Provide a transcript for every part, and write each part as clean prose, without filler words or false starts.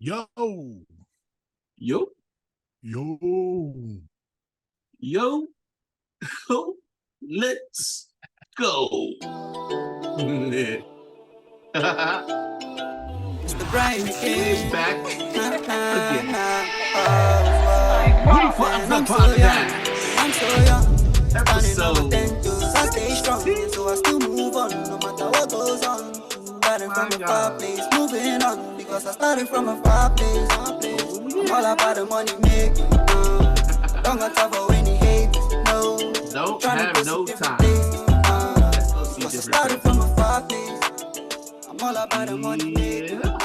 Yo, Yo, yo, yo, let's go. It's The brain again. back again. Man, Wefobz I'm so young. Podcast, I'm so young. Standing on my episode 10 toes, I stay strong. So I still move on, no matter what goes on. Starting from a far place, moving on. Because I started from a far place. I'm all about the money making. Don't got time for any hate. No, don't tryna have go no see time. different places. Let's go see Because I different started places. from a far place. I'm all about the money making. Yeah.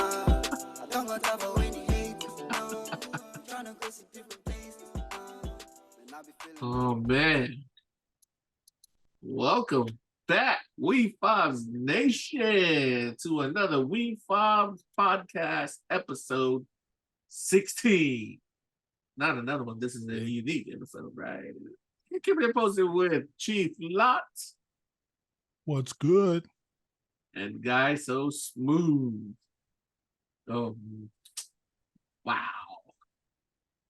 I don't got time for any hate. No, tryna go see different places. And I be feeling Oh man, welcome back, Wefobz Nation, to another Wefobz Podcast episode 16. Not another one. This is a unique episode, right? Keep it posted with Chieflott what's good? and Guy So Smooth. Oh, wow.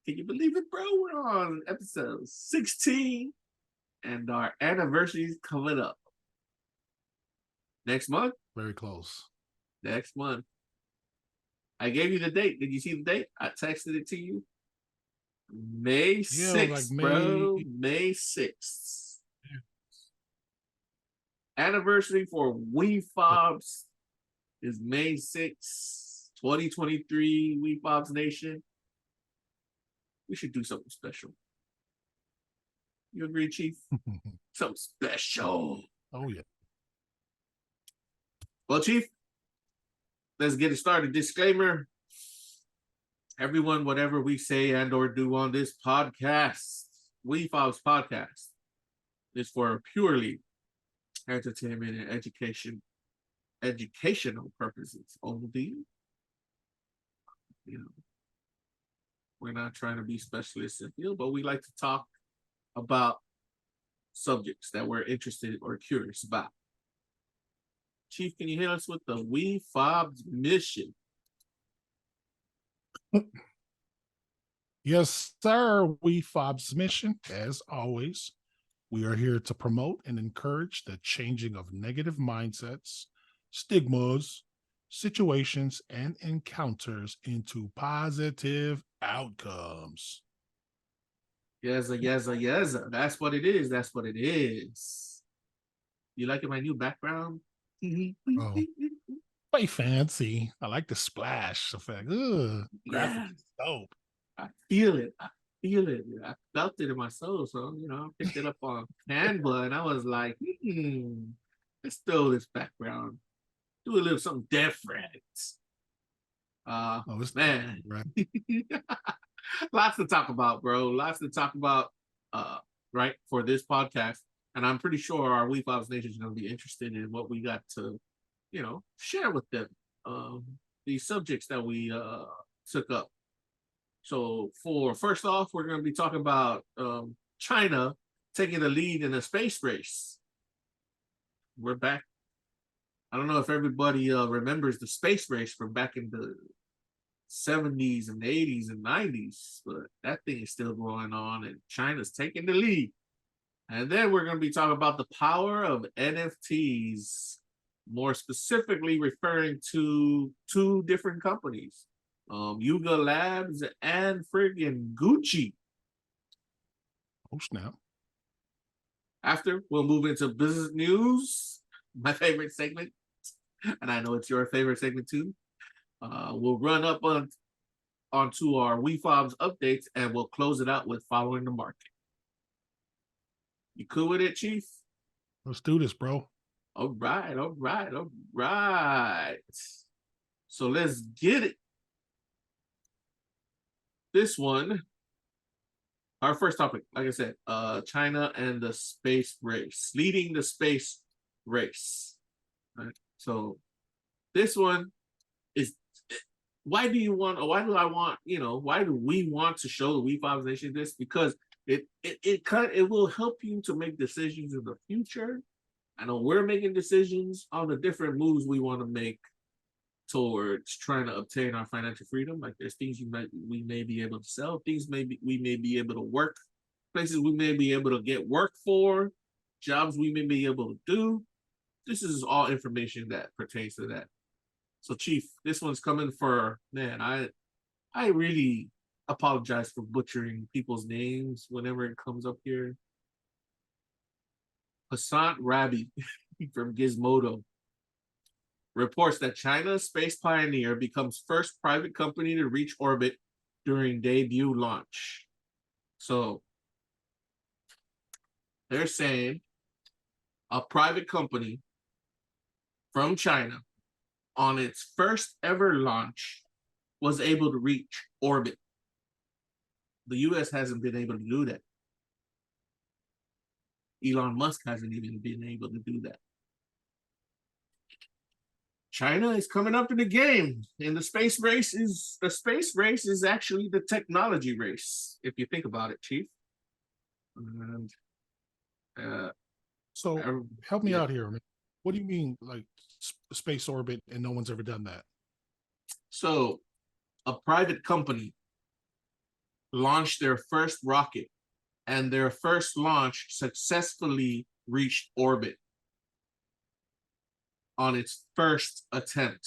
Can you believe it, bro? We're on episode 16 and our anniversary is coming up. Next month? Very close. Next month. I gave you the date. Did you see the date? I texted it to you. May 6th, like bro. May 6th. Anniversary for Wefobz is May 6th, 2023, Wefobz Nation. We should do something special. You agree, Chief? Something special. Oh yeah. Well, Chief, let's get it started. Disclaimer. Everyone, whatever we say and or do on this podcast, Wefobz Podcast, is for purely entertainment and educational purposes only. You know, we're not trying to be specialists in the field, but we like to talk about subjects that we're interested or curious about. Chief, can you hit us with the Wefobz mission? Yes, sir. Wefobz mission, as always, we are here to promote and encourage the changing of negative mindsets, stigmas, situations, and encounters into positive outcomes. Yes, yes. That's what it is. That's what it is. You liking my new background? Oh. Quite fancy. I like the splash effect. Ugh, graphic Yeah, is dope. I feel it. I feel it. I felt it in my soul. So, I picked it up on Canva and I was like, let's throw this background. Do a little something different. Oh, it's Man. right. Lots to talk about, bro. Lots to talk about, right, for this podcast. And I'm pretty sure our Wefobz Nation is going to be interested in what we got to, share with them. These subjects that we took up. So first off, we're going to be talking about China taking the lead in a space race. We're back. I don't know if everybody remembers the space race from back in the 70s and 80s and 90s, but that thing is still going on and China's taking the lead. And then we're going to be talking about the power of NFTs, more specifically referring to two different companies, Yuga Labs and friggin' Gucci. Oh, snap. After, we'll move into business news, my favorite segment, and I know it's your favorite segment too. We'll run up onto our Wefobz updates, and we'll close it out with following the market. You cool with it, Chief? Let's do this, bro. All right. So let's get it. This one, our first topic, like I said, China and the space race, leading the space race. Right? So this one is, why do we want to show the Wefobz Nation this? Because it will help you to make decisions in the future. I know we're making decisions on the different moves we want to make towards trying to obtain our financial freedom. Like there's things we may be able to sell, things we may be able to work, places we may be able to get work for, jobs we may be able to do. This is all information that pertains to that. So Chief, this one's coming for, man, I really apologize for butchering people's names whenever it comes up here. Hassan Rabi from Gizmodo reports that China's space pioneer becomes first private company to reach orbit during debut launch. So they're saying a private company from China on its first ever launch was able to reach orbit. The US hasn't been able to do that. Elon Musk hasn't even been able to do that. China is coming up to the game, and the space race is actually the technology race, if you think about it, Chief. And so help me out here, man. What do you mean, like space orbit, and no one's ever done that? So, a private company launched their first rocket, and their first launch successfully reached orbit on its first attempt.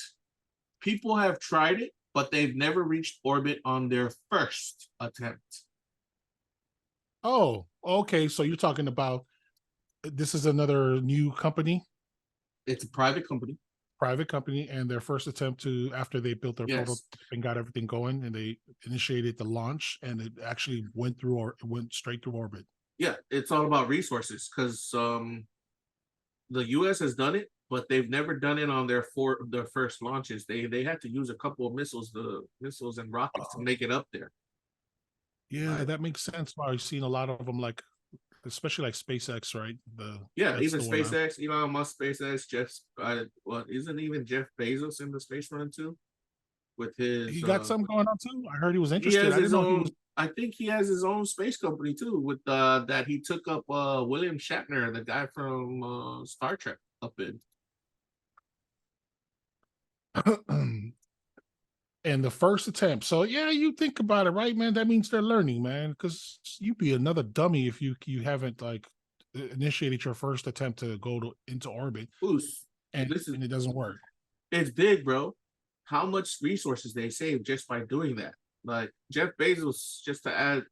People have tried it, but they've never reached orbit on their first attempt. Oh, okay. So you're talking about this is another new company? It's a private company. And their first attempt to, after they built their prototype and got everything going, and they initiated the launch, and it actually went straight through orbit. Yeah, it's all about resources, because the US has done it, but they've never done it on their first launches. They had to use a couple of missiles and rockets to make it up there. Yeah, that makes sense. I've seen a lot of them, like especially like SpaceX, right? Even SpaceX, Elon Musk, SpaceX, isn't even Jeff Bezos in the space run too? With his, he got something going on too. I heard he was interested. I think he has his own space company too. With that he took up William Shatner, the guy from Star Trek, up in. And the first attempt. So yeah, you think about it, right, man? That means they're learning, man. Because you'd be another dummy if you haven't like initiated your first attempt to go into orbit, and it doesn't work. It's big, bro. How much resources they save just by doing that? Like Jeff Bezos, just to add,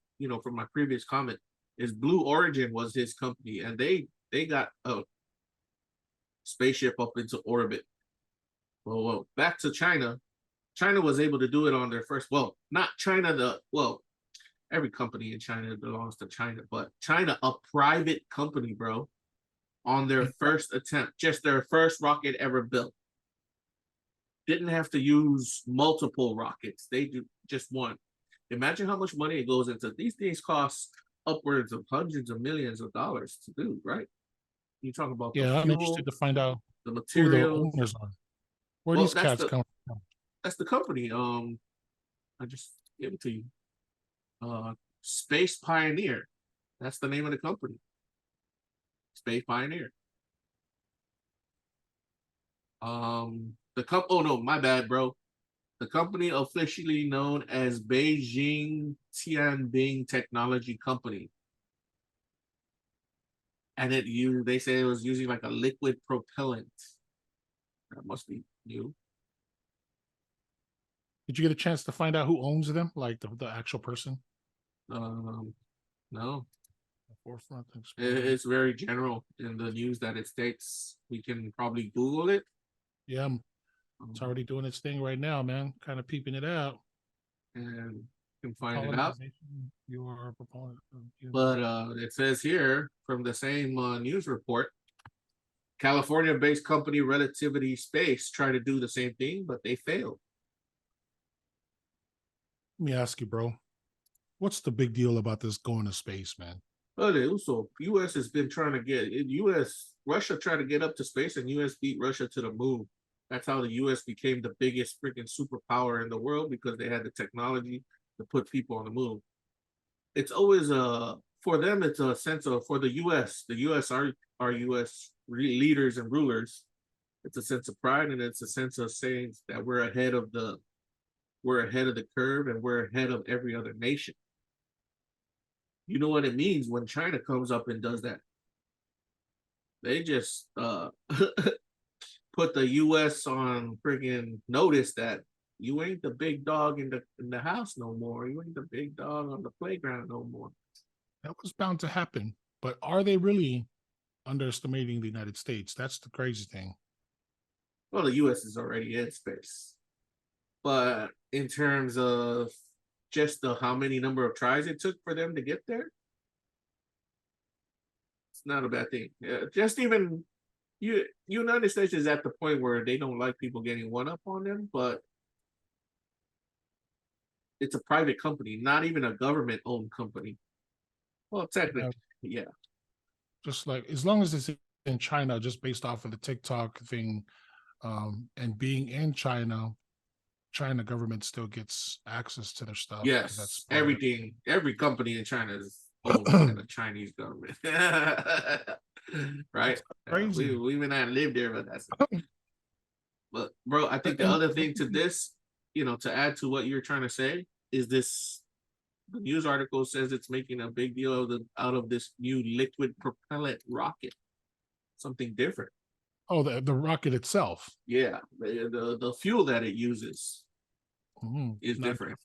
from my previous comment, is Blue Origin was his company, and they got a spaceship up into orbit. Well, back to China. China was able to do it on their first, not China, every company in China belongs to China, but China, a private company, bro, on their first attempt, just their first rocket ever built. Didn't have to use multiple rockets. They do just one. Imagine how much money it goes into. These things cost upwards of hundreds of millions of dollars to do, right? You talk about I'm interested to find out the materials. Who the owners are. Where these cats come from? That's the company. I just gave it to you. Space Pioneer. That's the name of the company. Space Pioneer. Oh no, my bad, bro. The company officially known as Beijing Tianbing Technology Company. And they say it was using like a liquid propellant. That must be new. Did you get a chance to find out who owns them, like the actual person? No. Forefront. It's very general in the news that it states. We can probably Google it. Yeah, it's already doing its thing right now, man. Kind of peeping it out. And you can find it out. You are a proponent. But it says here from the same news report, California-based company Relativity Space tried to do the same thing, but they failed. Let me ask you, bro. What's the big deal about this going to space, man? Well, also, U.S. has been trying to Russia tried to get up to space, and U.S. beat Russia to the moon. That's how the U.S. became the biggest freaking superpower in the world, because they had the technology to put people on the moon. It's always for them, it's a sense of, for the U.S. our U.S. leaders and rulers, It's a sense of pride, and it's a sense of saying that we're ahead of the curve, and we're ahead of every other nation. You know what it means when China comes up and does that? They just put the U.S. on friggin' notice that you ain't the big dog in the house no more. You ain't the big dog on the playground no more. That was bound to happen. But are they really underestimating the United States? That's the crazy thing. Well, the U.S. is already in space, but in terms of just the how many number of tries it took for them to get there, it's not a bad thing. Just even United States is at the point where they don't like people getting one up on them, but it's a private company, not even a government-owned company. Well, technically, yeah. Just like as long as it's in China, just based off of the TikTok thing, and being in China government still gets access to their stuff. Yes, everything, every company in China is owned by the Chinese government. Right? Crazy. We may not live there, but that's but bro, I think the other thing to this, to add to what you're trying to say, is this: the news article says it's making a big deal out of this new liquid propellant rocket, something different. Oh, the rocket itself. Yeah, the fuel that it uses is different.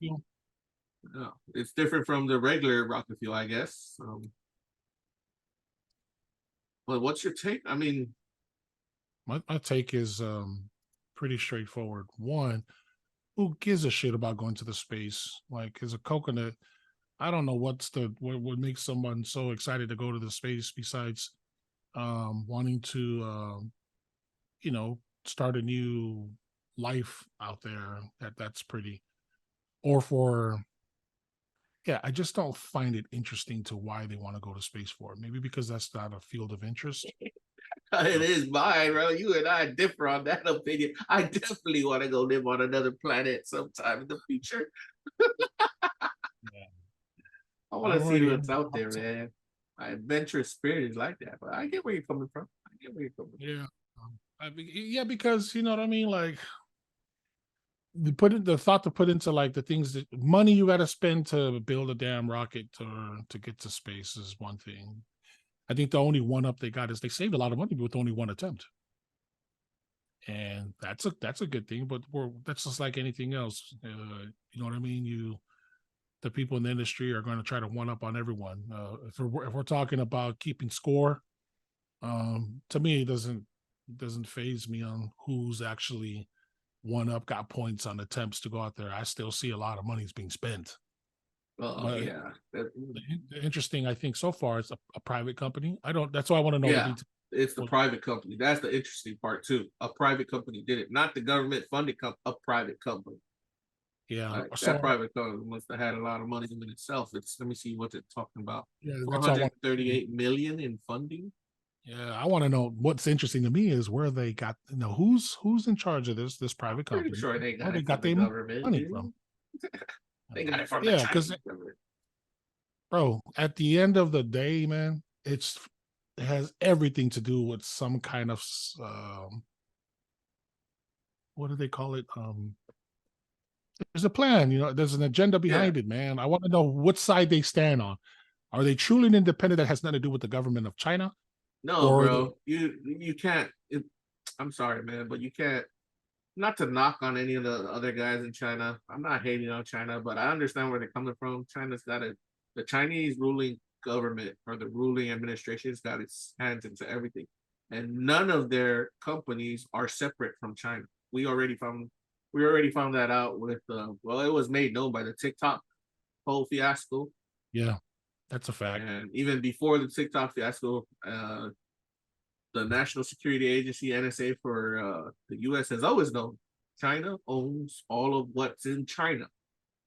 No, it's different from the regular rocket fuel, I guess. But what's your take? I mean, my take is pretty straightforward. One, who gives a shit about going to the space? Like, as a coconut, I don't know what makes someone so excited to go to the space besides wanting to start a new life out there. That's pretty, or for, I just don't find it interesting to why they want to go to space for. Maybe because that's not a field of interest. It is mine, bro. You and I differ on that opinion. I definitely want to go live on another planet sometime in the future. I want to see what's out there, man. My adventurous spirit is like that, but I get where you're coming from. Yeah, because you know what I mean. Like, the thought to put into like the things that money you got to spend to build a damn rocket to get to space is one thing. I think the only one up they got is they saved a lot of money with only one attempt, and that's a good thing. But that's just like anything else. You know what I mean? The people in the industry are going to try to one up on everyone. If we're talking about keeping score, to me, it doesn't faze me on who's actually one up, got points on attempts to go out there. I still see a lot of money's being spent. Yeah. The interesting, I think, so far is a private company. That's why I want to know. Yeah, it's the private company. That's the interesting part too. A private company did it, not the government funded a private company. Yeah, that private company must have had a lot of money in itself. Let me see what it's talking about. Yeah, 438 million in funding. Yeah, I want to know what's interesting to me is where they got, who's in charge of this private company. Pretty sure they got where they got their government money from. They got it from the Chinese government. Bro, at the end of the day, man, it has everything to do with some kind of what do they call it? There's a plan, there's an agenda behind it, man. I want to know what side they stand on. Are they truly independent that has nothing to do with the government of China? No, bro. You can't. I'm sorry, man, but you can't. Not to knock on any of the other guys in China. I'm not hating on China, but I understand where they're coming from. China's got the Chinese ruling government or the ruling administration's got its hands into everything, and none of their companies are separate from China. We already found that out with it was made known by the TikTok whole fiasco. Yeah, that's a fact. And even before the TikTok fiasco, the National Security Agency, NSA, for the U.S. has always known China owns all of what's in China.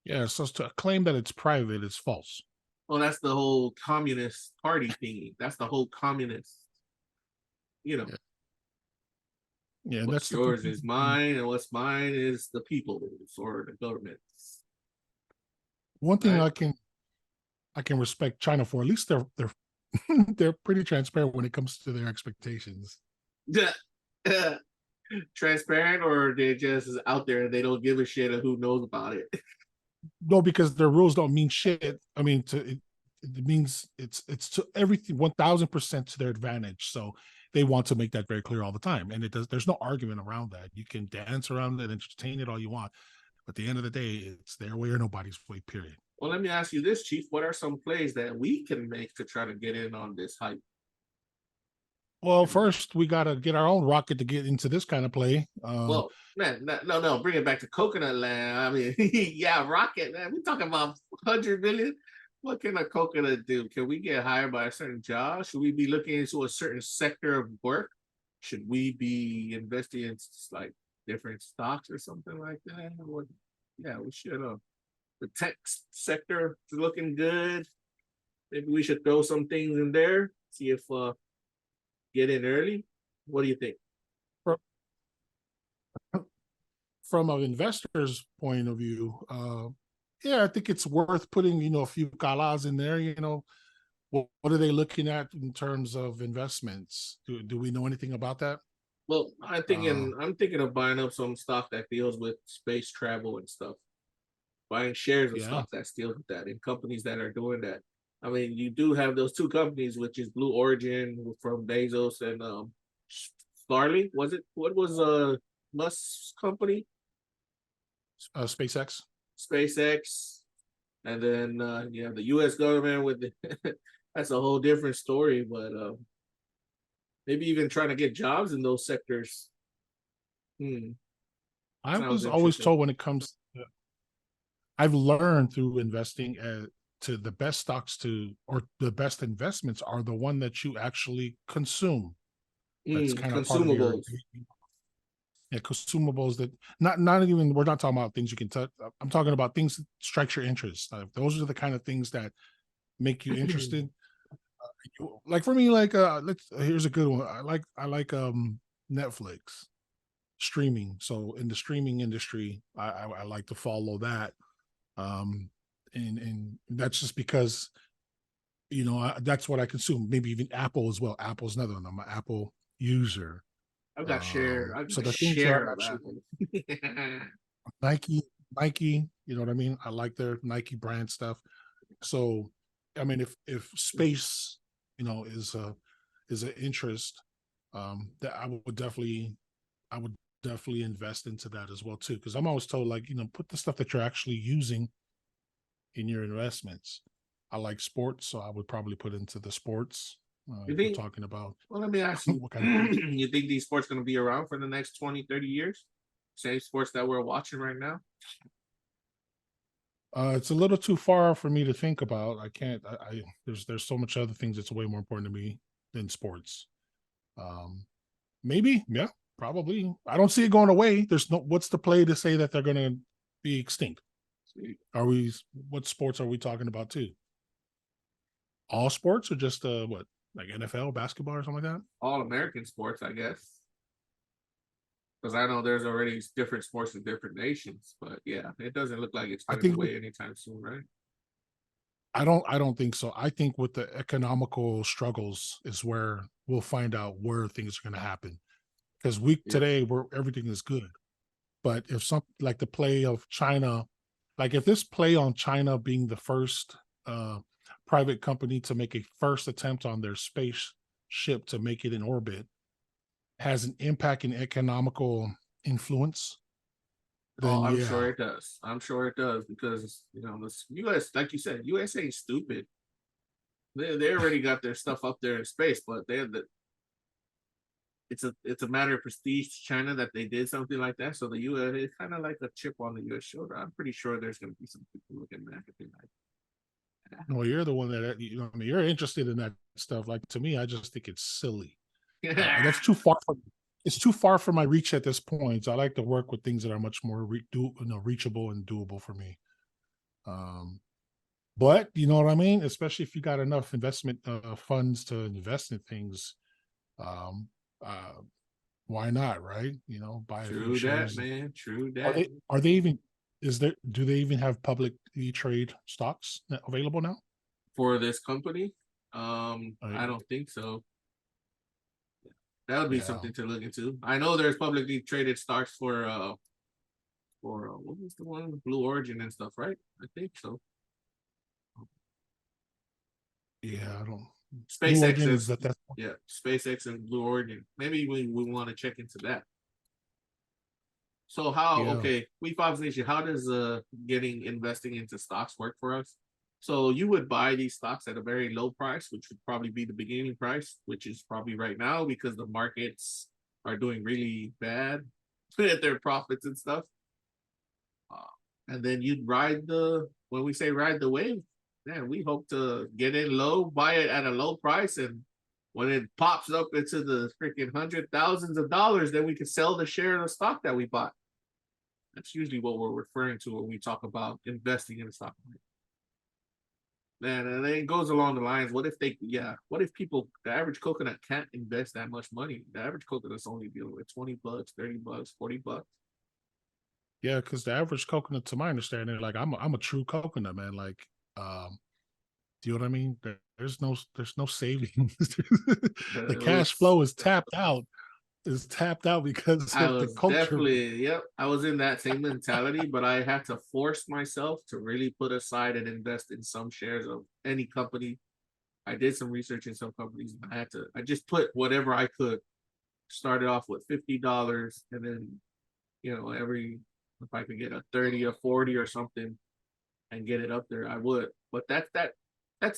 Yeah, so to claim that it's private is false. Well, that's the whole Communist Party thingy. That's the whole communist, Yeah, what's yours is mine, and what's mine is the people's or the government's. One thing I can respect China for, at least they're they're pretty transparent when it comes to their expectations. Yeah. transparent, or they're just out there and they don't give a shit of who knows about it? No, because their rules don't mean shit. I mean, it means it's to everything 1000% to their advantage. So they want to make that very clear all the time. And it does. There's no argument around that. You can dance around it, entertain it all you want, but at the end of the day, it's their way or nobody's way. Period. Well, let me ask you this, Chief. What are some plays that we can make to try to get in on this hype? Well, first we got to get our own rocket to get into this kind of play. Well, man, no, bring it back to Coconut Land. I mean, yeah, Rocket, man. We're talking about 100 million. What can a coconut do? Can we get hired by a certain job? Should we be looking into a certain sector of work? Should we be investing in like different stocks or something like that? Or, yeah, we should. The tech sector is looking good. Maybe we should throw some things in there. See if get in early. What do you think? From an investor's point of view, yeah, I think it's worth putting, a few galas in there. What are they looking at in terms of investments? Do we know anything about that? Well, I'm thinking of buying up some stock that deals with space travel and stuff. Buying shares of stock that deals with that, in companies that are doing that. I mean, you do have those two companies, which is Blue Origin from Bezos and Starlink. What was Musk's company? SpaceX. SpaceX, and then the U.S. government with that's a whole different story. But maybe even trying to get jobs in those sectors. I was always told when it comes to, I've learned through investing to the best stocks or the best investments are the one that you actually consume. That's kind of consumables. Consumables that not even, we're not talking about things you can touch. I'm talking about things that strike your interest. Those are the kind of things that make you interested. Like for me, here's a good one. I like Netflix streaming. So in the streaming industry, I like to follow that. And that's just because that's what I consume. Maybe even Apple as well. Apple's another one. I'm an Apple user. I've got share. So the things are actually Nike, you know what I mean? I like their Nike brand stuff. So, I mean, if space, is an interest, that I would definitely invest into that as well too. Because I'm always told, put the stuff that you're actually using in your investments. I like sports, so I would probably put into the sports. We're talking about. Well, let me ask you, you think these sports going to be around for the next 20, 30 years? Same sports that we're watching right now? It's a little too far for me to think about. I can't. There's so much other things that's way more important to me than sports. Maybe, yeah, probably. I don't see it going away. What's the play to say that they're going to be extinct? What sports are we talking about too? All sports or just what? Like NFL, basketball, or something like that? All American sports, I guess. Because I know there's already different sports in different nations, but yeah, it doesn't look like it's going away anytime soon, right? I don't think so. I think with the economical struggles is where we'll find out where things are going to happen. Because today where everything is good, but if something like the play of China, like if this play on China being the first private company to make a first attempt on their spaceship to make it in orbit has an impact in economical influence, then I'm sure it does. I'm sure it does because the U.S., like you said, U.S. ain't stupid. They already got their stuff up there in space, but it's a matter of prestige to China that they did something like that. So the U.S. is kind of like a chip on the U.S. shoulder. I'm pretty sure there's going to be some people looking back at it like. Well, you're the one that you're interested in that stuff. Like to me, I just think it's silly. That's too far from. It's too far from my reach at this point. So I like to work with things that are much more reachable and doable for me. But you know what I mean. Especially if you got enough investment funds to invest in things, why not? Right? Buy True that, man. True that. Are they even? Do they even have public trade stocks available now for this company? I don't think so. That would be Yeah. something to look into. I know there's publicly traded stocks for what was the one, Blue Origin and stuff, right? I think so. Yeah, I don't. Blue SpaceX Origin is that's yeah, SpaceX and Blue Origin. Maybe we want to check into that. So how Yeah. okay, Wefobz Nation, how does investing into stocks work for us? So you would buy these stocks at a very low price, which would probably be the beginning price, which is probably right now because the markets are doing really bad at their profits and stuff. And then you'd when we say ride the wave, man, we hope to get in low, buy it at a low price, and when it pops up into the freaking hundred thousands of dollars, then we can sell the share of the stock that we bought. That's usually what we're referring to when we talk about investing in the stock market. Man, and then it goes along the lines, what if people, the average coconut can't invest that much money? The average coconut's only dealing with $20, $30, $40. Yeah, because the average coconut, to my understanding, like I'm a true coconut man. Like, do you know what I mean? There's no savings. The cash flow is tapped out. Is tapped out because I of the was culture. definitely, I was in that same mentality, but I had to force myself to really put aside and invest in some shares of any company. I did some research in some companies. I just put whatever I could. Started off with $50, and then, if I could get a 30 or 40 or something and get it up there, I would. But that's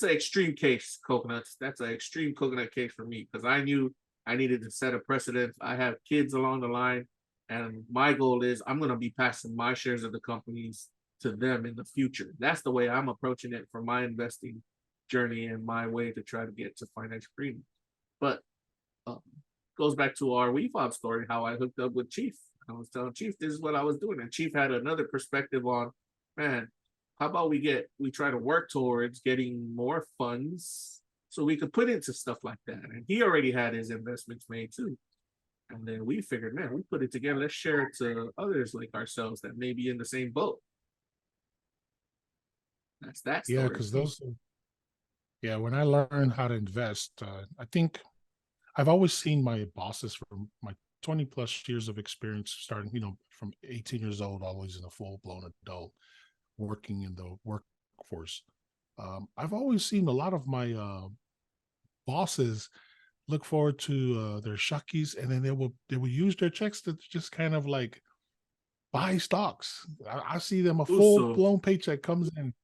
an extreme case, coconuts. That's an extreme coconut case for me because I knew I needed to set a precedent. I have kids along the line, and my goal is I'm going to be passing my shares of the companies to them in the future. That's the way I'm approaching it for my investing journey and my way to try to get to financial freedom. But goes back to our Wefobz story, how I hooked up with Chief. I was telling Chief this is what I was doing, and Chief had another perspective on, man, how about we try to work towards getting more funds so we could put into stuff like that. And he already had his investments made too. And then we figured, man, we put it together, let's share it to others like ourselves that may be in the same boat. That's that story. Yeah, because when I learned how to invest, I think I've always seen my bosses from my 20 plus years of experience, starting, from 18 years old, always in a full blown adult, working in the workforce. I've always seen a lot of my bosses look forward to their shakis, and then they will use their checks to just kind of like buy stocks. I see them, a full blown paycheck comes in,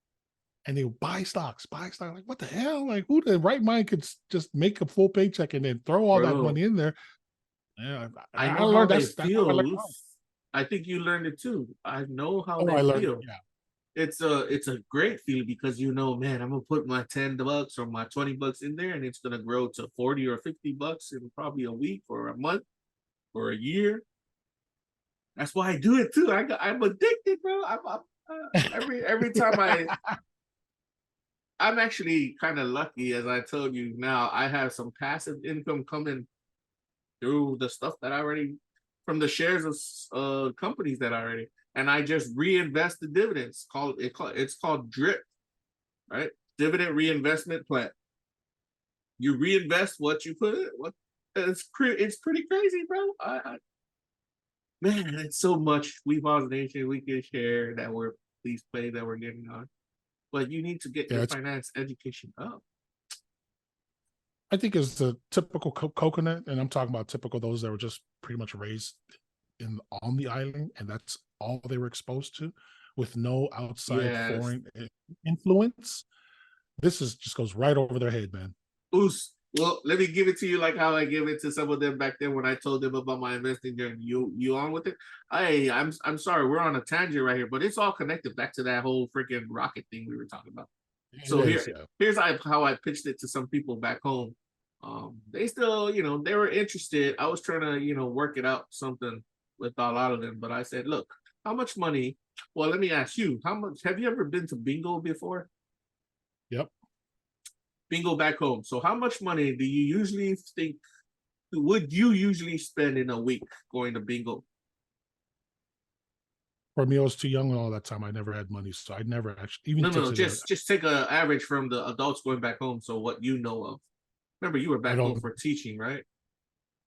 and they buy stocks. Like, what the hell? Like, who the right mind could just make a full paycheck and then throw all that money in there? Yeah, I know how they feel. I think you learned it too. I know how they feel. Yeah. It's a great feeling because man, I'm gonna put my $10 or my $20 in there, and it's gonna grow to $40 or $50 in probably a week or a month or a year. That's why I do it too. I'm addicted, bro. Every time I'm actually kind of lucky, as I told you. Now I have some passive income coming through the stuff that from the shares of companies that and I just reinvest the dividends. It's called DRIP, right? Dividend Reinvestment Plan. You reinvest what you put in. It's pretty crazy, bro. Man, it's so much Wefobz Nation we can share that we're getting on. But you need to get your finance education up. I think it's the typical coconut, and I'm talking about typical those that were just pretty much raised on the island, and that's all they were exposed to, with no outside foreign influence. This just goes right over their head, man. Oos. Well, let me give it to you like how I gave it to some of them back then when I told them about my investing journey. You on with it? I'm sorry, we're on a tangent right here, but it's all connected back to that whole freaking rocket thing we were talking about. So here's how I pitched it to some people back home. They still, they were interested. I was trying to, work it out something with a lot of them, but I said, look, how much money? Well, let me ask you, how much have you ever been to bingo before? Yep. Bingo back home. So how much money do you usually would you usually spend in a week going to bingo? For me, I was too young all that time. I never had money, so I never actually even. Just take an average from the adults going back home. So what you know of. Remember, you were back home for teaching, right?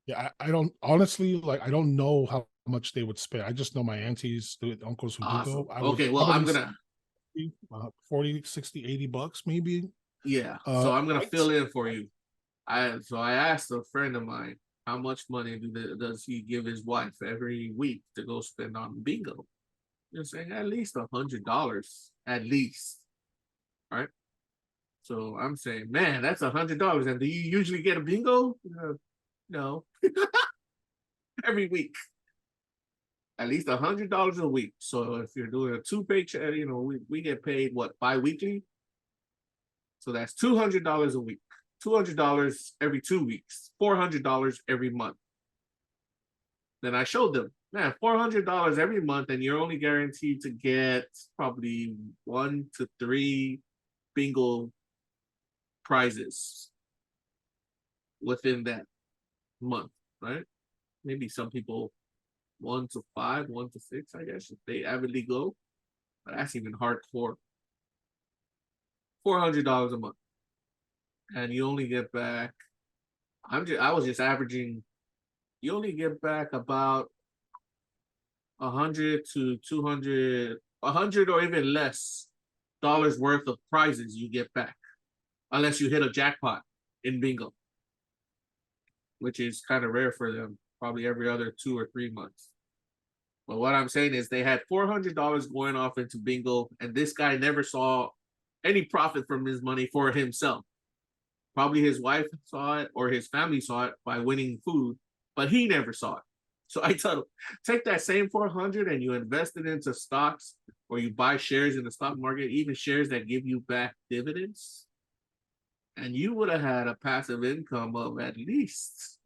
Yeah, I don't honestly like. I don't know how much they would spend. I just know my aunties, the uncles who do Awesome. go. I would Okay, well, probably I'm gonna 40, 60, $80 maybe. yeah. So I'm gonna Right? fill in for you. I asked a friend of mine how much money does he give his wife every week to go spend on bingo. You're saying at least $100, at least, right? So I'm saying, man, that's $100. And do you usually get a bingo? No, every week, at least $100 a week. So if you're doing a 2 paycheck, we get paid what, bi-weekly? So that's $200 a week, $200 every 2 weeks, $400 every month. Then I showed them, man, $400 every month, and you're only guaranteed to get probably 1 to 3 bingo prizes within that month, right? Maybe some people 1 to 5, 1 to 6, I guess, if they avidly go. But that's even hardcore. $400 a month, and you only get back. I was just averaging. You only get back about 100 to 200, 100 or even less dollars worth of prizes you get back, unless you hit a jackpot in bingo, which is kind of rare for them, probably every other 2 or 3 months. But what I'm saying is they had $400 going off into bingo, and this guy never saw any profit from his money for himself. Probably his wife saw it or his family saw it by winning food, but he never saw it. So I told him, take that same 400 and you invest it into stocks, or you buy shares in the stock market, even shares that give you back dividends, and you would have had a passive income of at least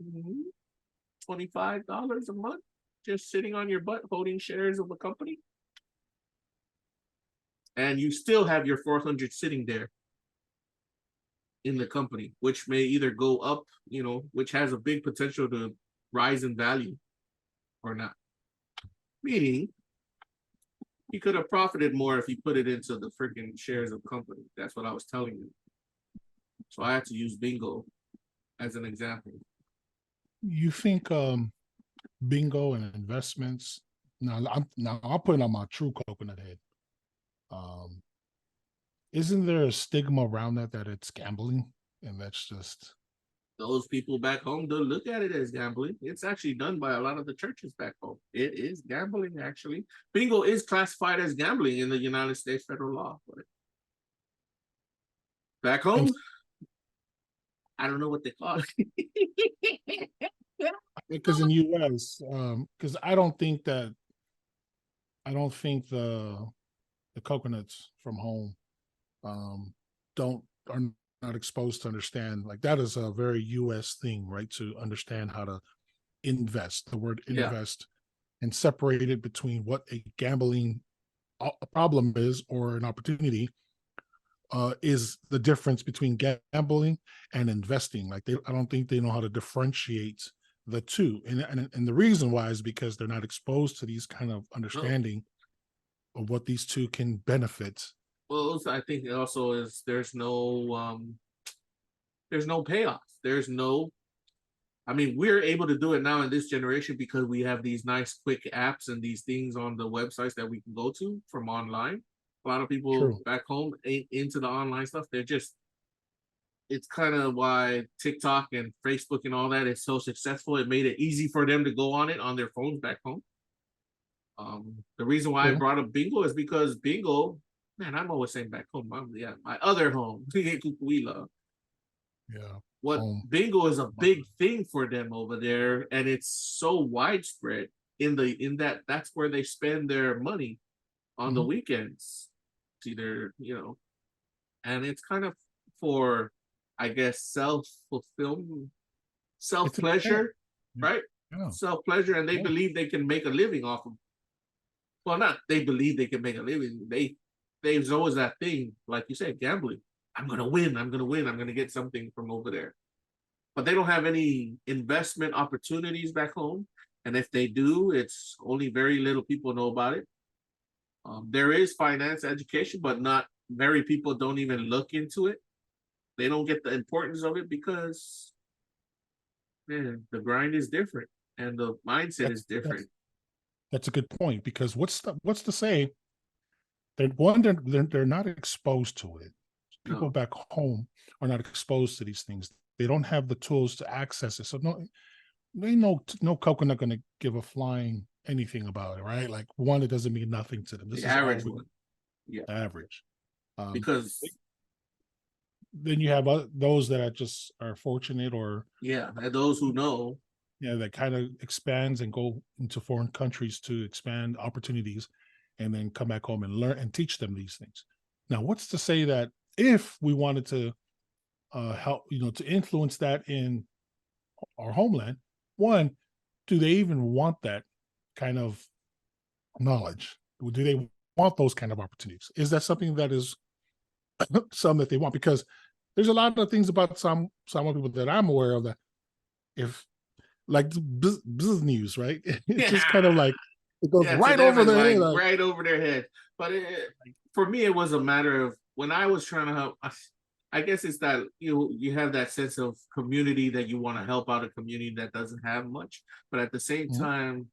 $25 a month just sitting on your butt holding shares of a company. And you still have your 400 sitting there in the company, which may either go up, which has a big potential to rise in value or not. Meaning, he could have profited more if he put it into the freaking shares of company. That's what I was telling you. So I had to use bingo as an example. You think bingo and investments? Now I'll put it on my true coconut head. Isn't there a stigma around that it's gambling, and that's just those people back home don't look at it as gambling. It's actually done by a lot of the churches back home. It is gambling, actually. Bingo is classified as gambling in the United States federal law. But back home, I don't know what they call it. because in US, because I don't think the coconuts from home are not exposed to understand, like, that is a very US thing, right? To understand how to invest, the word invest, and separate it between what a gambling problem is or an opportunity is the difference between gambling and investing. Like, I don't think they know how to differentiate the two, and the reason why is because they're not exposed to these kind of understanding of what these two can benefit. Well, I think it also is there's no payoff. I mean, we're able to do it now in this generation because we have these nice quick apps and these things on the websites that we can go to from online. A lot of people back home ain't into the online stuff. It's kind of why TikTok and Facebook and all that is so successful. It made it easy for them to go on it on their phones back home. The reason why I brought up bingo is because bingo, man, I'm always saying back home. My other home, we love. Yeah. Bingo is a big thing for them over there, and it's so widespread in that's where they spend their money on the weekends. It's either, and it's kind of for, I guess, self-pleasure, right? Yeah. Self-pleasure, and they believe they can make a living off of. Well, not they believe they can make a living. There's always that thing, like you said, gambling. I'm gonna win. I'm gonna get something from over there. But they don't have any investment opportunities back home, and if they do, it's only very little people know about it. There is finance education, but not very people don't even look into it. They don't get the importance of it because man, the grind is different and the mindset is different. That's a good point, because what's to say they're not exposed to it. People No. back home are not exposed to these things. They don't have the tools to access it. So no coconut going to give a flying anything about it, right? Like, one, it doesn't mean nothing to them. This The is average all one. Yeah. average. Because then you have those that are fortunate, or yeah, and those who know, that kind of expands and go into foreign countries to expand opportunities, and then come back home and learn and teach them these things. Now, what's to say that if we wanted to help, to influence that in our homeland, one, do they even want that kind of knowledge? Do they want those kind of opportunities? Is that something that is some that they want? Because there's a lot of things about some people that I'm aware of that, if like the Bzzz news, right? It's just kind of like it goes right over their head, right over their head. But for me, it was a matter of when I was trying to help. I guess it's that you have that sense of community that you want to help out a community that doesn't have much, but at the same time,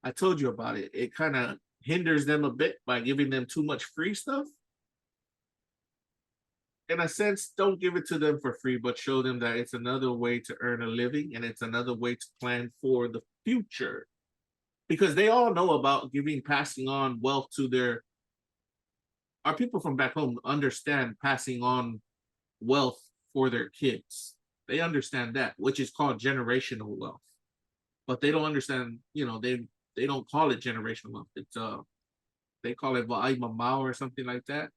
I told you about it. It kind of hinders them a bit by giving them too much free stuff. In a sense, don't give it to them for free, but show them that it's another way to earn a living and it's another way to plan for the future. Because they all know about passing on wealth to our people from back home understand passing on wealth for their kids. They understand that, which is called generational wealth. But they don't understand, they don't call it generational wealth. It's they call it Wa'ai Mamau or something like that.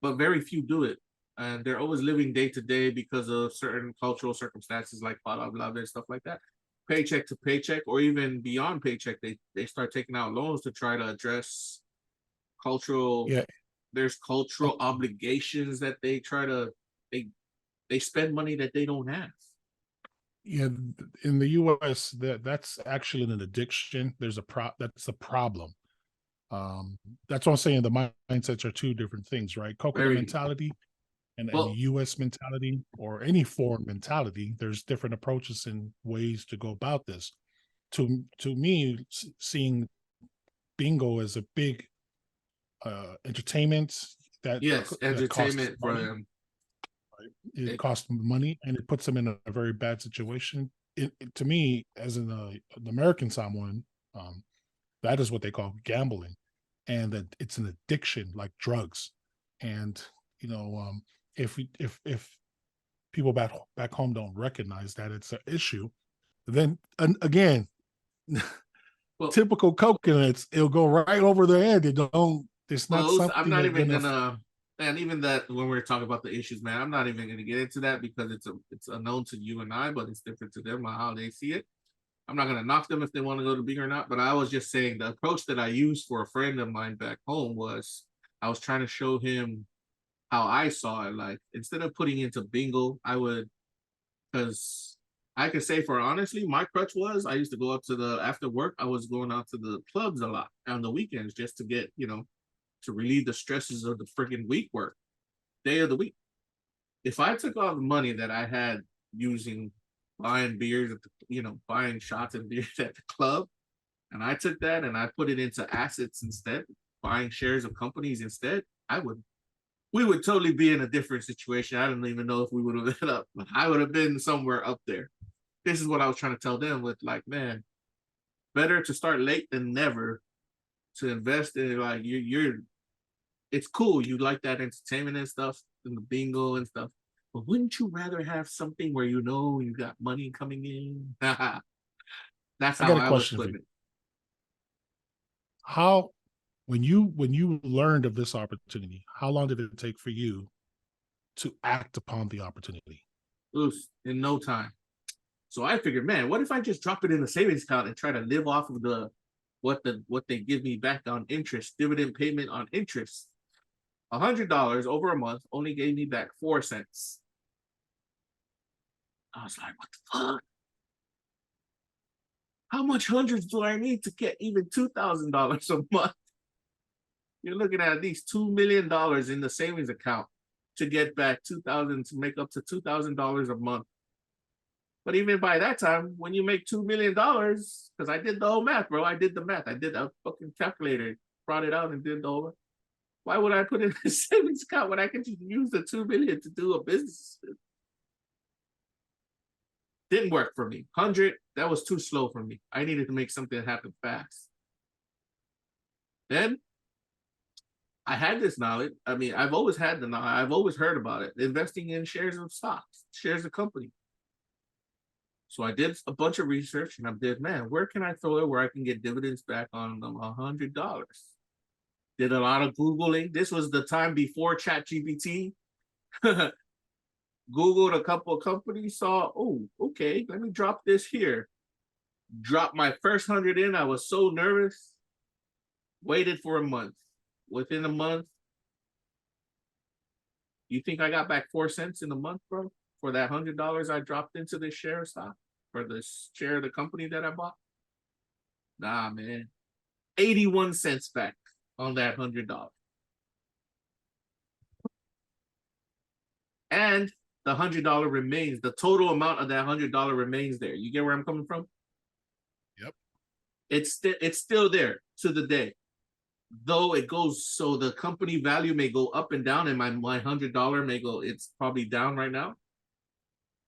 But very few do it. And they're always living day to day because of certain cultural circumstances like blah, blah, blah, and stuff like that. Paycheck to paycheck, or even beyond paycheck, they start taking out loans to try to address cultural. Yeah. There's cultural obligations that they try to, they spend money that they don't have. Yeah, in the U.S., that's actually an addiction. That's a problem. That's what I'm saying. The mindsets are two different things, right? Coconut mentality and the U.S. mentality, or any foreign mentality. There's different approaches and ways to go about this. To me, seeing bingo as a big entertainment entertainment for them. It costs money, and it puts them in a very bad situation. To me, as an American someone, that is what they call gambling, and that it's an addiction like drugs. And if people back home don't recognize that it's an issue, then again, typical coconuts, it'll go right over their head. It's not something. I'm not even gonna. And even that, when we're talking about the issues, man, I'm not even going to get into that because it's unknown to you and I, but it's different to them on how they see it. I'm not going to knock them if they want to go to bingo or not, but I was just saying the approach that I used for a friend of mine back home was I was trying to show him how I saw it. Like, instead of putting into bingo, because I could say honestly, my crutch was I used to go up to after work, I was going out to the clubs a lot on the weekends just to get, to relieve the stresses of the freaking week work, day of the week. If I took all the money that I had using buying beers, buying shots and beers at the club, and I took that and I put it into assets instead, buying shares of companies instead, we would totally be in a different situation. I don't even know if we would have ended up, but I would have been somewhere up there. This is what I was trying to tell them with, like, man, better to start late than never. To invest in, like, it's cool. You like that entertainment and stuff, and the bingo and stuff. But wouldn't you rather have something where you got money coming in? That's how I was putting it. How, when you learned of this opportunity, how long did it take for you to act upon the opportunity? In no time. So I figured, man, what if I just drop it in a savings account and try to live off of what they give me back on interest, dividend payment on interest. $100 over a month only gave me back 4 cents. I was like, what the fuck? How much hundreds do I need to get even $2,000 a month? You're looking at least $2 million in the savings account to get back $2,000 to make up to $2,000 a month. But even by that time, when you make $2 million, because I did the whole math, bro. I did the math. I did a fucking calculator, brought it out and did the whole. Why would I put in a savings account when I can just use the $2 million to do a business? Didn't work for me. 100, that was too slow for me. I needed to make something happen fast. Then I had this knowledge. I mean, I've always had the knowledge. I've always heard about it. Investing in shares of stocks, shares of company. So I did a bunch of research and I did, man, where can I throw it where I can get dividends back on $100? Did a lot of Googling. This was the time before ChatGPT. Googled a couple of companies, saw, oh, okay, let me drop this here. Dropped my first 100 in. I was so nervous. Waited for a month. Within a month, you think I got back 4 cents in a month, bro? For that $100 I dropped into this share of stock, for the share of the company that I bought? Nah, man. 81 cents back on that $100. And the $100 remains, the total amount of that $100 remains there. You get where I'm coming from? Yep. It's still there to the day. Though it goes, so the company value may go up and down, and my $100 may go, it's probably down right now.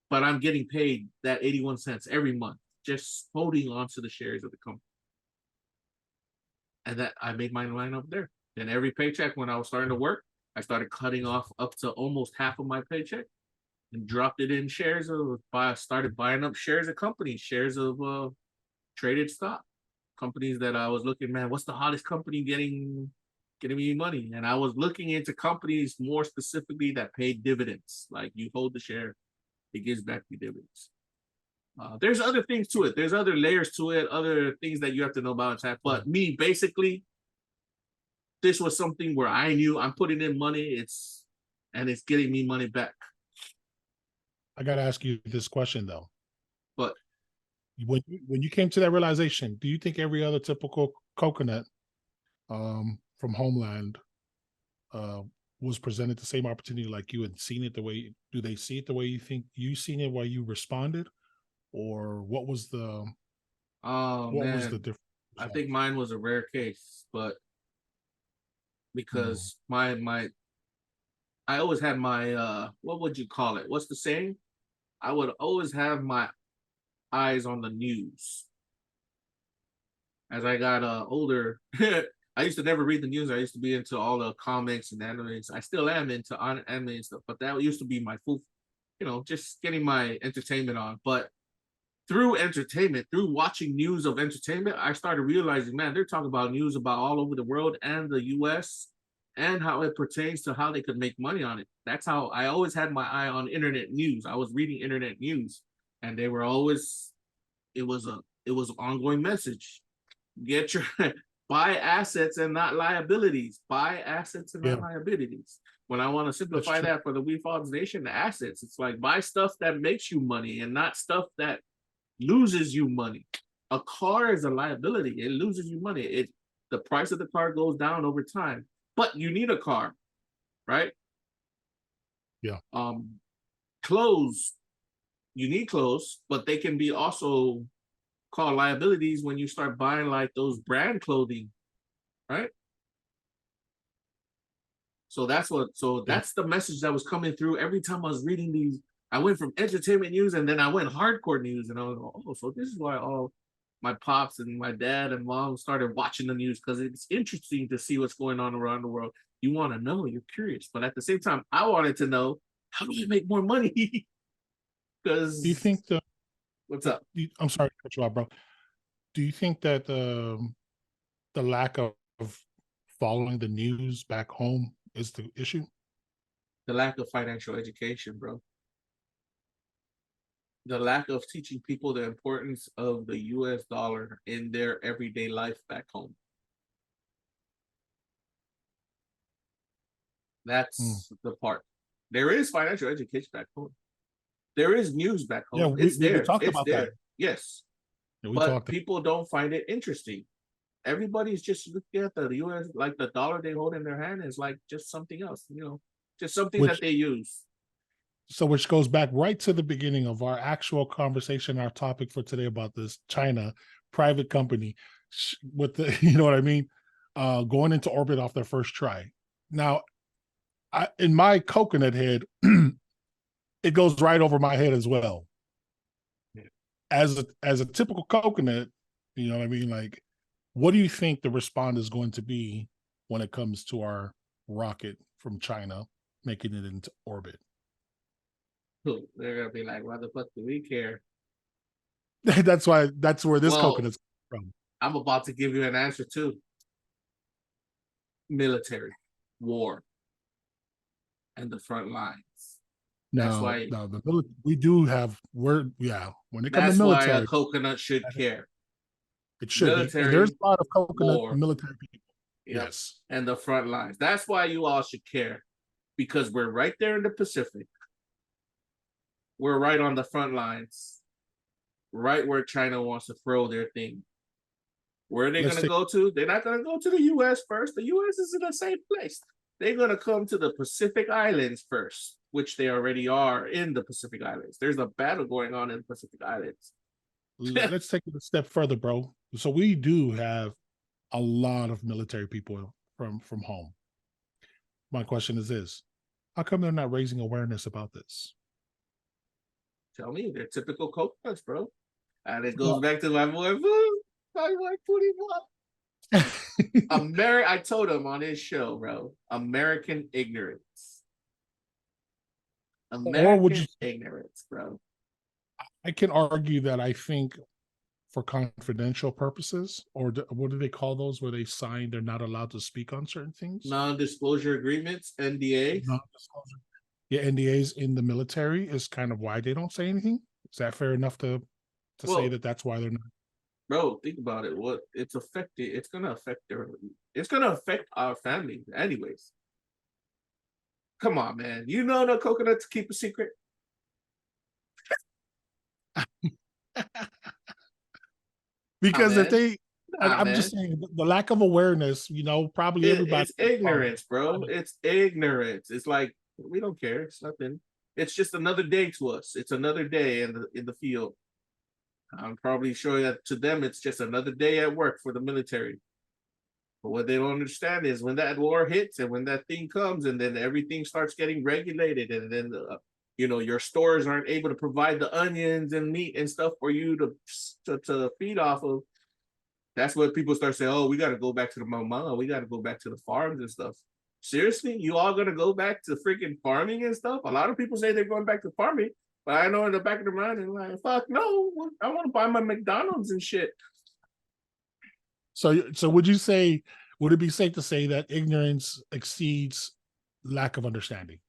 But I'm getting paid that 81 cents every month, just holding on to the shares of the company. And that I made my line up there. And every paycheck when I was starting to work, I started cutting off up to almost half of my paycheck and dropped it in shares of, started buying up shares of companies, shares of traded stock. Companies that I was looking, man, what's the hottest company getting me money? And I was looking into companies more specifically that paid dividends. Like, you hold the share, it gives back the dividends. There's other things to it. There's other layers to it, other things that you have to know about. But me, basically, this was something where I knew I'm putting in money, and it's getting me money back. I got to ask you this question, though. But when you came to that realization, do you think every other typical coconut from Homeland was presented the same opportunity like you and seen it the way? Do they see it the way you think you seen it while you responded, or what was the? Was the difference? I think mine was a rare case, but because I always had my what would you call it? What's the saying? I would always have my eyes on the news. As I got older, I used to never read the news. I used to be into all the comics and animes. I still am into anime and stuff, but that used to be my full, just getting my entertainment on. But through entertainment, through watching news of entertainment, I started realizing, man, they're talking about news about all over the world and the US and how it pertains to how they could make money on it. That's how I always had my eye on internet news. I was reading internet news, and they were always, it was an ongoing message. Get your buy assets and not liabilities. Buy assets and not liabilities. When I want to simplify that for the Wefobz Nation, the assets, it's like buy stuff that makes you money and not stuff that loses you money. A car is a liability. It loses you money. The price of the car goes down over time, but you need a car, right? Yeah. Clothes, you need clothes, but they can be also called liabilities when you start buying like those brand clothing, right? So that's the message that was coming through every time I was reading these. I went from entertainment news and then I went hardcore news, and I was like, oh, so this is why all my pops and my dad and mom started watching the news, because it's interesting to see what's going on around the world. You want to know, you're curious, but at the same time, I wanted to know, how do I make more money? Because do you think what's up? I'm sorry to cut you off, bro. Do you think that the lack of following the news back home is the issue? The lack of financial education, bro. The lack of teaching people the importance of the US dollar in their everyday life back home. That's the part. There is financial education back home. There is news back home. Yeah, it's there. We talked it's about there. that. Yes. Yeah, but people don't find it interesting. Everybody's just looking at the US, like the dollar they hold in their hand is like just something else. Just something that they use. So which goes back right to the beginning of our actual conversation, our topic for today about this China private company with the, you know what I mean? Going into orbit off their first try. Now, in my coconut head, it goes right over my head as well. Yeah. As a typical coconut, you know what I mean? Like, what do you think the response is going to be when it comes to our rocket from China making it into orbit? They're gonna be like, "Why the fuck do we care?" That's where this coconut's from. I'm about to give you an answer too. Military, war, and the front lines. No, we do have when it comes to military, that's why a coconut should care. It should. Military, and there's a lot of coconut military people. Yep. Yes, and the front lines. That's why you all should care, because we're right there in the Pacific. We're right on the front lines, right where China wants to throw their thing. Where are they going to go to? They're not going to go to the U.S. first. The U.S. is in the same place. They're going to come to the Pacific Islands first, which they already are in the Pacific Islands. There's a battle going on in the Pacific Islands. Let's take it a step further, bro. So we do have a lot of military people from home. My question is this: how come they're not raising awareness about this? Tell me, they're typical coconuts, bro. And it goes back to my boy, I told him on his show, bro, American ignorance. Ignorance, bro. I can argue that I think for confidential purposes, or what do they call those where they sign they're not allowed to speak on certain things? Non-disclosure agreements, NDA. Non-disclosure. Yeah, NDAs in the military is kind of why they don't say anything. Is that fair enough to say that that's why they're not? Bro, think about it. What it's affected, it's gonna affect our family anyways. Come on, man. You know no coconut to keep a secret. Because if they I'm just saying the lack of awareness, probably everybody. It's ignorance, bro. It's ignorance. It's like, we don't care. It's nothing. It's just another day to us. It's another day in the field. I'm probably sure that to them it's just another day at work for the military. But what they don't understand is when that war hits and when that thing comes and then everything starts getting regulated and then your stores aren't able to provide the onions and meat and stuff for you to feed off of. That's what people start saying. Oh, we got to go back to the mama. We got to go back to the farms and stuff. Seriously, you all gonna go back to freaking farming and stuff? A lot of people say they're going back to farming, but I know in the back of their mind, they're like, "Fuck no, I want to buy my McDonald's and shit." So would it be safe to say that ignorance exceeds lack of understanding?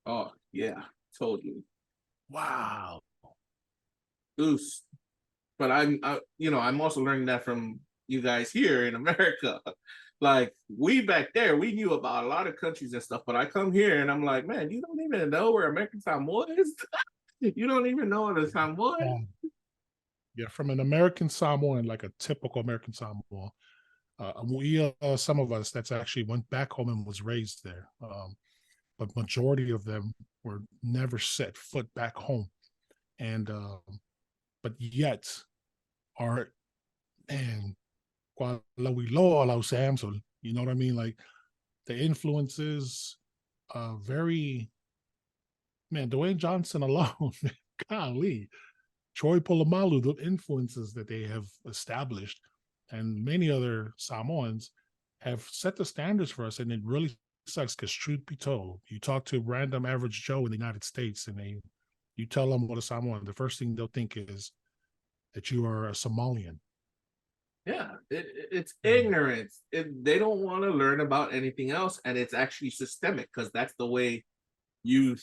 Oh yeah, totally. Wow. Goose. But I'm also learning that from you guys here in America. Like, we back there, we knew about a lot of countries and stuff, but I come here and I'm like, man, you don't even know where American Samoa is? You don't even know what a Samoa is? Yeah, from an American Samoan, like a typical American Samoa, some of us that's actually went back home and was raised there, but majority of them were never set foot back home, and but yet are and you know what I mean? Like the influences, very, man, Dwayne Johnson alone, golly, Troy Polamalu, the influences that they have established, and many other Samoans have set the standards for us. And it really sucks because, truth be told, you talk to a random average Joe in the United States and you tell them what a Samoan, the first thing they'll think is that you are a Somalian. Yeah, it's ignorance. They don't want to learn about anything else, and it's actually systemic because that's the way we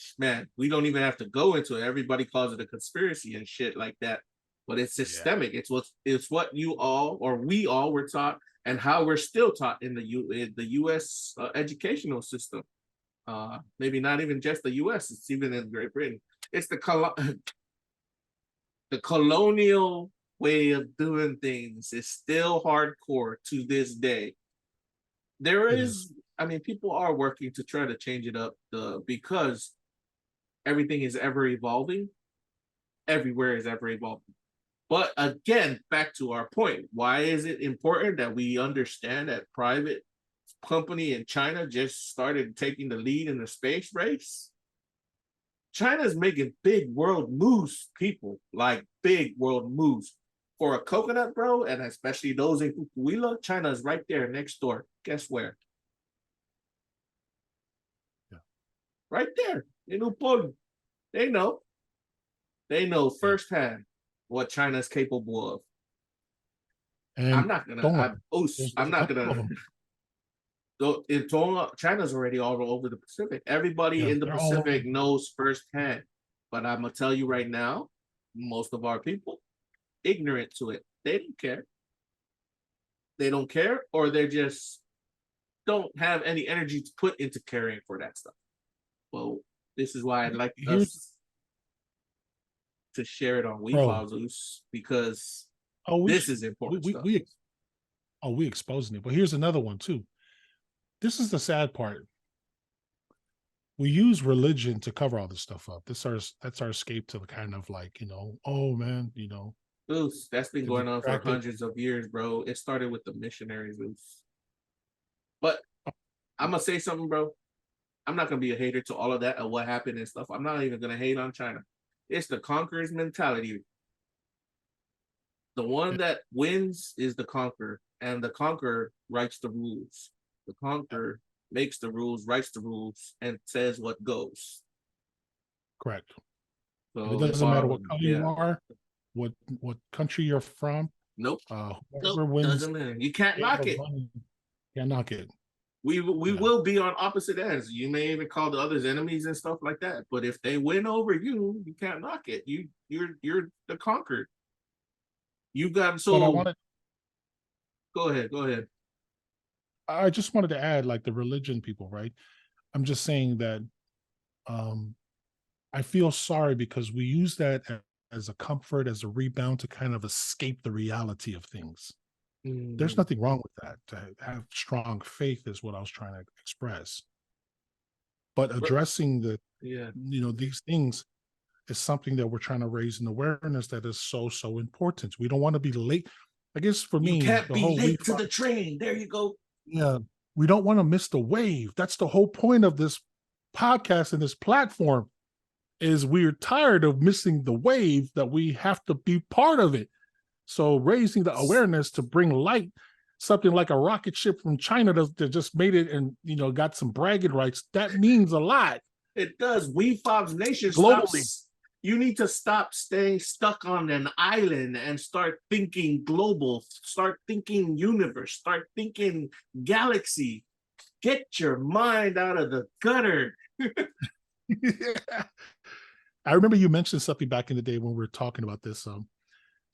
don't even have to go into it. Everybody calls it a conspiracy and shit like that, but it's systemic. Yeah. It's what you all or we all were taught, and how we're still taught in the U.S. Educational system. Maybe not even just the U.S. It's even in Great Britain. It's the colonial way of doing things is still hardcore to this day. There is I mean, people are working to try to change it up because everything is ever evolving. Everywhere is ever evolving. But again, back to our point, why is it important that we understand that private company in China just started taking the lead in the space race? China's making big world moves, people, like big world moves. For a coconut, bro, and especially those in Fukuila, China's right there next door. Guess where? Yeah. Right there in Upolu. They know. They know firsthand what China's capable of. And I'm not gonna. I'm not of gonna. them. China's already all over the Pacific. Everybody in the they're all over. Pacific knows firsthand. But I'm gonna tell you right now, most of our people ignorant to it. They don't care. They don't care, or they just don't have any energy to put into caring for that stuff. Well, this is why I'd like us to share it on Wefobz, because this is important stuff. We exposing it. But here's another one too. This is the sad part. We use religion to cover all this stuff up. That's our escape to the kind of like, oh man, Bzzz, that's been going on for hundreds of years, bro. It started with the missionaries, Bzzz. But I'm gonna say something, bro. I'm not gonna be a hater to all of that and what happened and stuff. I'm not even gonna hate on China. It's the conqueror's mentality. The one that wins is the conqueror, and the conqueror writes the rules. The conqueror makes the rules, writes the rules, and says what goes. Correct. So it doesn't matter what color you are, what country you're from. Nope. Whoever wins, doesn't matter. You can't knock it. Can't knock it. We will be on opposite ends. You may even call the others enemies and stuff like that. But if they win over you, you can't knock it. You're the conquered. You got so. Go ahead. I just wanted to add, like the religion people, right? I'm just saying that I feel sorry because we use that as a comfort, as a rebound to kind of escape the reality of things. There's nothing wrong with that. To have strong faith is what I was trying to express. But addressing these things is something that we're trying to raise an awareness that is so important. We don't want to be late. I guess for me, you can't be late to the train. There you go. Yeah, we don't want to miss the wave. That's the whole point of this podcast and this platform. Is we're tired of missing the wave, that we have to be part of it. So raising the awareness to bring light, something like a rocket ship from China that just made it and got some bragging rights, that means a lot. It does. Wefobz Nation globally. You need to stop staying stuck on an island and start thinking global, start thinking universe, start thinking galaxy. Get your mind out of the gutter. Yeah. I remember you mentioned something back in the day when we were talking about this.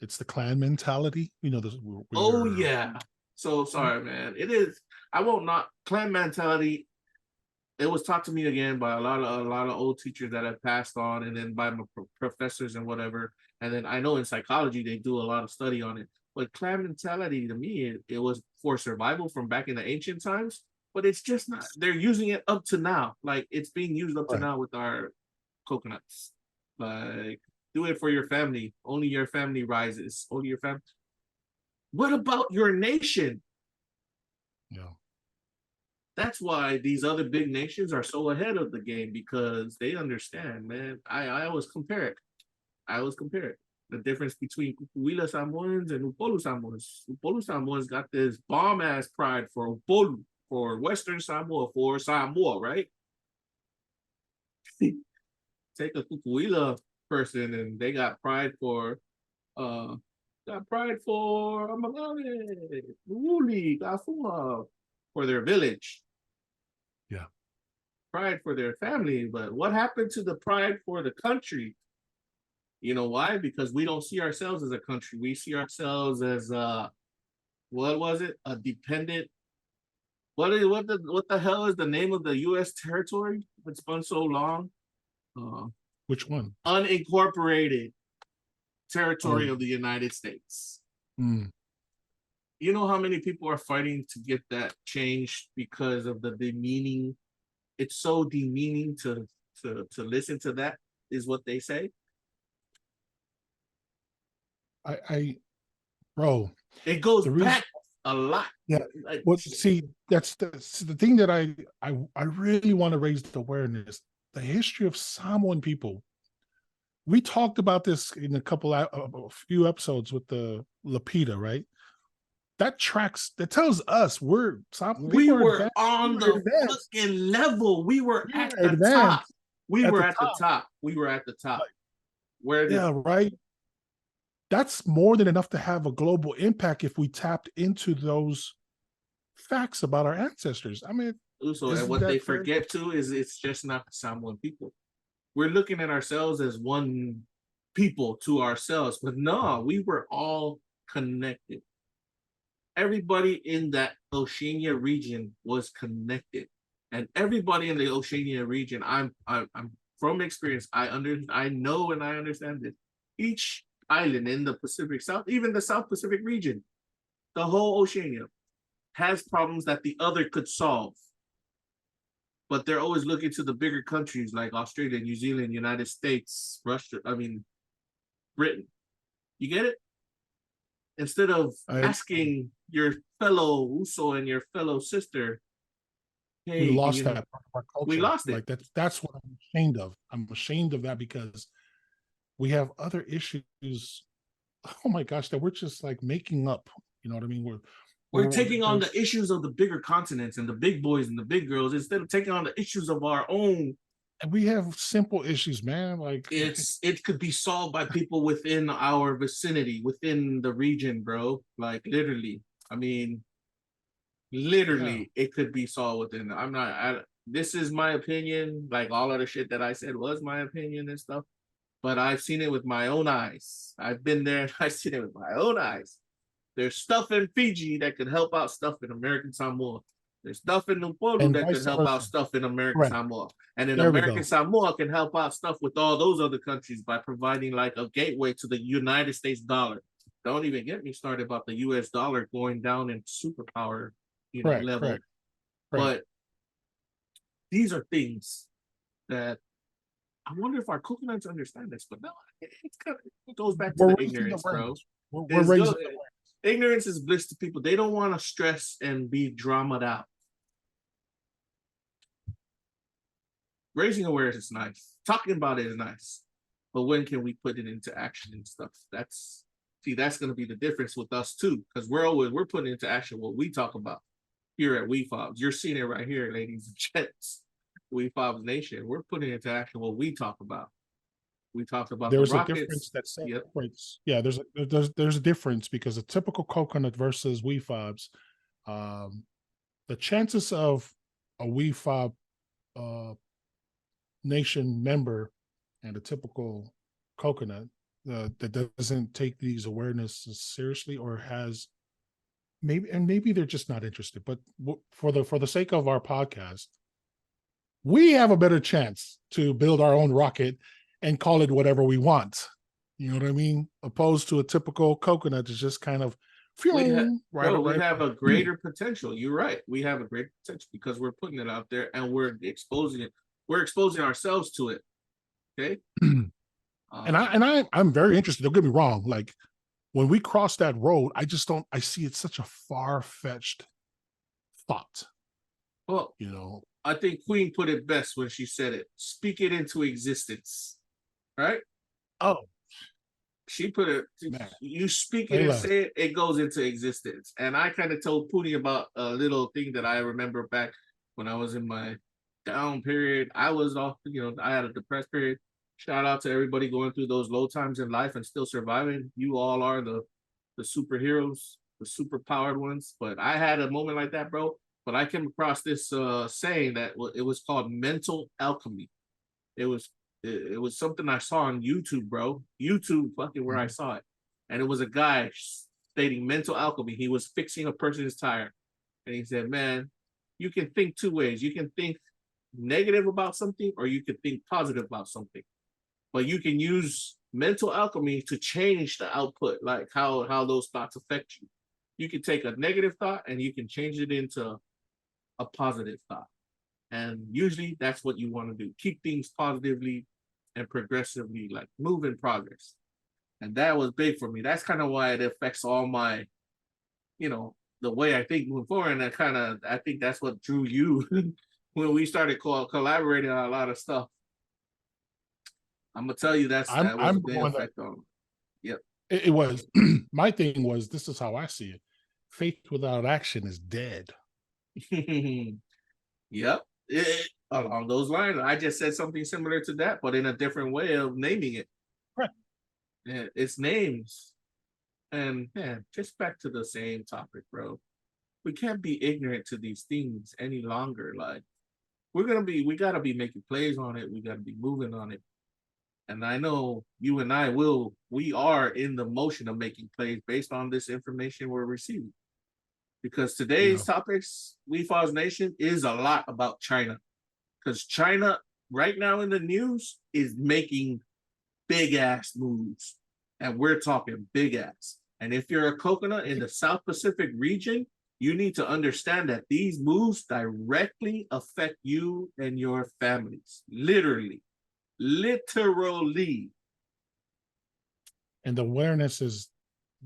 It's the clan mentality. Yeah. So sorry, man. It is. I won't not clan mentality. It was taught to me again by a lot of old teachers that have passed on, and then by my professors and whatever. And then I know in psychology they do a lot of study on it. But clan mentality to me, it was for survival from back in the ancient times. But it's just not. They're using it up to now. Like it's being used up to now with our coconuts. Like do it for your family. Only your family rises. Only your family. What about your nation? Yeah. That's why these other big nations are so ahead of the game, because they understand, man. I always compare it. The difference between Kukuila Samoans and Upolu Samoans. Upolu Samoans got this bomb-ass pride for Upolu, for Western Samoa, for Samoa, right? Take a Kukuila person and they got pride for for their village. Yeah. Pride for their family. But what happened to the pride for the country? You know why? Because we don't see ourselves as a country. We see ourselves as what was it? A dependent. What the hell is the name of the U.S. territory? It's been so long. Which one? Unincorporated territory of the United States. You know how many people are fighting to get that changed because of the demeaning. It's so demeaning to listen to that, is what they say. Bro, It goes reason, back a lot. Yeah. Like, well, see, that's the thing that I really want to raise the awareness. The history of Samoan people. We talked about this in a few episodes with the Lapita, right? That tells us we were on the fucking level. We were at the top. We were at the top. We were at the top. Right. That's more than enough to have a global impact if we tapped into those facts about our ancestors. I mean, and what they forget too is it's just not the Samoan people. We're looking at ourselves as one people to ourselves, but no, we were all connected. Everybody in that Oceania region was connected, and everybody in the Oceania region, I'm from experience, I know and I understand it. Each island in the Pacific South, even the South Pacific region, the whole Oceania has problems that the other could solve. But they're always looking to the bigger countries like Australia, New Zealand, United States, Russia, Britain. You get it? Instead of asking your fellow Uso and your fellow sister, hey, we lost that part of our culture. We lost it. Like that's what I'm ashamed of. I'm ashamed of that because we have other issues. Oh my gosh, that we're just like making up. You know what I mean? We're taking on the issues of the bigger continents and the big boys and the big girls instead of taking on the issues of our own. And we have simple issues, man. Like it could be solved by people within our vicinity, within the region, bro. Like literally. I mean, literally, it could be solved within. This is my opinion. Like all of the shit that I said was my opinion and stuff. But I've seen it with my own eyes. I've been there and I've seen it with my own eyes. There's stuff in Fiji that could help out stuff in American Samoa. There's stuff in Upolu that could help out stuff in American Samoa. And in American Samoa can help out stuff with all those other countries by providing like a gateway to the United States dollar. Don't even get me started about the US dollar going down in superpower level. But these are things that I wonder if our coconuts understand this, but no, it goes back to the ignorance, bro. We're raising ignorance is bliss to people. They don't want to stress and be dramaed out. Raising awareness is nice. Talking about it is nice. But when can we put it into action and stuff? That's going to be the difference with us too, because we're putting into action what we talk about here at Wefobz. You're seeing it right here, ladies and gents. Wefobz Nation. We're putting into action what we talk about. We talked about there's the a difference that separates. Yeah, there's a difference because a typical coconut versus Wefobz, the chances of a Wefobz Nation member and a typical coconut that doesn't take these awarenesses seriously or has maybe they're just not interested. But for the sake of our podcast, we have a better chance to build our own rocket and call it whatever we want. You know what I mean? Opposed to a typical coconut that's just kind of we have a greater potential. You're right. We have a greater potential because we're putting it out there and we're exposing it. We're exposing ourselves to it. Okay. I'm very interested. Don't get me wrong. Like when we cross that road, I see it such a far-fetched thought. Well, I think Queen put it best when she said it. Speak it into existence. Right? Oh. She put it, you speak it and say it, it goes into existence. And I kind of told Poonie about a little thing that I remember back when I was in my down period. I was off, I had a depressed period. Shout out to everybody going through those low times in life and still surviving. You all are the superheroes, the super powered ones. But I had a moment like that, bro. But I came across this saying that it was called mental alchemy. It was something I saw on YouTube, bro. YouTube, fucking where I saw it. And it was a guy stating mental alchemy. He was fixing a person's tire. And he said, man, you can think two ways. You can think negative about something or you can think positive about something. But you can use mental alchemy to change the output, like how those thoughts affect you. You can take a negative thought and you can change it into a positive thought. And usually that's what you want to do. Keep things positively and progressively, like move in progress. And that was big for me. That's kind of why it affects all my, you know, the way I think moving forward. And I think that's what drew you when we started collaborating on a lot of stuff. I'm gonna tell you that was a big effect on. Yep. It was. My thing was, this is how I see it. Faith without action is dead. Yep. Along those lines, I just said something similar to that, but in a different way of naming it. Right. Yeah, it's names. And man, just back to the same topic, bro. We can't be ignorant to these things any longer. Like, we gotta be making plays on it. We gotta be moving on it. And I know you and we are in the motion of making plays based on this information we're receiving. Because today's topics, Wefobz Nation, is a lot about China. Because China, right now in the news, is making big ass moves. And we're talking big ass. And if you're a coconut in the South Pacific region, you need to understand that these moves directly affect you and your families. Literally. And the awareness is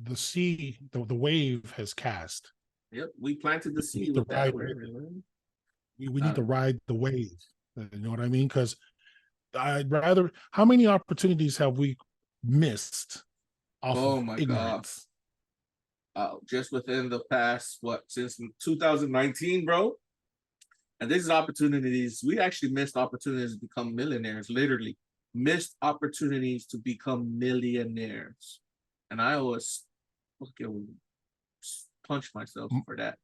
the wave has cast. Yep, we planted the seed with that. We need to ride the wave. You know what I mean? Because how many opportunities have we missed off of ignorance? Just within the past, since 2019, bro? And these opportunities, we actually missed opportunities to become millionaires, literally. Missed opportunities to become millionaires. And I always fucking punch myself for that.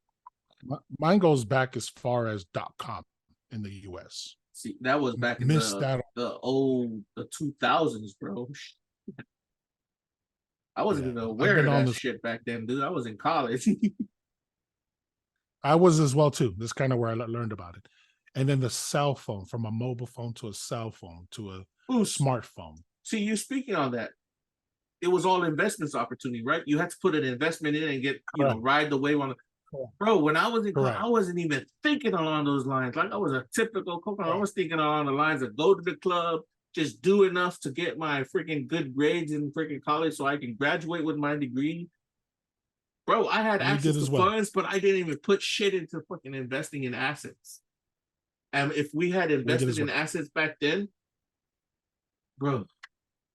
Mine goes back as far as .com in the US. See, that was back in the 2000s, bro. I wasn't even aware of that shit back then, dude. I was in college. I was as well too. This is kind of where I learned about it. And then the cell phone, from a mobile phone to a cell phone to a smartphone. See, you speaking on that. It was all investments opportunity, right? You had to put an investment in and get, ride the wave on it. Bro, when I was in college, I wasn't even thinking along those lines. Like, I was a typical coconut. I was thinking along the lines of go to the club, just do enough to get my freaking good grades in freaking college so I can graduate with my degree. Bro, I had access to funds, but I didn't even put shit into fucking investing in assets. And if we had invested in assets back then, bro,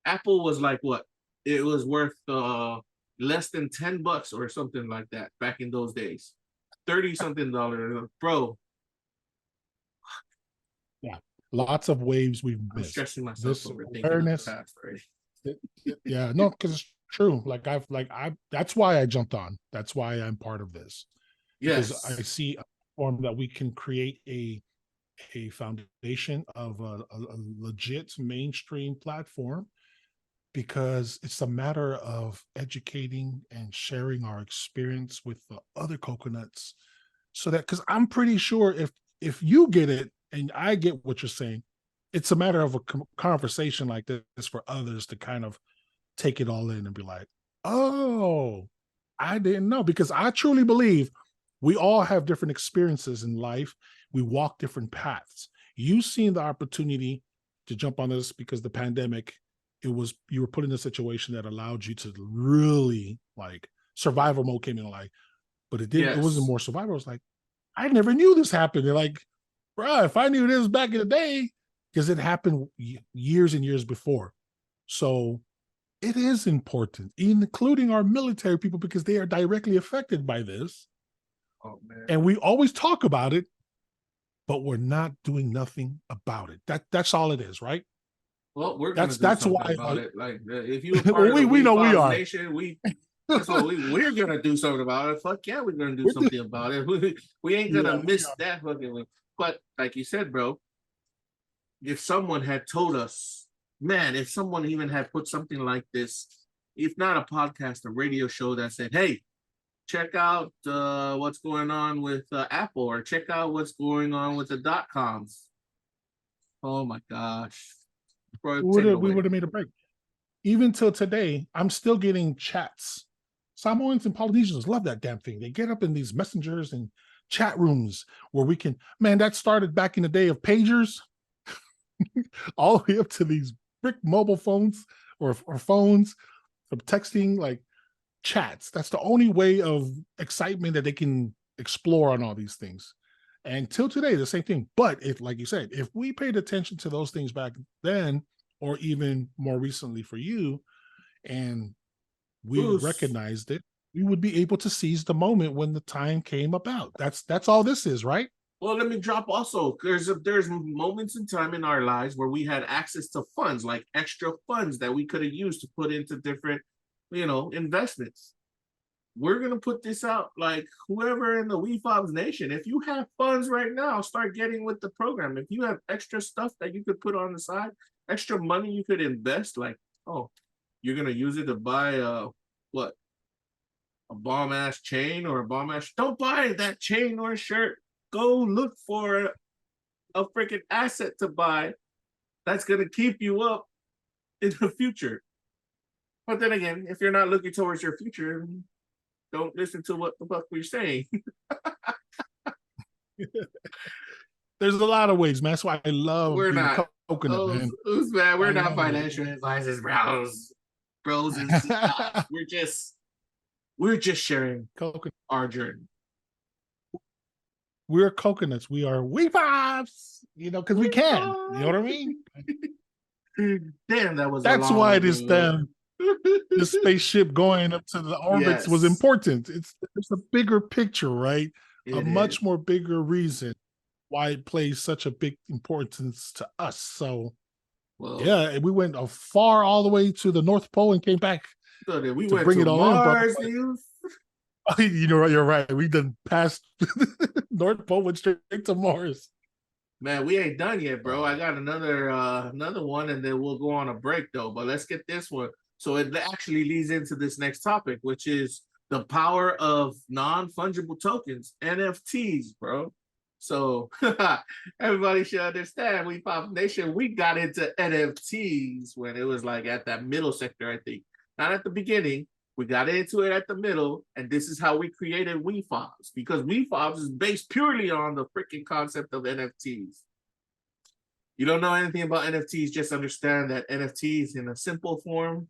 Apple was like what? It was worth less than $10 or something like that back in those days. $30-something, bro. Yeah, lots of waves we've missed. I'm stressing myself over awareness. Thinking of the past, right? Yeah, no, because it's true. That's why I jumped on. That's why I'm part of this. Yes, because I see a form that we can create a foundation of a legit mainstream platform, because it's a matter of educating and sharing our experience with the other coconuts, so that, because I'm pretty sure if you get it and I get what you're saying, it's a matter of a conversation like this for others to kind of take it all in and be like, oh, I didn't know. Because I truly believe we all have different experiences in life. We walk different paths. You've seen the opportunity to jump on this because the pandemic, you were put in a situation that allowed you to really, like, survival mode came in, like, but it didn't. It wasn't more survival. It was like, I never knew this happened. They're like, bro, if I knew this back in the day, because it happened years and years before. So it is important, including our military people, because they are directly affected by this. Oh, man. And we always talk about it, but we're not doing nothing about it. That's all it is, right? Well, we're gonna that's why about it. Like, if you were part of the we know we are. Nation, that's what we're gonna do something about it. Fuck yeah, we're gonna do something about it. We ain't gonna miss that fucking. But like you said, bro, if someone had told us, man, if someone even had put something like this, if not a podcast, a radio show that said, hey, check out what's going on with Apple, or check out what's going on with the .coms. Oh my gosh. Bro, we would have made a break. Even till today, I'm still getting chats Samoans and Polynesians love that damn thing. They get up in these messengers and chat rooms where we can, man, that started back in the day of pagers, all the way up to these brick mobile phones or phones of texting, like chats. That's the only way of excitement that they can explore on all these things. And till today, the same thing. But if, like you said, if we paid attention to those things back then, or even more recently for you, and we recognized it, we would be able to seize the moment when the time came about. That's all this is, right? Well, let me drop also. There's moments in time in our lives where we had access to funds, like extra funds that we could have used to put into different, investments. We're gonna put this out, like whoever in the Wefobz Nation, if you have funds right now, start getting with the program. If you have extra stuff that you could put on the side, extra money you could invest, like, oh, you're gonna use it to buy a bomb ass chain or a bomb ass. Don't buy that chain or shirt. Go look for a freaking asset to buy that's gonna keep you up in the future. But then again, if you're not looking towards your future, don't listen to what the fuck we're saying. There's a lot of ways, man. That's why I love We're not coconut, man. Man, we're not know. financial advisors, bros and sisters. We're just sharing Coconut. our journey. We're coconuts. We are Wefobz, because we can. You know what I mean? Damn, that was. That's why this spaceship going up to the orbits was important. It's a bigger picture, right? A much more bigger reason why it plays such a big importance to us. So, yeah, we went far all the way to the North Pole and came back. So we to went bring to it all Mars, in. You're right. We done passed North Pole, went straight to Mars. Man, we ain't done yet, bro. I got another one, and then we'll go on a break though. But let's get this one. So it actually leads into this next topic, which is the power of non-fungible tokens, NFTs, bro. So everybody should understand, Wefobz Nation, we got into NFTs when it was like at that middle sector, I think. Not at the beginning. We got into it at the middle, and this is how we created Wefobz, because Wefobz is based purely on the freaking concept of NFTs. You don't know anything about NFTs, just understand that NFTs in a simple form,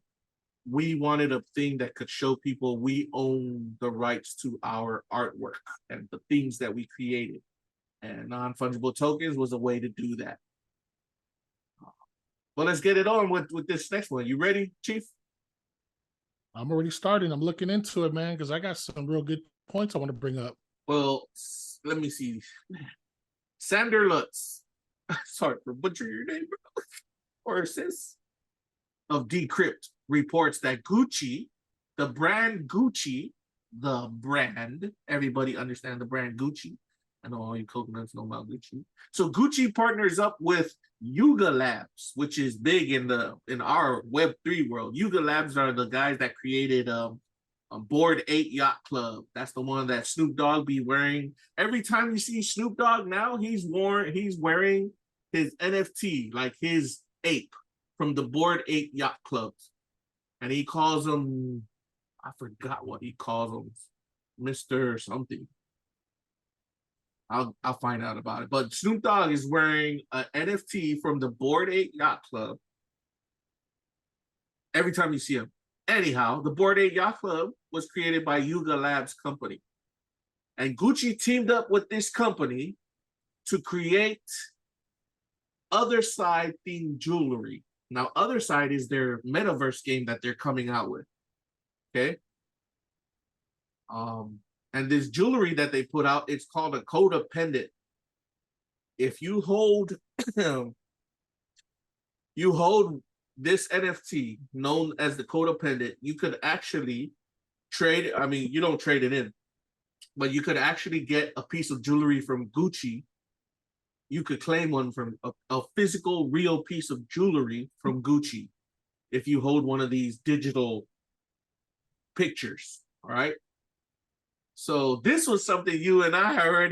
we wanted a thing that could show people we own the rights to our artwork and the things that we created. And non-fungible tokens was a way to do that. Well, let's get it on with this next one. You ready, Chief? I'm already starting. I'm looking into it, man, because I got some real good points I want to bring up. Well, let me see. Sander Lutz. Sorry for butchering your name, bro. Or sis. Of Decrypt reports that Gucci, the brand, everybody understand the brand Gucci. I know all you coconuts know about Gucci. So Gucci partners up with Yuga Labs, which is big in our Web3 world. Yuga Labs are the guys that created a Bored Ape Yacht Club. That's the one that Snoop Dogg be wearing. Every time you see Snoop Dogg now, he's wearing his NFT, like his ape from the Bored Ape Yacht Club. And he calls them, I forgot what he calls them, Mr. something. I'll find out about it. But Snoop Dogg is wearing an NFT from the Bored Ape Yacht Club every time you see him. Anyhow, the Bored Ape Yacht Club was created by Yuga Labs company. And Gucci teamed up with this company to create Other Side themed jewelry. Now, Other Side is their metaverse game that they're coming out with. Okay? And this jewelry that they put out, it's called a Coda pendant. If you hold this NFT known as the Coda pendant, you could actually trade it. I mean, you don't trade it in, but you could actually get a piece of jewelry from Gucci. You could claim one from a physical, real piece of jewelry from Gucci if you hold one of these digital pictures. All right. So this was something you and I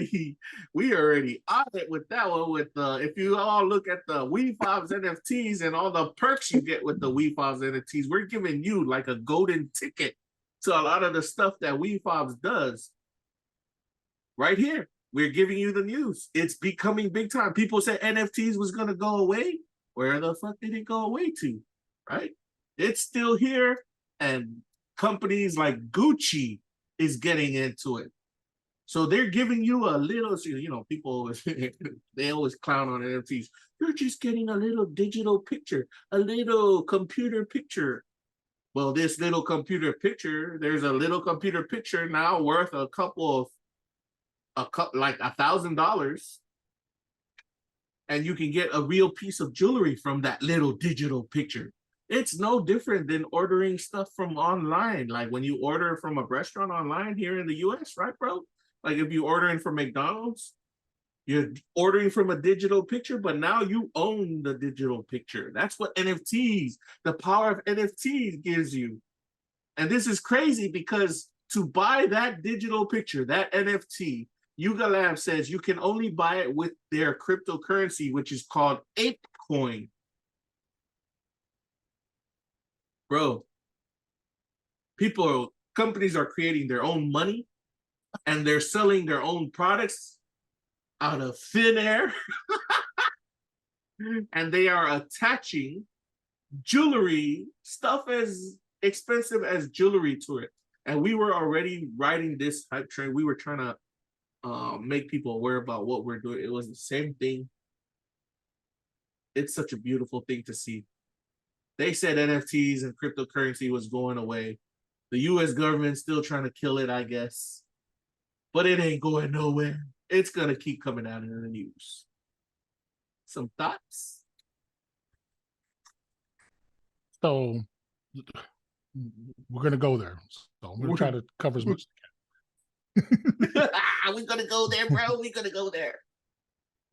we already on it with that one. With if you all look at the Wefobz NFTs and all the perks you get with the Wefobz NFTs, we're giving you like a golden ticket to a lot of the stuff that Wefobz does. Right here, we're giving you the news. It's becoming big time. People said NFTs was going to go away. Where the fuck did it go away to? Right? It's still here, and companies like Gucci is getting into it. So they're giving you a little, people, they always clown on NFTs. You're just getting a little digital picture, a little computer picture. Well, this little computer picture, there's a little computer picture now worth like $1,000. And you can get a real piece of jewelry from that little digital picture. It's no different than ordering stuff from online. Like when you order from a restaurant online here in the US, right, bro? Like if you're ordering from McDonald's, you're ordering from a digital picture, but now you own the digital picture. That's what NFTs, the power of NFTs gives you. And this is crazy because to buy that digital picture, that NFT, Yuga Labs says you can only buy it with their cryptocurrency, which is called ApeCoin. Bro, companies are creating their own money and they're selling their own products out of thin air. And they are attaching jewelry, stuff as expensive as jewelry to it. And we were already riding this hype train. We were trying to make people aware about what we're doing. It was the same thing. It's such a beautiful thing to see. They said NFTs and cryptocurrency was going away. The US government's still trying to kill it, I guess. But it ain't going nowhere. It's going to keep coming out in the news. Some thoughts? So we're going to go there. So I'm going to try to cover as much as I can. We're going to go there, bro. We're going to go there.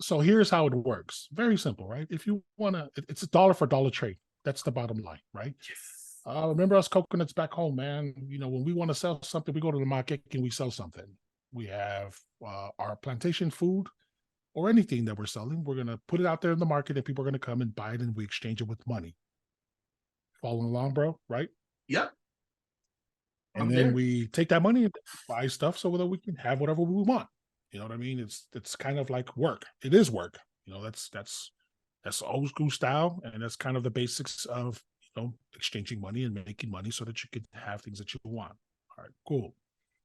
So here's how it works. Very simple, right? If you want to, it's a dollar for dollar trade. That's the bottom line, right? Yes. Remember us coconuts back home, man. When we want to sell something, we go to the market and we sell something. We have our plantation food or anything that we're selling. We're going to put it out there in the market and people are going to come and buy it and we exchange it with money. Following along, bro, right? Yep. And then we take that money and buy stuff so that we can have whatever we want. You know what I mean? It's kind of like work. It is work. That's old school style, and that's kind of the basics of exchanging money and making money so that you can have things that you want. All right, cool.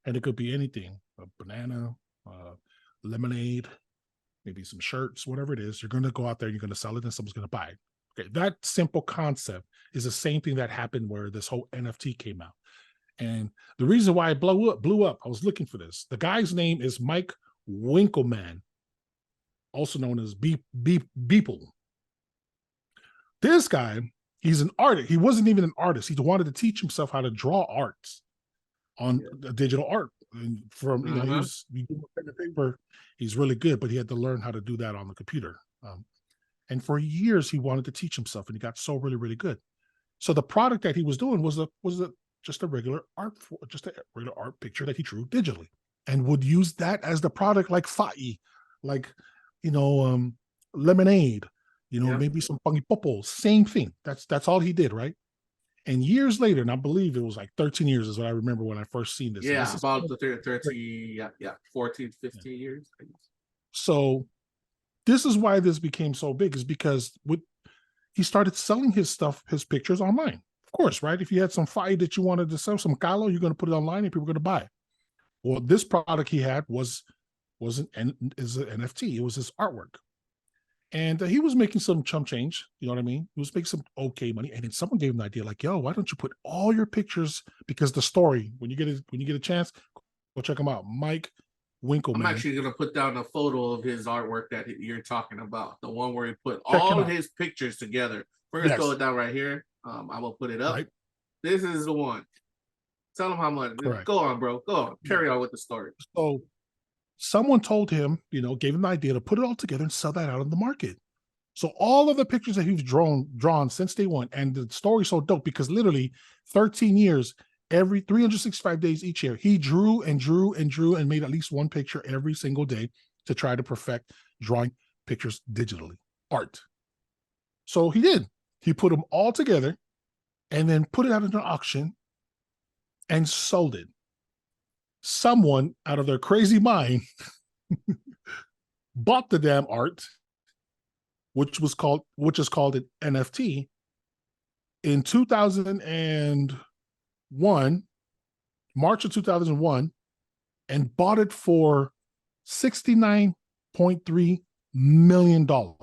And it could be anything: a banana, lemonade, maybe some shirts, whatever it is. You're going to go out there, you're going to sell it, and someone's going to buy it. Okay, that simple concept is the same thing that happened where this whole NFT came out. And the reason why it blew up, I was looking for this. The guy's name is Mike Winkelmann, also known as Beeple. This guy, he's an artist. He wasn't even an artist. He wanted to teach himself how to draw arts on digital art. And from he's really good, but he had to learn how to do that on the computer. And for years, he wanted to teach himself, and he got so really, really good. So the product that he was doing was just a regular art picture that he drew digitally, and would use that as the product, like fa'i, like lemonade, maybe some funky popos, same thing. That's all he did, right? And years later, and I believe it was like 13 years is what I remember when I first seen this. Yeah, about the 30, 14, 15 years. So this is why this became so big, is because he started selling his pictures online. Of course, right? If you had some fa'i that you wanted to sell, some kalo, you're going to put it online and people are going to buy it. Well, this product he had is an NFT. It was his artwork. And he was making some chump change, you know what I mean? He was making some okay money. And then someone gave him the idea, like, yo, why don't you put all your pictures, because the story, when you get a chance, go check him out. Mike Winkelmann. I'm actually going to put down a photo of his artwork that you're talking about, the one where he put all his pictures together. We're going to throw it down right here. I will put it up. Right. This is the one. Tell him how much. Correct. Go on, bro. Go on. Carry on with the story. So someone told him, gave him the idea to put it all together and sell that out in the market. So all of the pictures that he's drawn since day one, and the story's so dope because literally 13 years, every 365 days each year, he drew and drew and drew and made at least one picture every single day to try to perfect drawing pictures digitally, art. So he did. He put them all together and then put it out into an auction. and sold it. Someone out of their crazy mind bought the damn art, which is called an NFT, in 2001, March of 2001, and bought it for $69.3 million. Can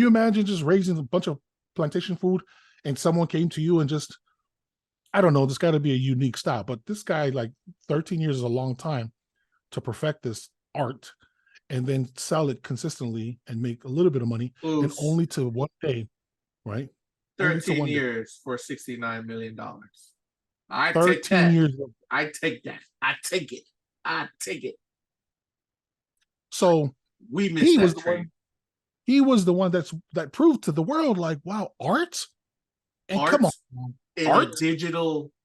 you imagine just raising a bunch of plantation food and someone came to you and just, I don't know, this got to be a unique style, but this guy, like 13 years is a long time to perfect this art and then sell it consistently and make a little bit of money, and only to one day, right? 13 years for $69 million. I 13 take that. years. I take that. I take it. I take it. So we missed that train. He was the one that proved to the world, like, wow, art? And art come on.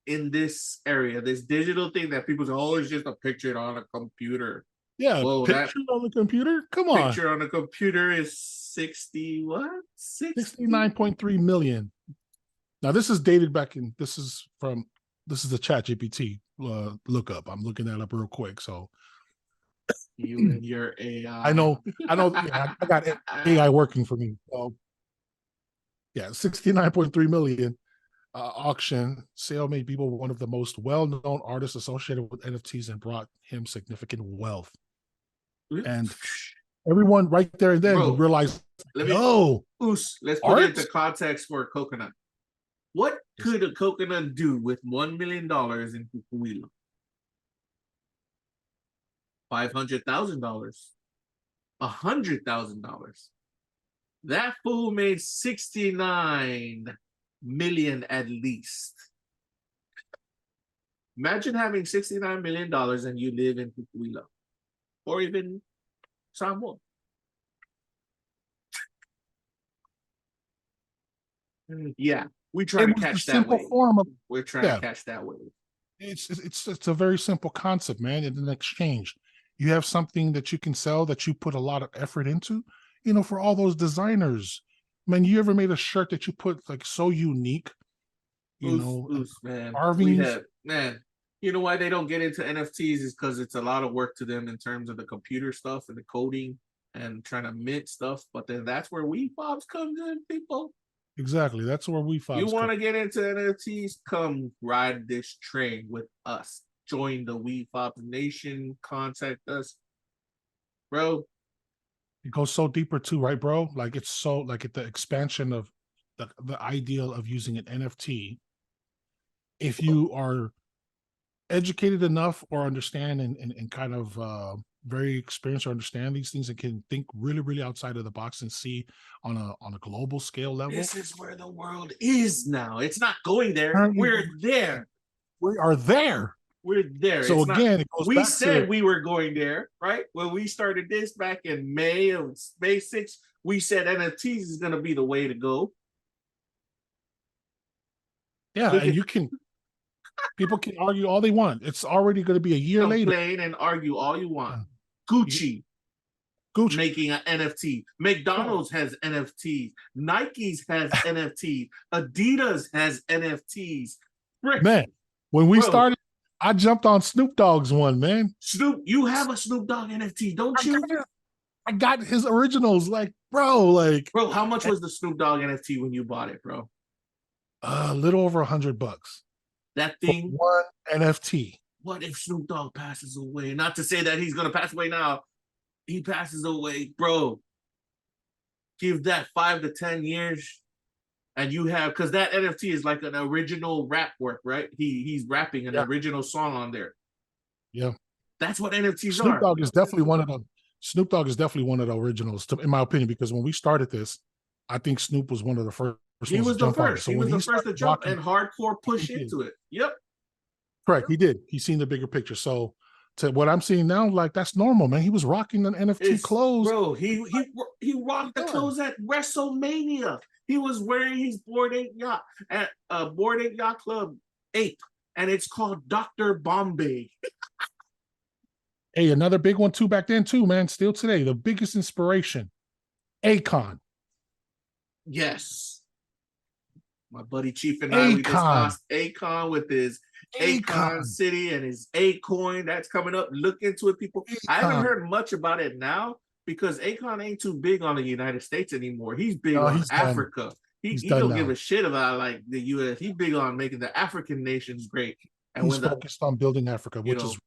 In this area, this digital thing that people say, oh, it's just a picture on a computer. Yeah, whoa, picture on the computer? Come on. Picture on the computer is 60, what? 69.3 million. Now, this is dated back in, this is the ChatGPT lookup. I'm looking that up real quick, so. You and your AI. I know. Yeah, I got AI working for me. So, yeah, 69.3 million auction sale made Beeple one of the most well-known artists associated with NFTs and brought him significant wealth. And everyone right there and then realized, let's put it into context for a coconut. What could a coconut do with $1 million in Hukuila? $500,000, $100,000. That fool made 69 million at least. Imagine having $69 million and you live in Hukuila or even Samoa. Yeah, we try to catch that wave. We're trying to catch that wave. It's a very simple concept, man. In an exchange, you have something that you can sell that you put a lot of effort into. You know, for all those designers, man, you ever made a shirt that you put like so unique? You know, man, carvings. You know why they don't get into NFTs is because it's a lot of work to them in terms of the computer stuff and the coding and trying to mint stuff. But then that's where Wefobz comes in, people. Exactly, that's where Wefobz. You want to get into NFTs? Come ride this train with us. Join the Wefobz Nation. Contact us, bro. It goes so deeper too, right, bro? Like it's so like the expansion of the ideal of using an NFT. If you are educated enough or understand and kind of very experienced or understand these things and can think really, really outside of the box and see on a global scale level. This is where the world is now. It's not going there. We're there. We are there. We're there. So again, we said we were going there, right? When we started this back in May 6th, we said NFTs is going to be the way to go. Yeah, and you can. People can argue all they want. It's already going to be a year later. Complain and argue all you want. Gucci making an NFT. McDonald's has NFTs. Nike's has NFTs. Adidas has NFTs. Man, when we started, I jumped on Snoop Dogg's one, man. You have a Snoop Dogg NFT, don't you? I got his originals, bro, how much was the Snoop Dogg NFT when you bought it, bro? A little over $100. That thing, one NFT. What if Snoop Dogg passes away? Not to say that he's gonna pass away now. He passes away, bro. Give that 5 to 10 years, and you have, because that NFT is like an original rap work, right? He's rapping an original song on there. Yeah, that's what NFTs Snoop are. Dogg is definitely one of the. Snoop Dogg is definitely one of the originals, in my opinion, because when we started this, I think Snoop was one of the first. He was the first. So he was the first to jump and hardcore push into it. Yep. Correct. He did. He's seen the bigger picture. So to what I'm seeing now, that's normal, man. He was rocking an NFT clothes. Bro, he rocked the clothes at WrestleMania. He was wearing his Bored Ape Yacht at Bored Ape Yacht Club Ape, and it's called Dr. Bombay. Hey, another big one too back then too, man. Still today, the biggest inspiration, Akon. Yes. My buddy Chief and I, we Akon. discussed Akon with his Akon Akon. City and his A-Coin. That's coming up. Look into it, people. I haven't Akon. heard much about it now because Akon ain't too big on the United States anymore. He's big No, on he's done. Africa. He He's done don't now. give a shit about like the US. He's big on making the African nations great. And He's when the, focused on building Africa, which is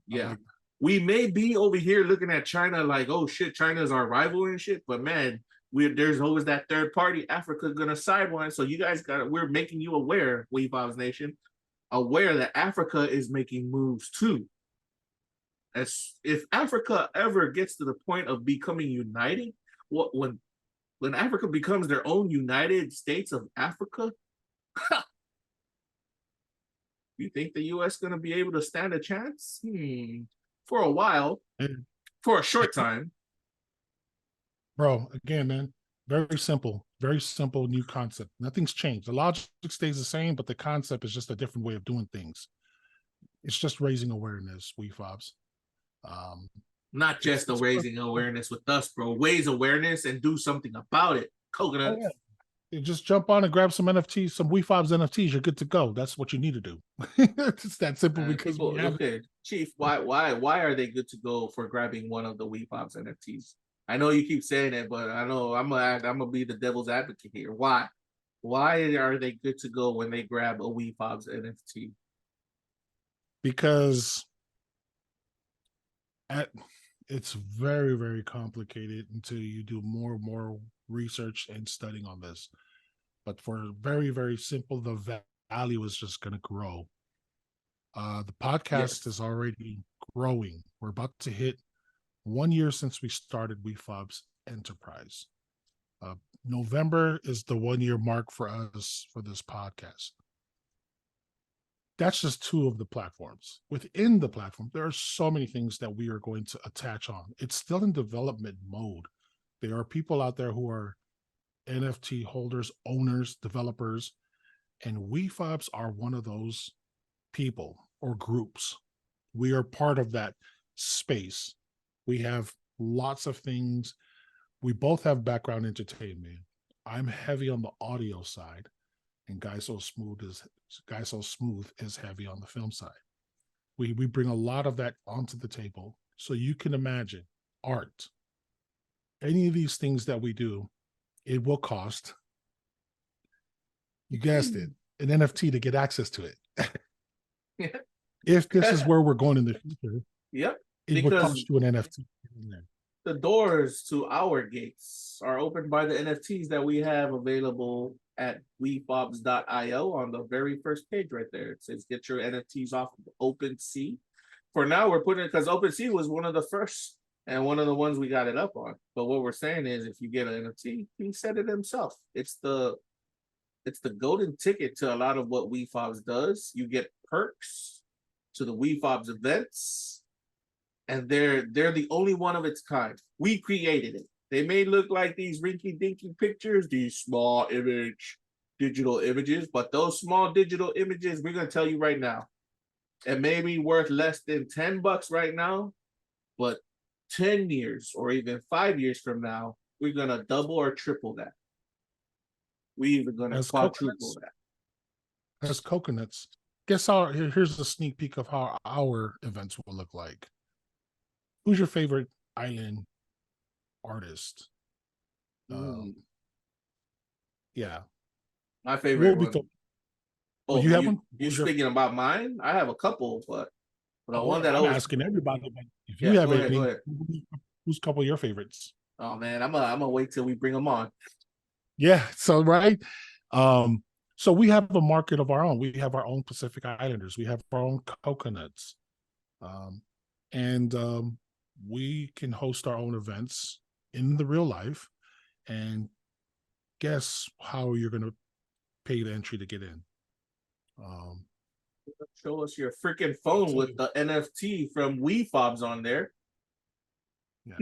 yeah. like, We may be over here looking at China like, oh shit, China's our rival and shit, but man, there's always that third party, Africa gonna sidewind. So you guys we're making you aware, Wefobz Nation, aware that Africa is making moves too. As if Africa ever gets to the point of becoming united, when Africa becomes their own United States of Africa, you think the US gonna be able to stand a chance? For a while, for a short time. bro, again, man, very simple new concept. Nothing's changed. The logic stays the same, but the concept is just a different way of doing things. It's just raising awareness, Wefobz. Not just raising awareness with us, bro. Raise awareness and do something about it. Coconut. Oh, yeah. You just jump on and grab some NFTs, some Wefobz NFTs. You're good to go. That's what you need to do. It's that simple because people, we have okay, Chief. Why are they good to go for grabbing one of the Wefobz NFTs? I know you keep saying it, but I know I'm gonna be the devil's advocate here. Why are they good to go when they grab a Wefobz NFT? Because it's very, very complicated until you do more and more research and studying on this. But for very, very simple, the value is just going to grow. The podcast is already growing. We're about to hit 1 year since we started Wefobz Enterprise. November is the 1 year mark for us for this podcast. That's just two of the platforms. Within the platform, there are so many things that we are going to attach on. It's still in development mode. There are people out there who are NFT holders, owners, developers, and Wefobz are one of those people or groups. We are part of that space. We have lots of things. We both have background entertainment. I'm heavy on the audio side, and guysosmooth is heavy on the film side. We bring a lot of that onto the table. So you can imagine art, any of these things that we do, it will cost, you guessed it, an NFT to get access to it. If this is where we're going in the future, it would cost you an NFT. The doors to our gates are opened by the NFTs that we have available at wefobz.io on the very first page right there. It says get your NFTs off of OpenSea. For now, we're putting it because OpenSea was one of the first and one of the ones we got it up on. But what we're saying is if you get an NFT, he said it himself. It's the golden ticket to a lot of what Wefobz does. You get perks to the Wefobz events, and they're the only one of its kind. We created it. They may look like these rinky-dinky pictures, these small digital images, but those small digital images, we're going to tell you right now, it may be worth less than $10 right now, but 10 years or even 5 years from now, we're going to double or triple that. We're even going to quadruple that. As coconuts. Here's a sneak peek of how our events will look like. Who's your favorite island artist? Yeah. My favorite one. You have one? You're speaking about mine? I have a couple, but the one that I'm asking everybody. If you have any, who's a couple of your favorites? Oh man, I'm gonna wait till we bring them on. Yeah. So right. So we have a market of our own. We have our own Pacific Islanders. We have our own coconuts, and we can host our own events in the real life. And guess how you're going to pay the entry to get in? Show us your freaking phone with the NFT from Wefobz on there. Yeah.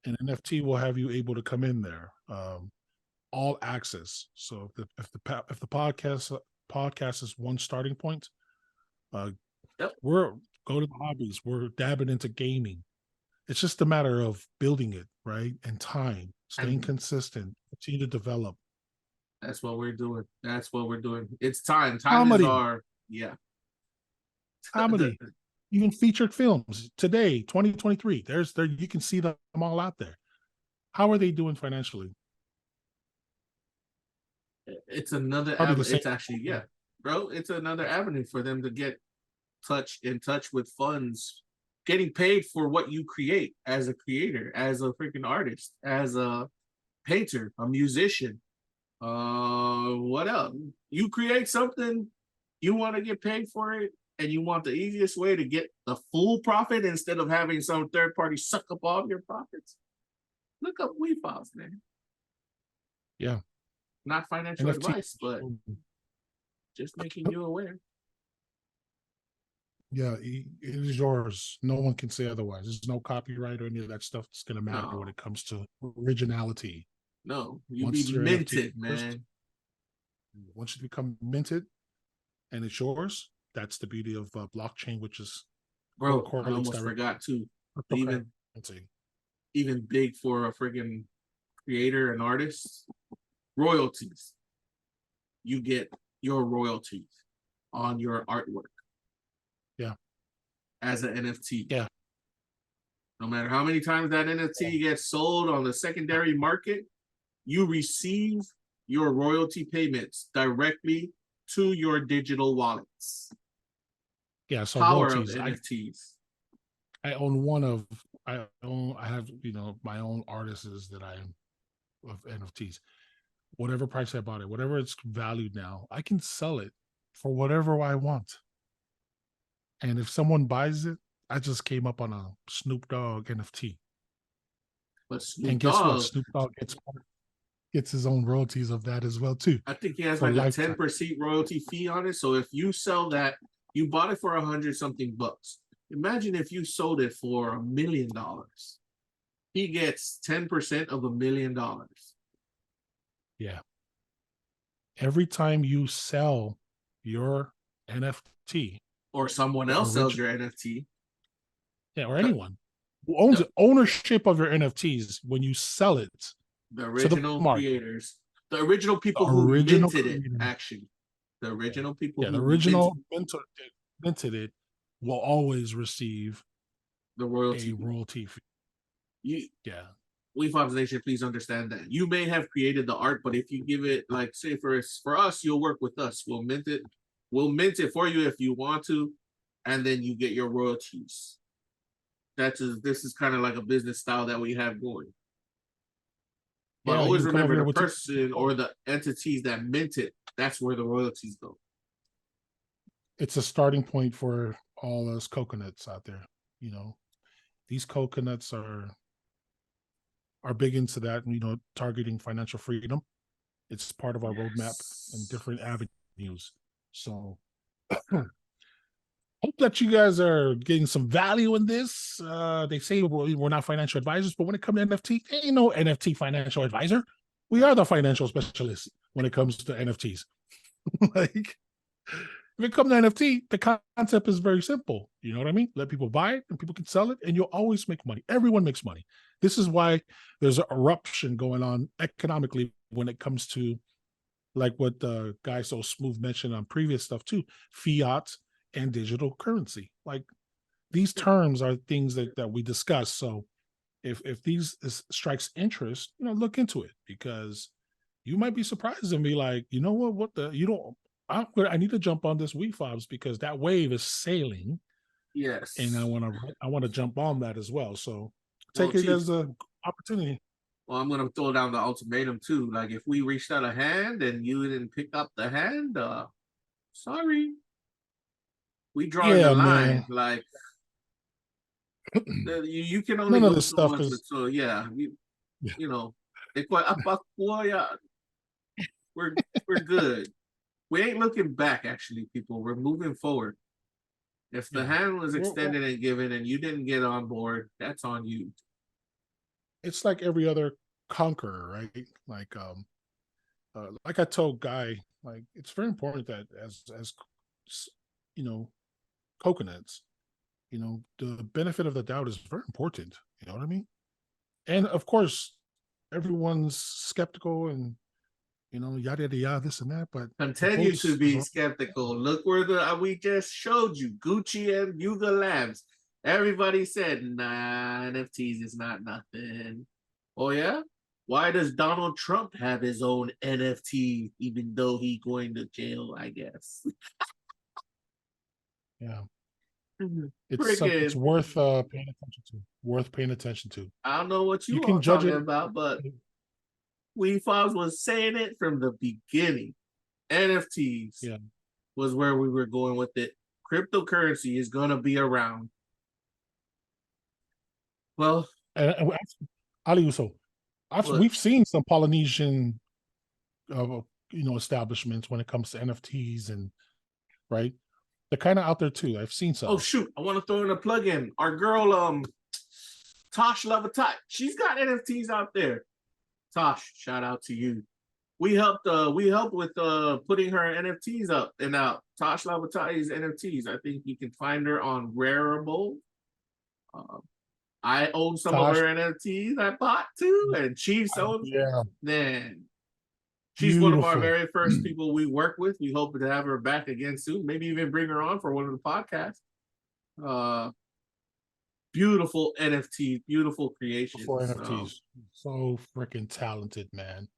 An NFT will have you able to come in there. All access. So if the podcast is one starting point, we're go to the hobbies. We're dabbing into gaming. It's just a matter of building it, right? And time, staying consistent, continue to develop. That's what we're doing. That's what we're doing. It's time. Time is Comedy. our yeah. Comedy, even featured films today, 2023. There you can see them all out there. How are they doing financially? It's another Probably the avenue. same. It's actually bro. It's another avenue for them to get in touch with funds, getting paid for what you create as a creator, as a freaking artist, as a painter, a musician. What else? You create something, you want to get paid for it, and you want the easiest way to get the full profit instead of having some third party suck up all of your profits. Look up Wefobz, man. Yeah. Not financial NFT. advice, but just making you aware. Yeah, it is yours. No one can say otherwise. There's no copyright or any of that stuff that's going to matter No. when it comes to originality. No, you Once be your minted, NFT first, man. once you become minted and it's yours, that's the beauty of blockchain, which is Bro, I correlates almost directly forgot too. cryptocurrency. Even big for a friggin' creator and artist, royalties. You get your royalties on your artwork. Yeah. As an NFT. Yeah. No matter how many times that NFT gets sold on the secondary market, you receive your royalty payments directly to your digital wallets. Yeah, so Power royalties. of NFTs. I have, my own artists that I of NFTs. Whatever price I bought it, whatever it's valued now, I can sell it for whatever I want. And if someone buys it, I just came up on a Snoop Dogg NFT. But Snoop And guess Dogg, what? Snoop Dogg gets his own royalties of that as well too. I think he has for like a lifetime. 10% royalty fee on it. So if you sell that, you bought it for $100-something bucks. Imagine if you sold it for $1 million. He gets 10% of $1 million. Yeah. Every time you sell your NFT, Or someone else sells your NFT. yeah, or anyone who owns ownership of your NFTs, when you sell it, the original creators, the original people the who original minted it, creators. actually. The original people Yeah, who the original minted it will always receive the royalty. a royalty fee. Yeah. Wefobz Nation, please understand that. You may have created the art, but if you give it, like, say for us, you'll work with us. We'll mint it. We'll mint it for you if you want to, and then you get your royalties. This is kind of like a business style that we have going. But Yeah, always you come over remember here the with person or the entities that mint it, that's where the royalties go. It's a starting point for all us coconuts out there. These coconuts are big into that, targeting financial freedom. It's part of our roadmap and different avenues. So hope that you guys are getting some value in this. They say we're not financial advisors, but when it comes to NFT, ain't no NFT financial advisor. We are the financial specialists when it comes to NFTs. Like, if it comes to NFT, the concept is very simple. You know what I mean? Let people buy it and people can sell it, and you'll always make money. Everyone makes money. This is why there's an eruption going on economically when it comes to, like what the guy so smooth mentioned on previous stuff too, fiat and digital currency. Like, these terms are things that we discuss. So if these strikes interest, look into it, because you might be surprised and be like, you know what I need to jump on this Wefobz because that wave is sailing. Yes. And I want to jump on that as well. So take it as an opportunity. Well, I'm gonna throw down the ultimatum too. Like, if we reached out a hand and you didn't pick up the hand, sorry. We draw the line. Man. Like, you can only none go of this so stuff much. is, So yeah, we're good. We ain't looking back, actually, people. We're moving forward. If the hand was extended and given and you didn't get on board, that's on you. It's like every other conqueror, right? Like I told Guy, like, it's very important that as coconuts, the benefit of the doubt is very important. You know what I mean? And of course, everyone's skeptical and yada yada yada, this and that. But Continue votes to be was skeptical. Look where we just showed you Gucci and Yuga Labs. Everybody said, nah, NFTs is not nothing. Oh yeah? Why does Donald Trump have his own NFT even though he going to jail, I guess? yeah. Mhm. It's Friggin', worth paying attention to. Worth paying attention to. I don't know what You you can all judge talking it. about, but Wefobz was saying it from the beginning. NFTs Yeah. was where we were going with it. Cryptocurrency is going to be around. Well, Ali Uso, What? we've seen some Polynesian, establishments when it comes to NFTs and right. They're kind of out there too. I've seen some. oh shoot, I want to throw in a plug in. Our girl, Tawsh Lavata'i, she's got NFTs out there. Tawsh, shout out to you. We helped with putting her NFTs up and out. Tawsh Lavata'i's NFTs. I think you can find her on Rarible. I own some of Tawsh. her NFTs I bought too, and Chiefs owns. Yeah. Man, she's one of our Beautiful. very first people we work with. We hope to have her back again soon. Maybe even bring her on for one of the podcasts. Beautiful NFTs, beautiful creations. For NFTs. So freaking talented, man.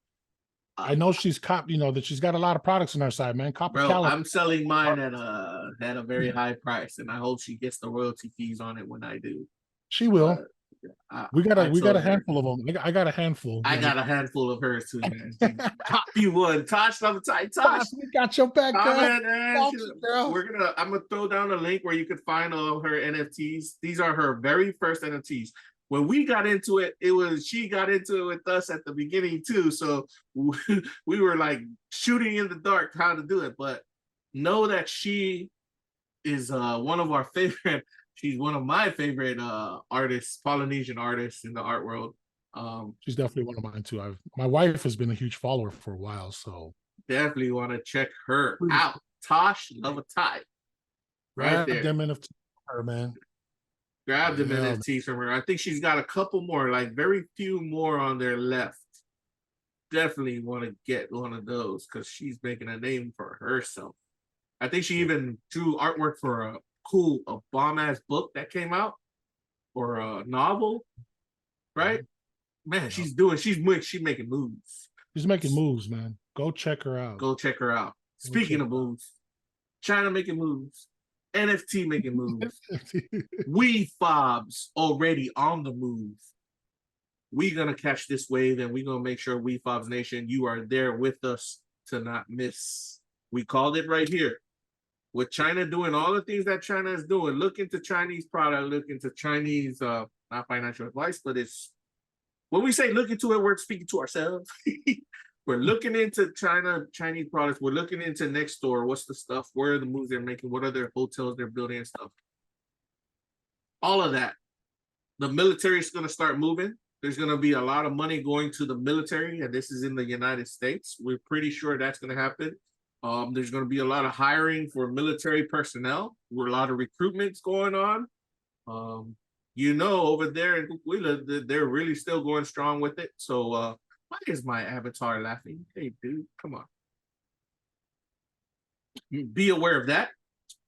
I know she's that she's got a lot of products on her side, man. Bro, I'm selling mine at a very high price, and I hope she gets the royalty fees on it when I do. She will. We got a her. handful of them. I got a handful. I got a handful of hers too, man. Copy one. Tawsh Lavata'i. Tawsh, we got your back, girl. I'm gonna throw down a link where you could find all her NFTs. These are her very first NFTs. When we got into it, she got into it with us at the beginning too. So we were like shooting in the dark how to do it. But know that she is one of our favorite. She's one of my favorite artists, Polynesian artists in the art world. She's definitely one of mine too. My wife has been a huge follower for a while, so definitely want to check her out. Tawsh Lavata'i. Right there. Them NFTs from her, man. Grab them NFTs from her. I think she's got a couple more, like very few more on their left. Definitely want to get one of those because she's making a name for herself. I think she even drew artwork for a bomb ass book that came out or a novel, right? Man, she's making moves. She's making moves, man. Go check her out. Go check her out. Speaking of moves, China making moves, NFT making moves. Wefobz already on the move. We're gonna catch this wave, and we're gonna make sure Wefobz Nation, you are there with us to not miss. We called it right here. With China doing all the things that China is doing, look into Chinese product, look into Chinese, not financial advice, but it's when we say look into it, we're speaking to ourselves. We're looking into Chinese products. We're looking into next door. What's the stuff? Where are the moves they're making? What are their hotels they're building and stuff? All of that. The military is going to start moving. There's going to be a lot of money going to the military, and this is in the United States. We're pretty sure that's going to happen. There's going to be a lot of hiring for military personnel. We're a lot of recruitments going on. Over there in Huila, they're really still going strong with it. So why is my avatar laughing? Hey, dude, come on. Be aware of that.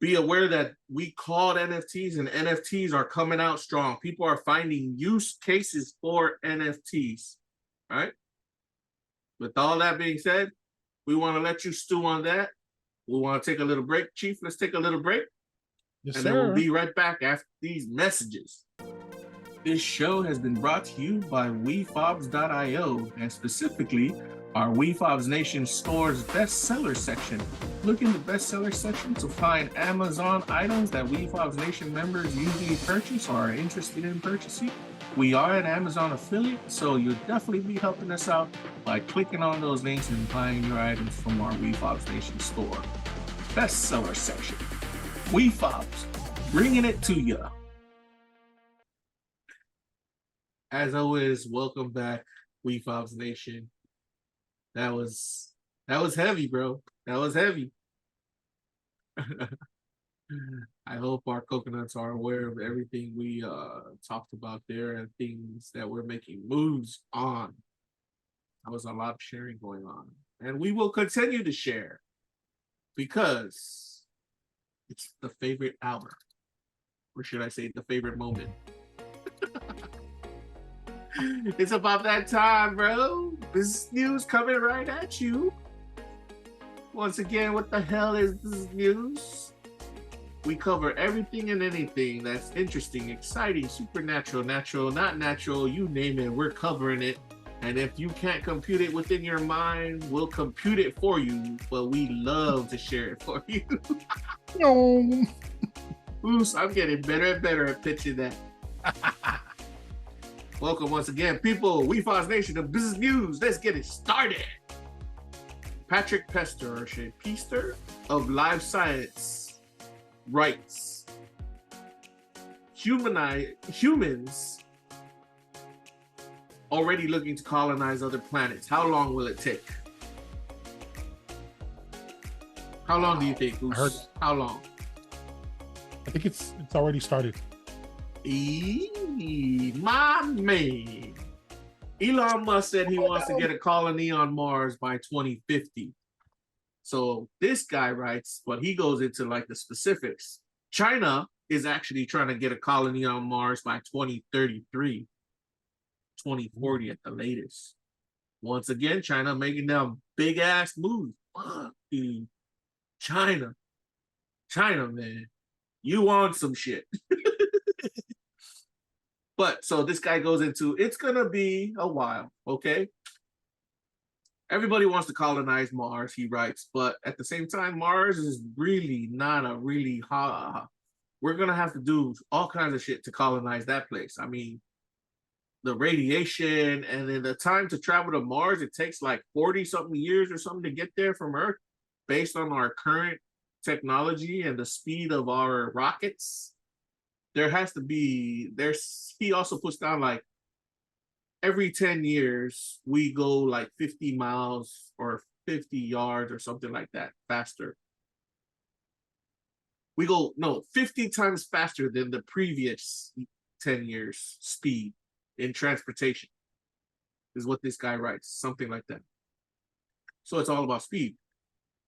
Be aware that we called NFTs, and NFTs are coming out strong. People are finding use cases for NFTs. All right. With all that being said, we want to let you stew on that. We want to take a little break. Chief, let's take a little break. Yes, and sir. then we'll be right back after these messages. This show has been brought to you by Wefobz.io, and specifically our Wefobz Nation store's bestseller section. Look in the bestseller section to find Amazon items that Wefobz Nation members usually purchase or are interested in purchasing. We are an Amazon affiliate, so you'll definitely be helping us out by clicking on those links and buying your items from our Wefobz Nation store. Bestseller section. Wefobz, bringing it to you. As always, welcome back, Wefobz Nation. That was heavy, bro. That was heavy. I hope our coconuts are aware of everything we talked about there and things that we're making moves on. There was a lot of sharing going on. And we will continue to share because it's the favorite hour. Or should I say the favorite moment? It's about that time, bro. Bzzz news coming right at you. Once again, what the hell is Bzzz news? We cover everything and anything that's interesting, exciting, supernatural, natural, not natural, you name it, we're covering it. And if you can't compute it within your mind, we'll compute it for you, but we love to share it for you. No. Oops, I'm getting better and better at pitching that. Welcome once again, people. Wefobz Nation of Bzzz News. Let's get it started. Patrick Pester, or Pester of Live Science writes, humans already looking to colonize other planets. How long will it take? How long do you think? How long? I think it's already started. My man. Elon Musk said he wants to get a colony on Mars by 2050. So this guy writes, but he goes into like the specifics. China is actually trying to get a colony on Mars by 2033, 2040 at the latest. Once again, China making them big ass moves. Fuck, dude. China, man, you on some shit. But so this guy goes into, it's gonna be a while, okay? Everybody wants to colonize Mars, he writes, but at the same time, Mars is really not a really hot. We're gonna have to do all kinds of shit to colonize that place. I mean, the radiation and then the time to travel to Mars, it takes like 40-something years or something to get there from Earth, based on our current technology and the speed of our rockets. There has to be, he also puts down like every 10 years, we go like 50 miles or 50 yards or something like that faster. We go, 50 times faster than the previous 10 years speed in transportation is what this guy writes, something like that. So it's all about speed.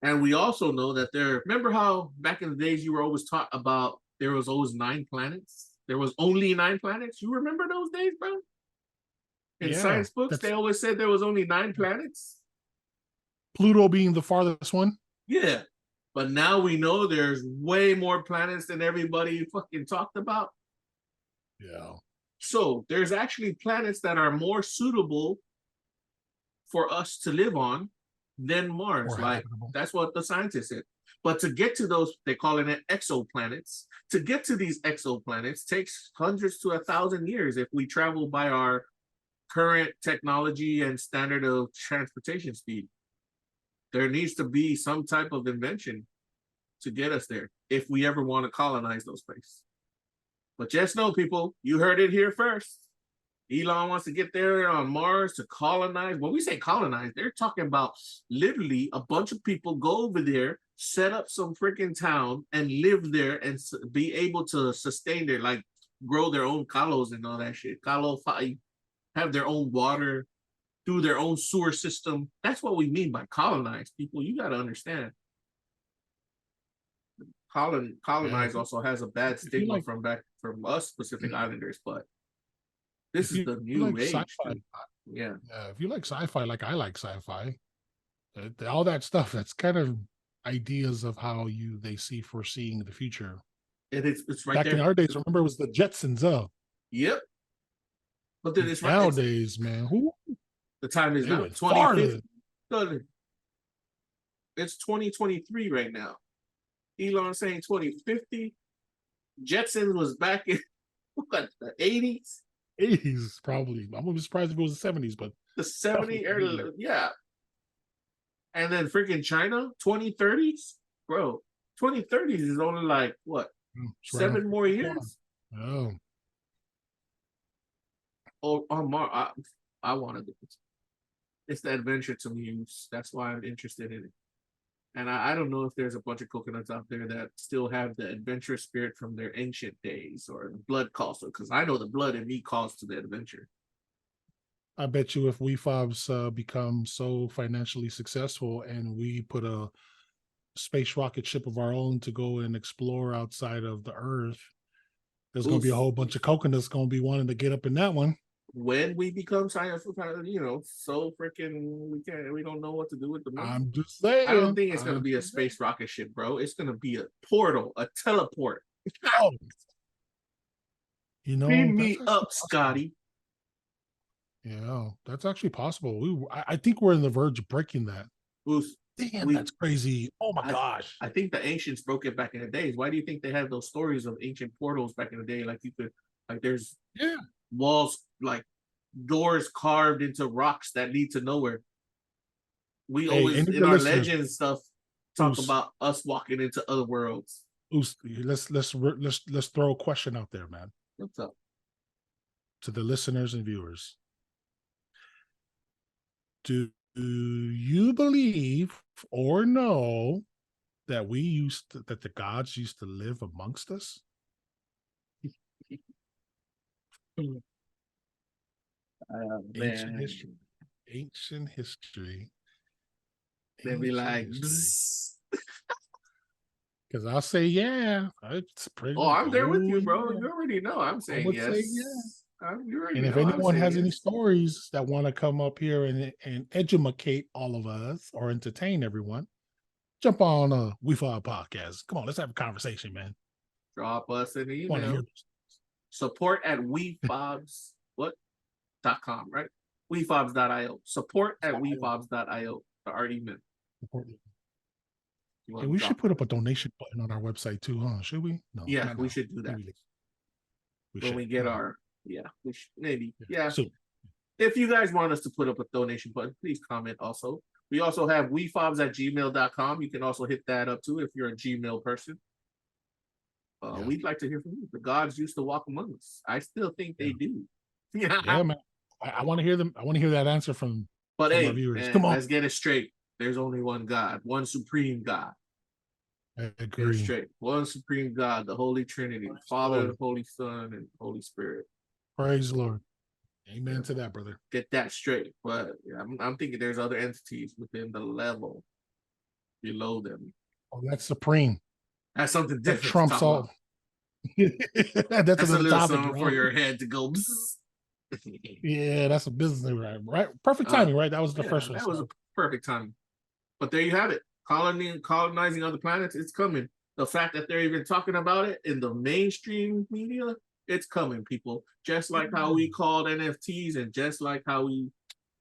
And we also know that remember how back in the days you were always taught about there was always 9 planets? There was only 9 planets? You remember those days, bro? In science books, they always said there was only 9 planets. Pluto being the farthest one? Yeah. But now we know there's way more planets than everybody fucking talked about. Yeah. So there's actually planets that are more suitable for us to live on than Mars. Like, that's what the scientists said. But to get to those, they call it exoplanets. To get to these exoplanets takes hundreds to 1,000 years if we travel by our current technology and standard of transportation speed. There needs to be some type of invention to get us there if we ever want to colonize those places. But just know, people, you heard it here first. Elon wants to get there on Mars to colonize. When we say colonize, they're talking about literally a bunch of people go over there, set up some freaking town and live there and be able to sustain their, like, grow their own kalos and all that shit. Lavata'i, have their own water, do their own sewer system. That's what we mean by colonize, people. You got to understand. Colonize also has a bad stigma from us Pacific Islanders, but this is the new age. Yeah. If you like sci-fi, like I like sci-fi, all that stuff, that's kind of ideas of how they see foreseeing the future. It's right back there. In our days. Remember, it was the Jetsons. Yep. But then it's nowadays, man. The time is now 2050. It's 2023 right now. Elon saying 2050. Jetsons was back in what, the 80s? 80s, probably. I'm gonna be surprised if it was the 70s, but the 70s, early, yeah. And then freaking China, 2030s, bro. 2030s is only like what, 7 more years? Oh, on Mars, I want to do it. It's the adventure to me. That's why I'm interested in it. And I don't know if there's a bunch of coconuts out there that still have the adventure spirit from their ancient days, or the blood calls, because I know the blood in me calls to the adventure. I bet you if Wefobz become so financially successful and we put a space rocket ship of our own to go and explore outside of the Earth, there's going to be a whole bunch of coconuts going to be wanting to get up in that one. When we become science, so freaking we don't know what to do with the moon. I'm just saying. I don't think it's going to be a space rocket ship, bro. It's going to be a portal, a teleport. Oh. Beam me up, Scotty. Yeah, that's actually possible. I think we're on the verge of breaking that. Damn, that's crazy. Oh my gosh. I think the ancients broke it back in the days. Why do you think they had those stories of ancient portals back in the day? Like there's walls, like doors carved into rocks that lead to nowhere. We always in our legends stuff talk about us walking into other worlds. Let's throw a question out there, man. What's up? To the listeners and viewers. Do you believe or know that that the gods used to live amongst us? Ancient history. They'd be like, Bzzz. Because I'll say, yeah. I'm there with you, bro. You already know. I'm saying yes. Say, and if anyone has any stories that want to come up here and educate all of us or entertain everyone, jump on Wefobz podcast. Come on, let's have a conversation, man. Drop us an email. Support at Wefobz.com, right? Wefobz.io. Support at Wefobz.io. Our email. And we should put up a donation button on our website too, huh? Should we? No. Yeah, we should do that. When we get our, we should, maybe. Yeah. So, if you guys want us to put up a donation button, please comment also. We also have wefobz@gmail.com. You can also hit that up too if you're a Gmail person. We'd like to hear from you. The gods used to walk among us. I still think they do. Yeah, man. I want to hear them. I want to hear that answer from our viewers. Come on, let's get it straight. There's only one God, one supreme God. I agree. Straight. One supreme God, the Holy Trinity, Father, the Holy Son, and Holy Spirit. Praise the Lord. Amen to that, brother. Get that straight. But I'm thinking there's other entities within the level below them. Oh, that's supreme. That's something different. That trumps all. That's a little something for your head to go. Yeah, that's a business, right? Perfect timing, right? That was the first one. That was a perfect timing. But there you have it. Colonizing other planets, it's coming. The fact that they're even talking about it in the mainstream media, it's coming, people. Just like how we called NFTs and just like how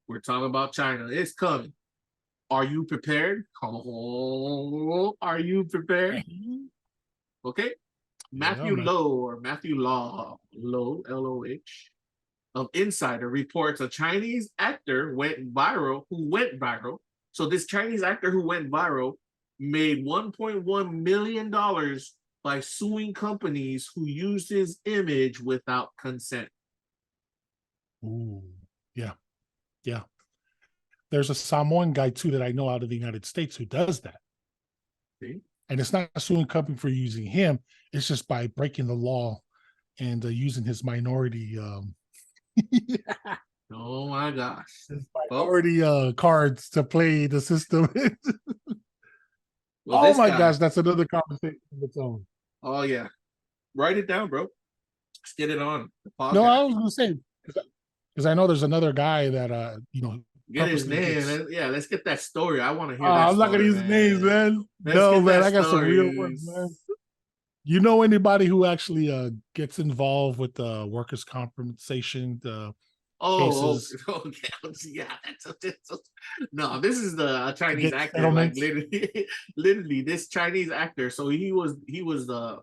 we're talking about China, it's coming. Are you prepared? Oh, are you prepared? Okay. Matthew Law, L-O-H, of Insider reports a Chinese actor who went viral. So this Chinese actor who went viral made $1.1 million by suing companies who used his image without consent. Ooh, yeah. There's a Samoan guy too that I know out of the United States who does that. See? And it's not a suing company for using him. It's just by breaking the law and using his minority. Oh my gosh! His minority cards to play the system. Well, oh my gosh, that's another conversation of its own. Oh yeah, write it down, bro. Let's get it on the podcast. No, I was gonna say because I know there's another guy that get his name. Yeah, let's get that story. I want to hear. I'm not gonna use names, man. Man, I got some real ones, man. You know anybody who actually gets involved with the workers' compensation? Cases? Okay, yeah. No, this is the Chinese actor. Like literally, this Chinese actor. So he was the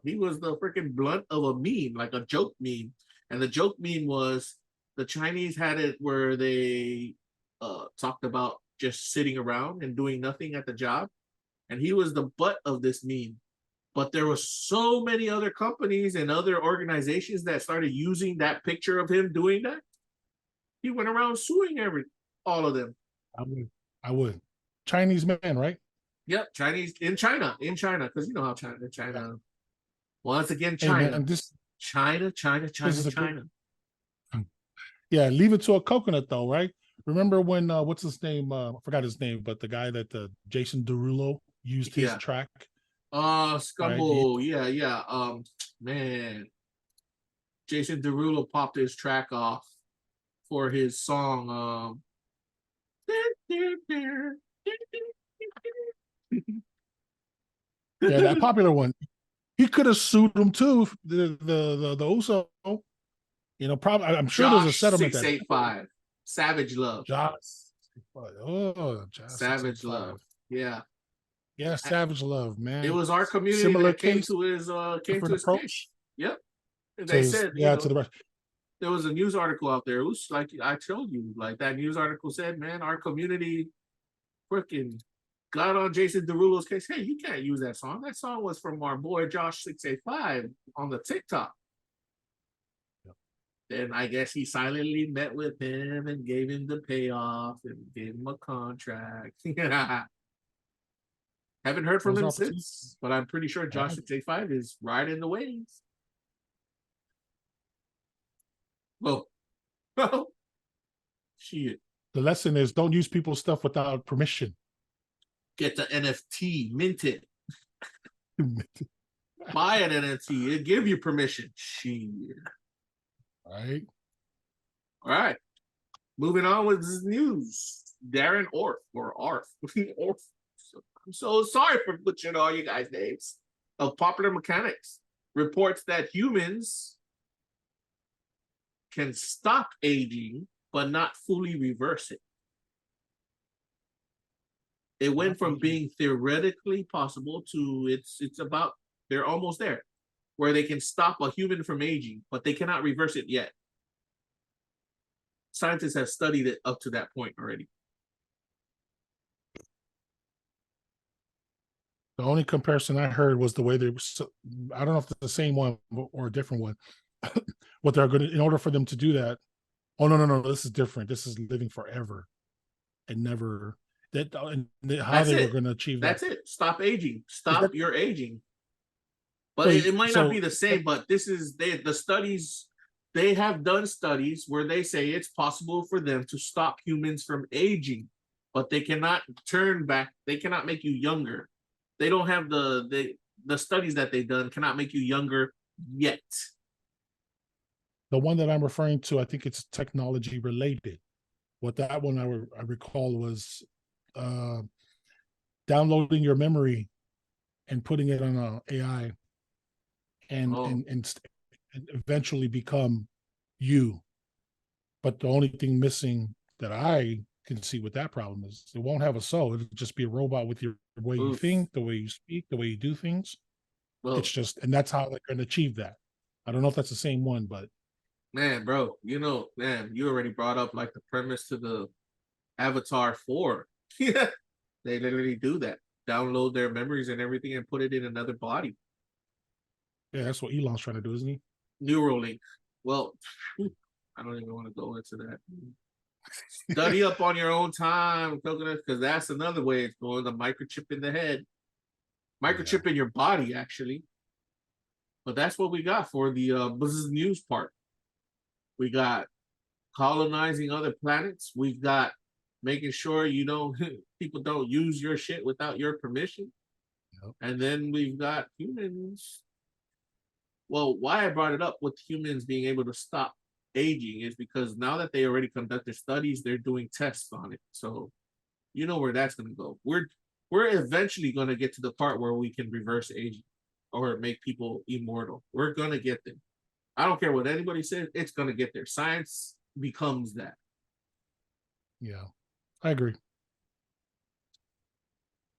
freaking blunt of a meme, like a joke meme, and the joke meme was the Chinese had it where they talked about just sitting around and doing nothing at the job, and he was the butt of this meme. But there were so many other companies and other organizations that started using that picture of him doing that. He went around suing all of them. I would. Chinese man, right? Yep, Chinese in China, because you know how China. Once again, China. Hey man, China. Yeah, leave it to a coconut though, right? Remember when what's his name? I forgot his name, but the guy that Jason Derulo used his Yeah. track. Scumble. Right? Yeah. Man, Jason Derulo popped his track off for his song. Yeah, that popular one. He could have sued him too. The Uso. You know, probably. I'm sure there's a Josh settlement that 685, Savage Love. Josh. Oh, Josh Savage 685. Love. Yeah. Yeah, Savage Love, man. It was our community Similar that came case, to his different case. approach. Yep. And To they his, said, yeah, to the rest. there was a news article out there. It was like I told you, like that news article said, man, our community freaking got on Jason Derulo's case. Hey, you can't use that song. That song was from our boy Josh 685 on the TikTok. Yep. Then I guess he silently met with him and gave him the payoff and gave him a contract. Haven't heard from him since, but I'm pretty sure Josh 685 is right in the waves. Well, shit. The lesson is don't use people's stuff without permission. Get the NFT, mint it. Buy an NFT, it give you permission. Shit. Right. All right. Moving on with this news. Darren Orff or Arf. Orff. I'm so sorry for butchering all you guys' names. Of Popular Mechanics reports that humans can stop aging but not fully reverse it. It went from being theoretically possible to it's about they're almost there, where they can stop a human from aging, but they cannot reverse it yet. Scientists have studied it up to that point already. The only comparison I heard was the way they I don't know if it's the same one or a different one. What they're going to, in order for them to do that. Oh, no, this is different. This is living forever and never that. And how they were going to achieve that. That's it. Stop aging. Stop your aging. But it might not be the same, but this is the studies, they have done studies where they say it's possible for them to stop humans from aging, but they cannot turn back. They cannot make you younger. They don't have the studies that they've done cannot make you younger yet. The one that I'm referring to, I think it's technology related. What that one I recall was downloading your memory and putting it on an AI and eventually become you. But the only thing missing that I can see with that problem is it won't have a soul. It'll just be a robot with your way you think, the way you speak, the way you do things. Well, it's just, and that's how they're going to achieve that. I don't know if that's the same one, but man, bro, you already brought up like the premise to the Avatar 4. Yeah, they literally do that. Download their memories and everything and put it in another body. Yeah, that's what Elon's trying to do, isn't he? Neuralink. Well, I don't even want to go into that. Study up on your own time, because that's another way it's going. The microchip in the head, microchip in your body, actually. But that's what we got for the Bzzz news part. We got colonizing other planets. We've got making sure people don't use your shit without your permission. Yep. And then we've got humans. Well, why I brought it up with humans being able to stop aging is because now that they already conducted studies, they're doing tests on it. So you know where that's going to go. We're eventually going to get to the part where we can reverse aging or make people immortal. We're going to get there. I don't care what anybody says, it's going to get there. Science becomes that. Yeah, I agree.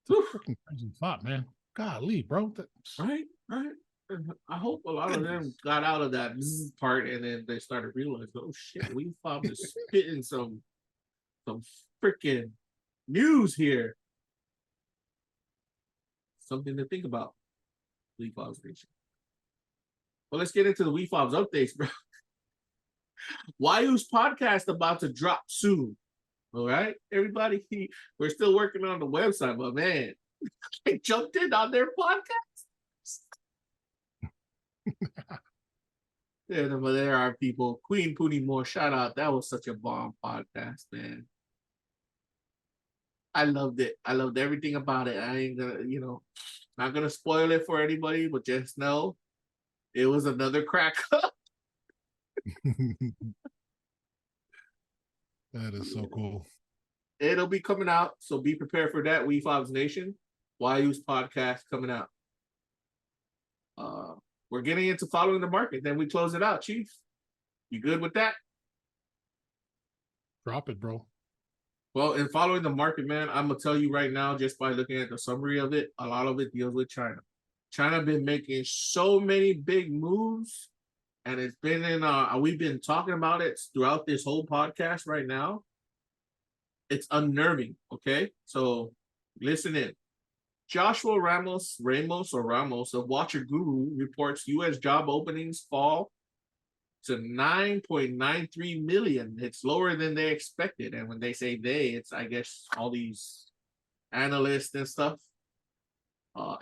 It's a freaking crazy thought, man. Golly, bro. Right. I hope a lot of them got out of that part and then they started realizing, oh shit, Wefobz is spitting some freaking news here. Something to think about. Wefobz Nation. Well, let's get into the Wefobz updates, bro. Wayu's podcast about to drop soon. All right, everybody. We're still working on the website, but man, I jumped in on their podcast. Yeah, but there are people. Queen Poonie Moore, shout out. That was such a bomb podcast, man. I loved it. I loved everything about it. I ain't gonna, not gonna spoil it for anybody, but just know it was another crack up. That is so cool. It'll be coming out, so be prepared for that. Wefobz Nation, YU's podcast coming out. We're getting into following the market. Then we close it out, Chief. You good with that? Drop it, bro. Well, in following the market, man, I'm gonna tell you right now, just by looking at the summary of it, a lot of it deals with China. China been making so many big moves, and it's been in. We've been talking about it throughout this whole podcast right now. It's unnerving. Okay, so listen in. Joshua Ramos of Watcher Guru reports U.S. job openings fall to 9.93 million. It's lower than they expected. And when they say they, it's, I guess, all these analysts and stuff.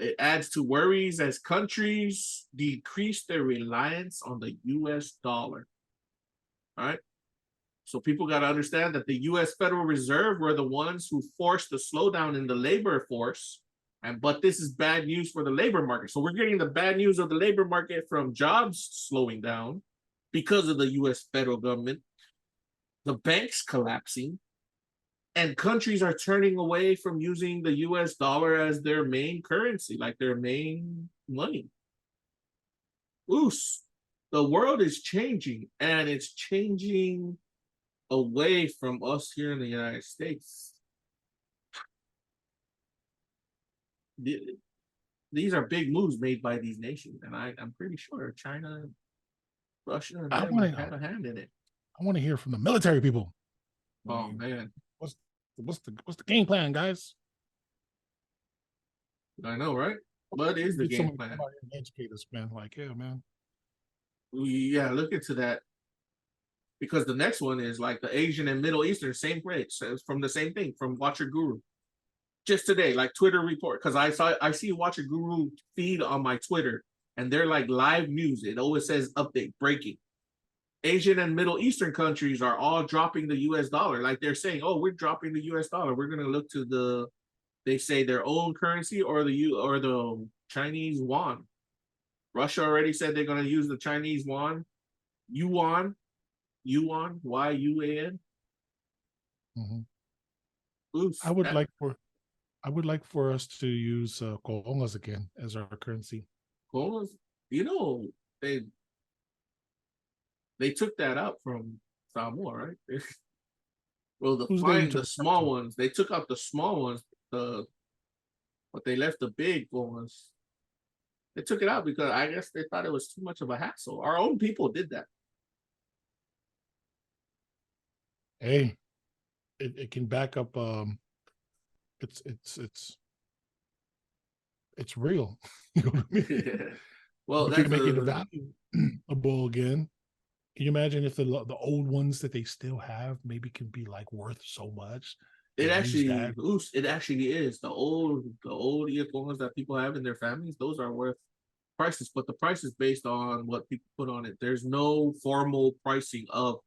It adds to worries as countries decrease their reliance on the U.S. dollar. All right. So people got to understand that the U.S. Federal Reserve were the ones who forced the slowdown in the labor force. But this is bad news for the labor market. So we're getting the bad news of the labor market from jobs slowing down because of the U.S. federal government, the banks collapsing, and countries are turning away from using the U.S. dollar as their main currency, like their main money. Oos, the world is changing, and it's changing away from us here in the United States. These are big moves made by these nations, and I'm pretty sure China, Russia, and them have a hand in it. I want to hear from the military people. Oh man, what's the game plan, guys? I know, right? What is the game plan? Educate us, man. Like, yeah, man. Yeah, look into that, because the next one is like the Asian and Middle Eastern, same rate, so it's from the same thing, from Watcher Guru. Just today, like Twitter report, because I see Watcher Guru feed on my Twitter, and they're like live news. It always says update, breaking. Asian and Middle Eastern countries are all dropping the U.S. dollar. Like they're saying, oh, we're dropping the U.S. dollar. We're gonna look to they say their own currency or the Chinese yuan. Russia already said they're gonna use the Chinese yuan, Y-U-A-N. Mm-hmm. I would like for us to use kolongas again as our currency. Kolongas, they took that out from Samoa, right? Well, the small ones, they took out the small ones, but they left the big ones. They took it out because I guess they thought it was too much of a hassle. Our own people did that. Hey, it can back up. It's real. You know what I mean? Yeah. Well, that's make it valuable again. Can you imagine if the old ones that they still have maybe can be like worth so much? It actually is. The old earphones that people have in their families, those are worth prices, but the price is based on what people put on it. There's no formal pricing of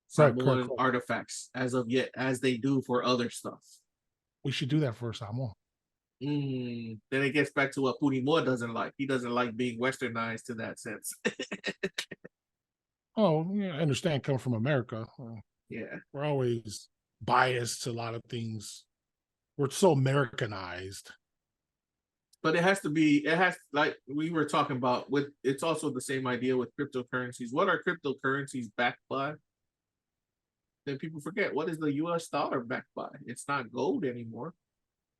Samoan artifacts as of yet, as they do for other stuff. We should do that for Samoa. Then it gets back to what Poonie Moore doesn't like. He doesn't like being westernized to that sense. Oh, yeah, I understand coming from America. Yeah. We're always biased to a lot of things. We're so Americanized. But it has, like we were talking about, it's also the same idea with cryptocurrencies. What are cryptocurrencies backed by? Then people forget, what is the US dollar backed by? It's not gold anymore.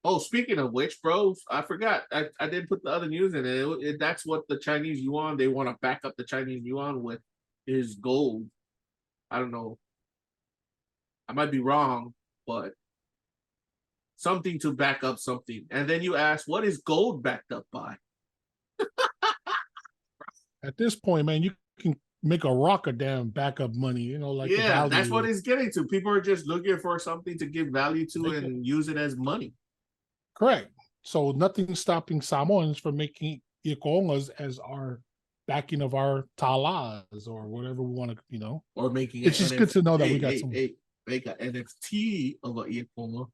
Oh, speaking of which, bro, I forgot. I didn't put the other news in it. That's what the Chinese yuan, they want to back up the Chinese yuan with, is gold. I don't know. I might be wrong, but something to back up something. And then you ask, what is gold backed up by? At this point, man, you can make a rock a damn backup money, like that's what it's getting to. People are just looking for something to give value to and use it as money. Correct. So nothing's stopping Samoans from making ikoongas as our backing of our talas or whatever we want to, Or making it's just good to know that we got some. Make an NFT of a Iapoma.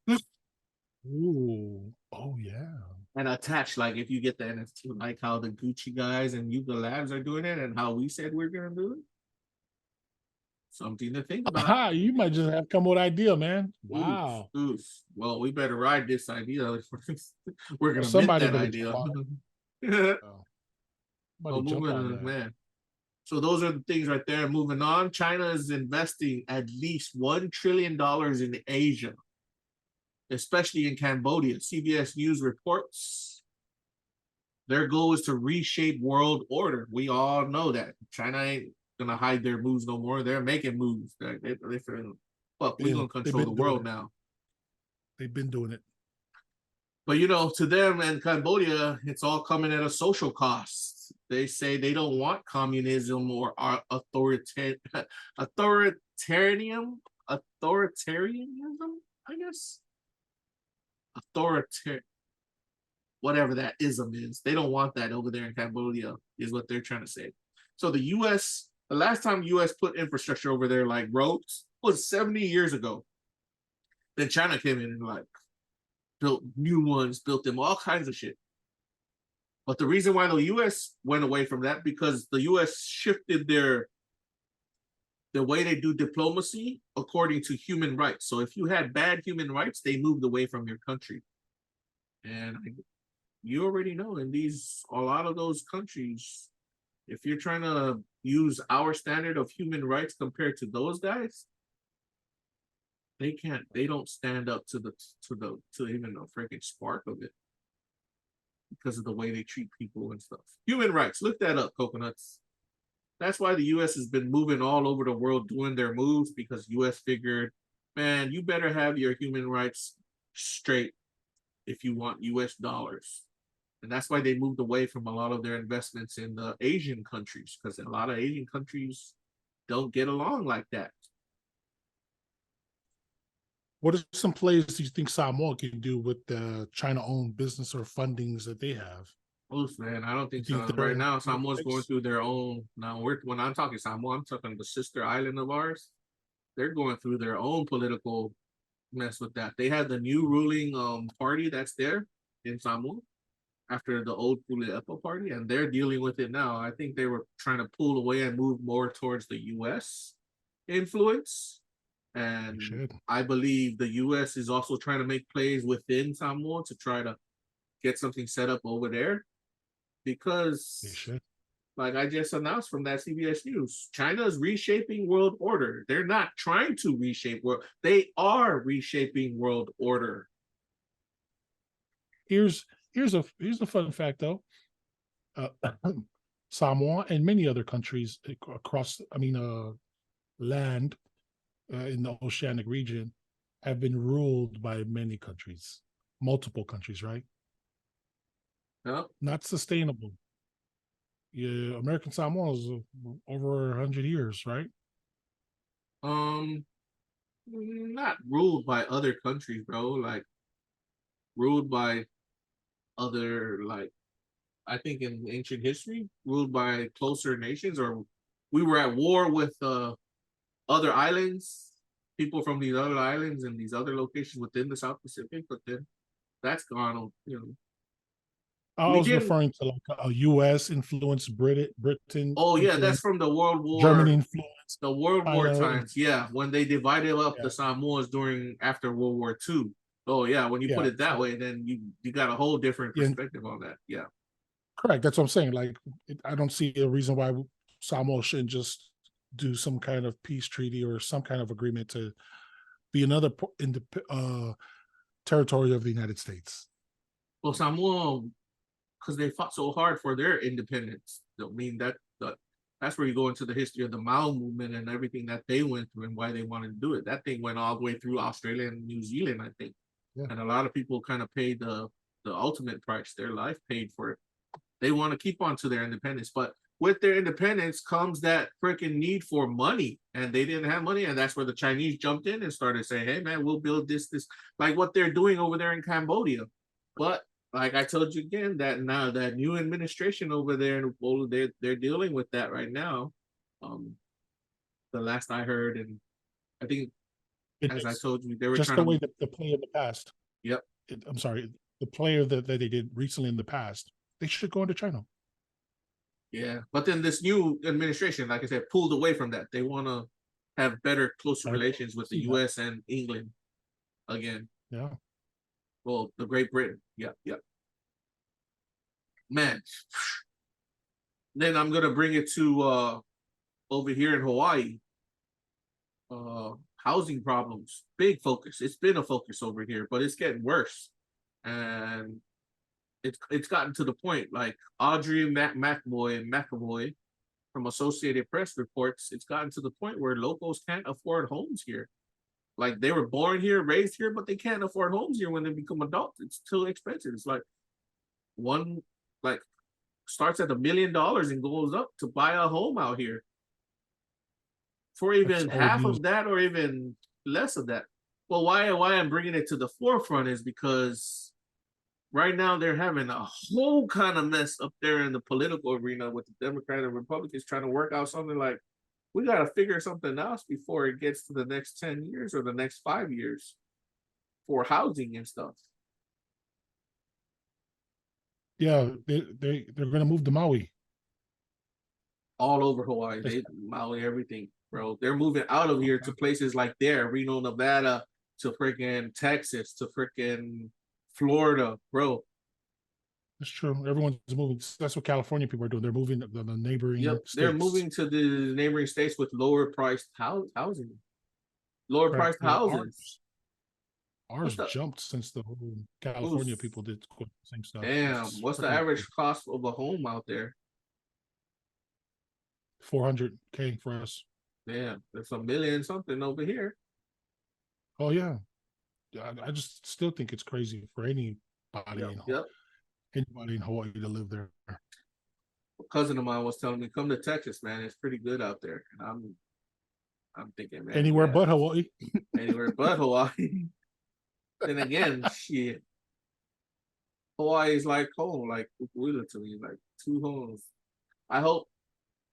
Ooh, oh yeah. And attach, like, if you get the NFT, like how the Gucci guys and Yuga Labs are doing it and how we said we're going to do it. Something to think about. Aha, you might just have come with an idea, man. Wow. Oof. Well, we better ride this idea. We're going to Somebody mint that better idea. Somebody jump on that. Man. So those are the things right there. Moving on, China is investing at least $1 trillion in Asia, especially in Cambodia. CBS News reports their goal is to reshape world order. We all know that. China ain't gonna hide their moves no more. They're making moves. They're fuck, we're gonna control the world now. They've been doing it. But to them and Cambodia, it's all coming at a social cost. They say they don't want communism or authoritarianism, I guess. Whatever that ism is. They don't want that over there in Cambodia, is what they're trying to say. So the U.S., the last time U.S. put infrastructure over there, like roads, was 70 years ago. Then China came in and built new ones, built them all kinds of shit. But the reason why the U.S. went away from that, because the U.S. shifted the way they do diplomacy according to human rights. So if you had bad human rights, they moved away from your country. And you already know in a lot of those countries, if you're trying to use our standard of human rights compared to those guys, they don't stand up to even a freaking spark of it because of the way they treat people and stuff. Human rights, look that up, coconuts. That's why the U.S. has been moving all over the world doing their moves, because U.S. figured, man, you better have your human rights straight if you want U.S. dollars. And that's why they moved away from a lot of their investments in the Asian countries, because a lot of Asian countries don't get along like that. What are some plays do you think Samoa can do with the China-owned business or fundings that they have? Oof, man, I don't think so. Right now, Samoa's going through their own. Now, when I'm talking Samoa, I'm talking the sister island of ours. They're going through their own political mess with that. They have the new ruling party that's there in Samoa after the old Pule'epa party, and they're dealing with it now. I think they were trying to pull away and move more towards the U.S. influence. And I believe the U.S. is also trying to make plays within Samoa to try to get something set up over there. Because, like I just announced from that CBS News, China is reshaping world order. They're not trying to reshape world. They are reshaping world order. Here's a fun fact, though. Samoa and many other countries across, land in the oceanic region have been ruled by many countries, multiple countries, right? Yep. Not sustainable. Yeah, American Samoa is over 100 years, right? Not ruled by other countries, bro. Like ruled by other, like, I think in ancient history, ruled by closer nations, or we were at war with other islands, people from these other islands and these other locations within the South Pacific, but then that's gone, I was referring to like a U.S. influence, Britain. Oh yeah, that's from the World War. Germany influence. The World War times, yeah, when they divided up the Samoas after World War II. Oh yeah, when you put it that way, then you got a whole different perspective on that. Yeah, correct. That's what I'm saying. Like, I don't see a reason why Samoa shouldn't just do some kind of peace treaty or some kind of agreement to be another in the territory of the United States. Well, Samoa, because they fought so hard for their independence. I mean, that's where you go into the history of the Mao movement and everything that they went through and why they wanted to do it. That thing went all the way through Australia and New Zealand, I think. Yeah. And a lot of people kind of paid the ultimate price. Their life paid for it. They want to keep on to their independence. But with their independence comes that freaking need for money. And they didn't have money. And that's where the Chinese jumped in and started saying, hey, man, we'll build this, like what they're doing over there in Cambodia. But like I told you again, that now that new administration over there in Ebola, they're dealing with that right now. The last I heard, and I think, as I It's told you, they were just trying the to. way that the play in the past. Yep. I'm sorry, the player that they did recently in the past, they should go into China. Yeah, but then this new administration, like I said, pulled away from that. They want to have better, closer I relations with the see that. U.S. and England again. Yeah. Well, the Great Britain. Yep, yep. Man, then I'm gonna bring it to over here in Hawaii. Housing problems, big focus. It's been a focus over here, but it's getting worse, and it's gotten to the point like Audrey McAvoy from Associated Press reports. It's gotten to the point where locals can't afford homes here. Like they were born here, raised here, but they can't afford homes here when they become adults. It's too expensive. It's like one like starts at $1 million and goes up to buy a home out here for even That's old half news. of that or even less of that. Well, why I'm bringing it to the forefront is because right now they're having a whole kind of mess up there in the political arena with the Democrats and Republicans trying to work out something like, we got to figure something else before it gets to the next 10 years or the next 5 years for housing and stuff. Yeah, they're going to move to Maui. All over Hawaii, they Maui, everything, bro. They're moving out of here to places like there, Reno, Nevada, to freaking Texas, to freaking Florida, bro. That's true. Everyone's moving. That's what California people are doing. They're moving to the neighboring Yep, states. they're moving to the neighboring states with lower priced housing, lower Right. priced Yeah, houses. Ours the- jumped since the whole California people did the same stuff. Damn, It's what's the freaking average cost of a home out there? $400K for us. Damn, there's a million something over here. Oh yeah, I just still think it's crazy for anybody Yep. anybody in Hawaii to live there. A cousin of mine was telling me, come to Texas, man. It's pretty good out there. And I'm thinking, man, Anywhere but Hawaii. anywhere but Hawaii. Then again, shit. Hawaii is like home, like Ukuila to me, like two homes. I hope,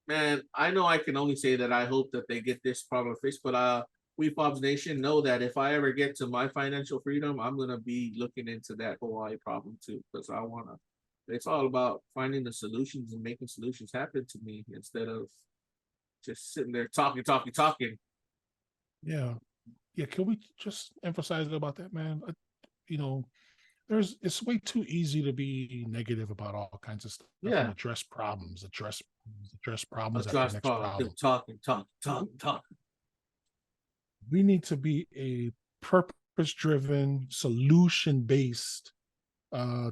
man, I know I can only say that I hope that they get this problem fixed, but Wefobz Nation know that if I ever get to my financial freedom, I'm gonna be looking into that Hawaii problem too, because I wanna. It's all about finding the solutions and making solutions happen to me instead of just sitting there talking. Yeah. Can we just emphasize about that, man? It's way too easy to be negative about all kinds of stuff. Yeah. And address problems after next problem. Talking. We need to be a purpose-driven, solution-based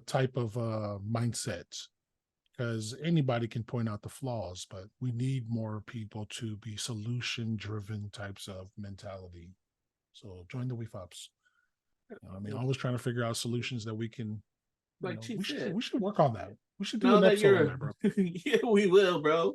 type of mindset, because anybody can point out the flaws, but we need more people to be solution-driven types of mentality. So join the Wefobz. Always trying to figure out solutions that we can. Like Chief said, we should work on that. We should do now an that episode on that, bro. Yeah, we will, bro.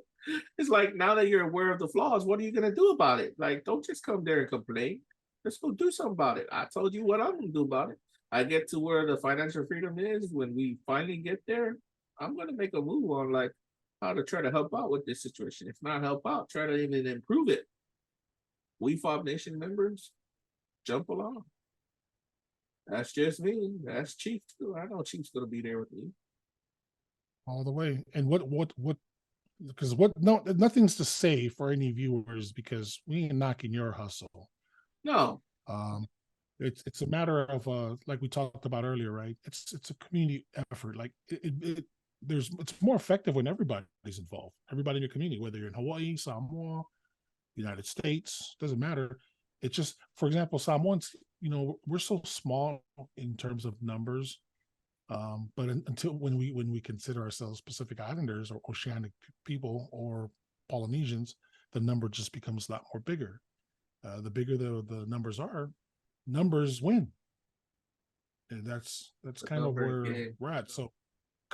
It's like now that you're aware of the flaws, what are you gonna do about it? Like, don't just come there and complain. Let's go do something about it. I told you what I'm gonna do about it. I get to where the financial freedom is. When we finally get there, I'm gonna make a move on like how to try to help out with this situation. If not help out, try to even improve it. Wefobz Nation members, jump along. That's just me. That's Chief too. I know Chief's gonna be there with me all the way. And because nothing's to say for any viewers, because we ain't knocking your hustle. No. It's a matter of like we talked about earlier, right? It's a community effort. Like it's more effective when everybody's involved. Everybody in your community, whether you're in Hawaii, Samoa, United States, doesn't matter. It's just, for example, Samoans, we're so small in terms of numbers. But until when we consider ourselves Pacific Islanders or Oceanic people or Polynesians, the number just becomes a lot more bigger. The bigger the numbers are, numbers win. And that's kind of where we're at. So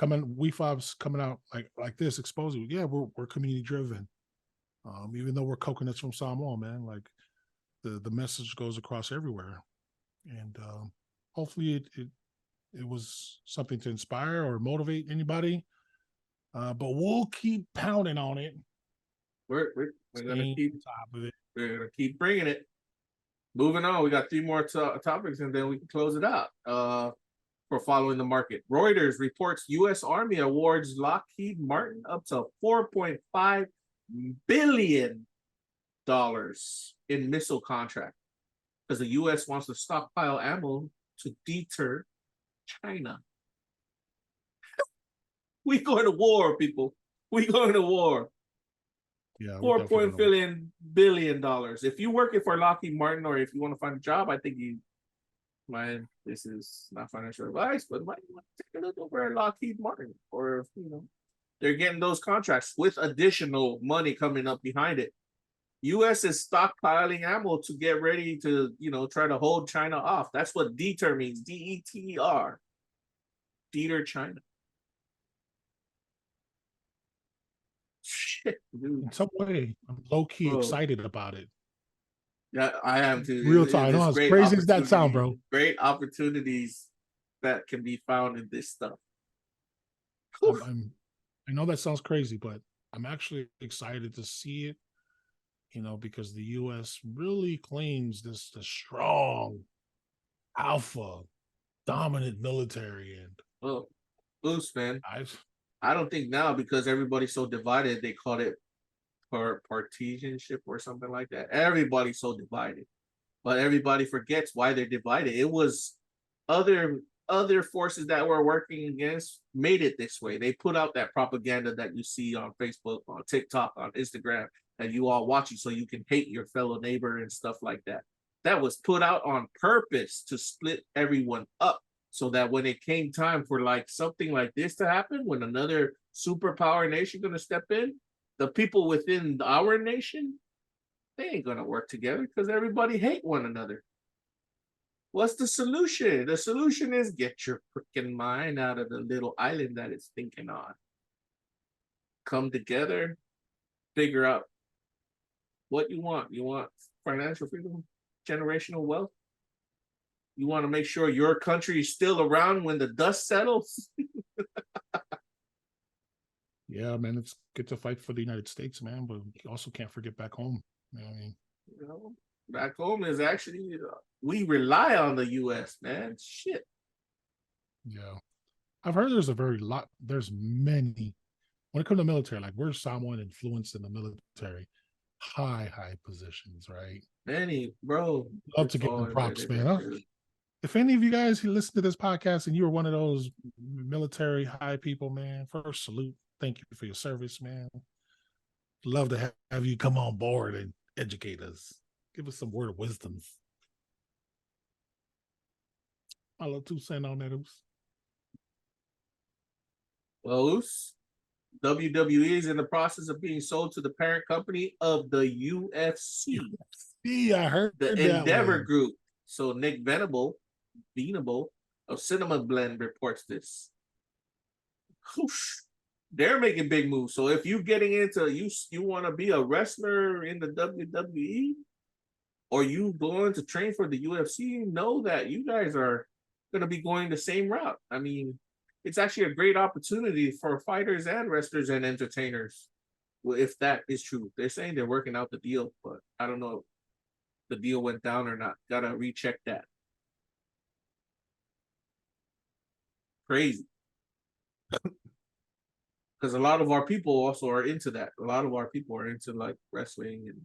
Wefobz coming out like this, exposing, yeah, we're community driven. Even though we're coconuts from Samoa, man, like the message goes across everywhere. And hopefully it it was something to inspire or motivate anybody. But we'll keep pounding on it. We're gonna keep top of it. We're gonna keep bringing it. Moving on, we got 3 more topics, and then we can close it out. For following the market, Reuters reports U.S. Army awards Lockheed Martin up to $4.5 billion in missile contract because the U.S. wants to stockpile ammo to deter China. We going to war, people. We going to war. Yeah, $4.5 billion. If you're working for Lockheed Martin, or if you want to find a job, I think man, this is not financial advice, but might want to take a look over at Lockheed Martin, or if they're getting those contracts with additional money coming up behind it. U.S. is stockpiling ammo to get ready to, try to hold China off. That's what deter means. D-E-T-E-R. Deter China. Shit, dude. In some way, I'm low-key excited about it. Yeah, I am too. Real time. As crazy as that sound, bro. Great opportunities that can be found in this stuff. I know that sounds crazy, but I'm actually excited to see it, because the U.S. really claims the strong, alpha, dominant military. And boost, man. I don't think now, because everybody's so divided, they call it partisanship or something like that. Everybody's so divided, but everybody forgets why they're divided. It was other forces that were working against made it this way. They put out that propaganda that you see on Facebook, on TikTok, on Instagram, that you all watching so you can hate your fellow neighbor and stuff like that. That was put out on purpose to split everyone up, so that when it came time for something like this to happen, when another superpower nation gonna step in, the people within our nation, they ain't gonna work together because everybody hate one another. What's the solution? The solution is get your freaking mind out of the little island that it's thinking on. Come together, figure out what you want. You want financial freedom, generational wealth? You want to make sure your country is still around when the dust settles? Yeah, man, it's good to fight for the United States, man, but you also can't forget back home. Back home is actually, we rely on the U.S., man. Shit. Yeah. I've heard there's many, when it comes to military, we're somewhat influenced in the military, high positions, right? Many, bro. Love to give them props, man. If any of you guys who listen to this podcast and you were one of those military high people, man, first salute. Thank you for your service, man. Love to have you come on board and educate us. Give us some word of wisdom. My little 2 cents on that. Well, WWE is in the process of being sold to the parent company of the UFC. Yeah, I heard the that Endeavor one. Group. So Nick Venable of Cinema Blend reports this. Whoosh. They're making big moves. So if you're getting into you want to be a wrestler in the WWE, or you going to train for the UFC, know that you guys are going to be going the same route. I mean, it's actually a great opportunity for fighters and wrestlers and entertainers. Well, if that is true, they're saying they're working out the deal, but I don't know if the deal went down or not. Gotta recheck that. Crazy. Because a lot of our people also are into that. A lot of our people are into wrestling and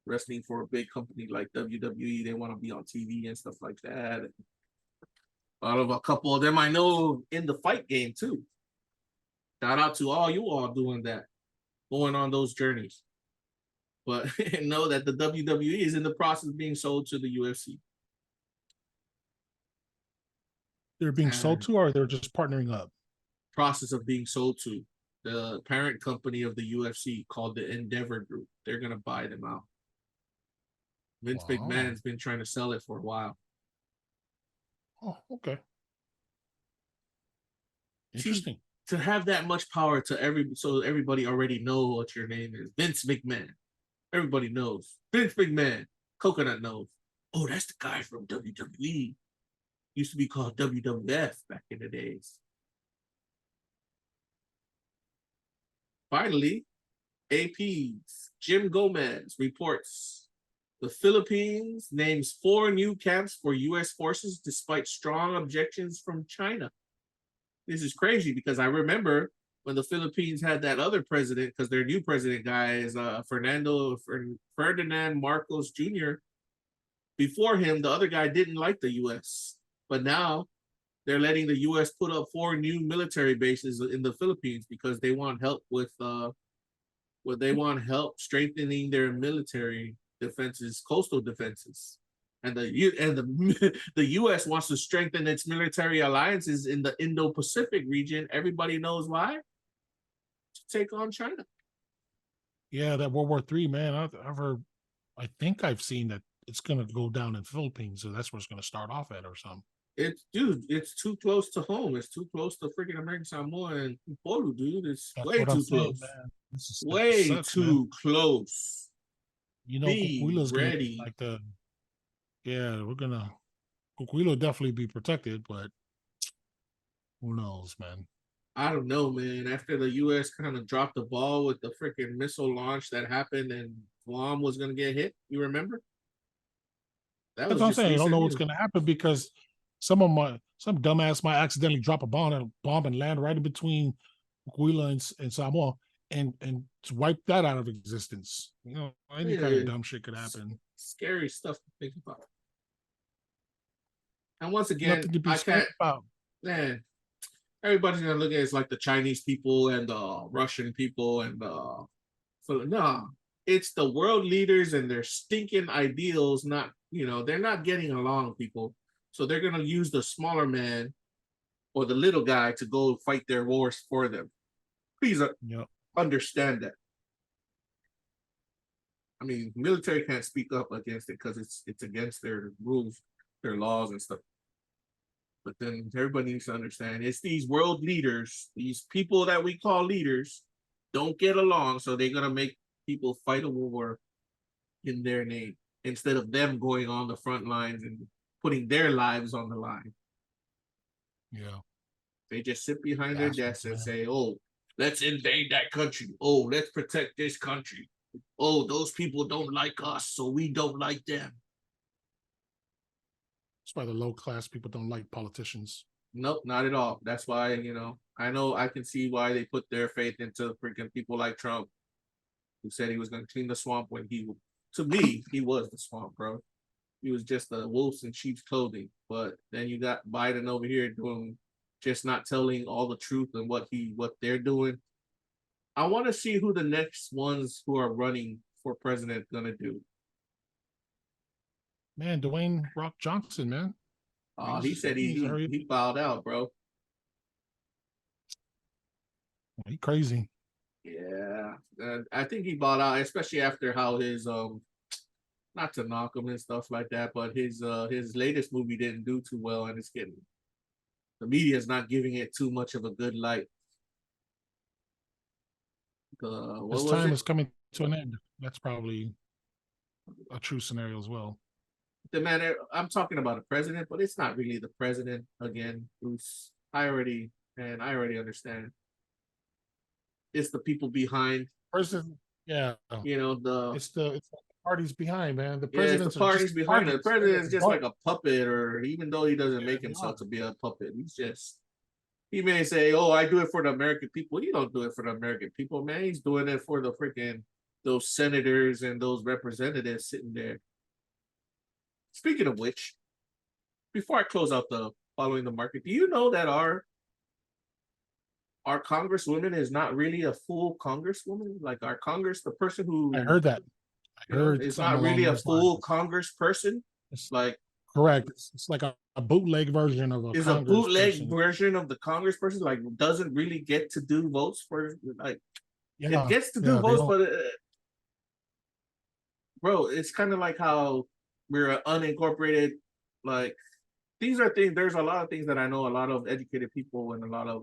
wrestling for a big company like WWE. They want to be on TV and stuff like that. And a couple of them I know in the fight game too. Shout out to all you all doing that, going on those journeys. But know that the WWE is in the process of being sold to the UFC. They're being sold to, or they're just partnering up? Process of being sold to the parent company of the UFC called the Endeavor Group. They're gonna buy them out. Vince McMahon's been trying to sell it for a while. Oh, okay. Interesting. To have that much power so everybody already know what your name is. Vince McMahon. Everybody knows. Vince McMahon. Coconut knows. Oh, that's the guy from WWE. Used to be called WWF back in the days. Finally, AP's Jim Gomez reports the Philippines names 4 new camps for U.S. forces despite strong objections from China. This is crazy because I remember when the Philippines had that other president, because their new president guy is Ferdinand Marcos Jr. Before him, the other guy didn't like the U.S. But now they're letting the U.S. put up 4 new military bases in the Philippines because they want help with strengthening their military defenses, coastal defenses. And the U.S. wants to strengthen its military alliances in the Indo-Pacific region. Everybody knows why? To take on China. Yeah, that World War III, man. I've heard. I think I've seen that it's going to go down in Philippines, so that's where it's going to start off at, or something. It's too close to home. It's too close to freaking American Samoa and Polu, dude. It's That's way what I'm too saying, close. man. Way sucks, too man. close. You know, Be Cuquila's gonna ready. be like the. Yeah, Cuquila definitely be protected, but who knows, man? I don't know, man. After the U.S. kind of dropped the ball with the freaking missile launch that happened and Guam was going to get hit, you remember? That That's was what I'm just saying. I don't know what's recent going to happen because some dumbass might accidentally drop a bomb and land right in between Cuquila and Samoa and to wipe that out of existence. You know, any kind of Yeah. dumb shit could happen. Scary stuff to think about. And once again, Nothing to be I scared can't, about. man, everybody's going to look at it as like the Chinese people and the Russian people and no, it's the world leaders and their stinking ideals. Not, they're not getting along, people. So they're going to use the smaller man or the little guy to go fight their wars for them. Please understand that. I mean, military can't speak up against it because it's against their rules, their laws and stuff. But then everybody needs to understand it's these world leaders, these people that we call leaders, don't get along, so they're gonna make people fight a war in their name instead of them going on the front lines and putting their lives on the line. Yeah. They just sit behind their desks and man. say, "Oh, let's invade that country. Oh, let's protect this country. Oh, those people don't like us, so we don't like them." That's why the low class people don't like politicians. Nope, not at all. That's why, I know I can see why they put their faith into freaking people like Trump, who said he was going to clean the swamp when to me, he was the swamp, bro. He was just the wolves in sheep's clothing. But then you got Biden over here just not telling all the truth and what they're doing. I want to see who the next ones who are running for president gonna do. Man, Dwayne Rock Johnson, man. He said he bowed out, bro. He crazy. Yeah, I think he bowed out, especially after how his not to knock him and stuff like that, but his latest movie didn't do too well, and the media is not giving it too much of a good light. His time is coming to an end. That's probably a true scenario as well. The man, I'm talking about a president, but it's not really the president again. I already understand. It's the people behind. President, yeah. It's the parties behind, man. The president's the parties behind. The president is just like a puppet, or even though he doesn't make himself to be a puppet, he may say, "Oh, I do it for the American people." He don't do it for the American people, man. He's doing it for the freaking those senators and those representatives sitting there. Speaking of which, before I close out the following the market, do you know that our congresswoman is not really a full congresswoman? Like our Congress, the person who I heard that. it's not really a full congressperson. It's like correct. It's like a bootleg version of a bootleg version of the congressperson. Like doesn't really get to do votes for it gets to do votes, but bro, it's kind of like how we're an unincorporated. Like these are things. There's a lot of things that I know. A lot of educated people and a lot of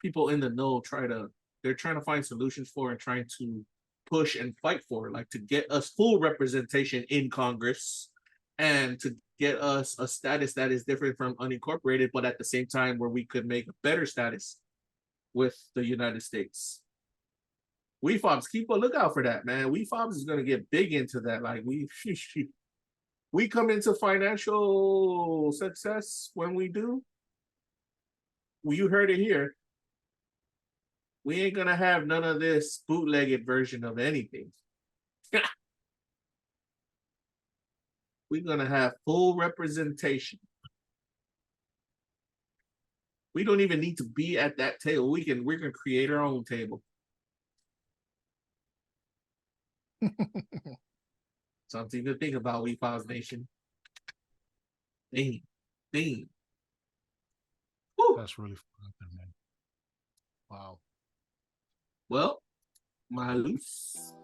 people in the know they're trying to find solutions for and trying to push and fight for, like to get us full representation in Congress and to get us a status that is different from unincorporated, but at the same time where we could make a better status with the United States. Wefobz, keep a lookout for that, man. Wefobz is gonna get big into that. Like we come into financial success when we do. Well, you heard it here. We ain't gonna have none of this bootlegged version of anything. We're gonna have full representation. We don't even need to be at that table. We can create our own table. Something to think about, Wefobz Nation. Damn. That's really fun out there, man. Wow. Well, my loose.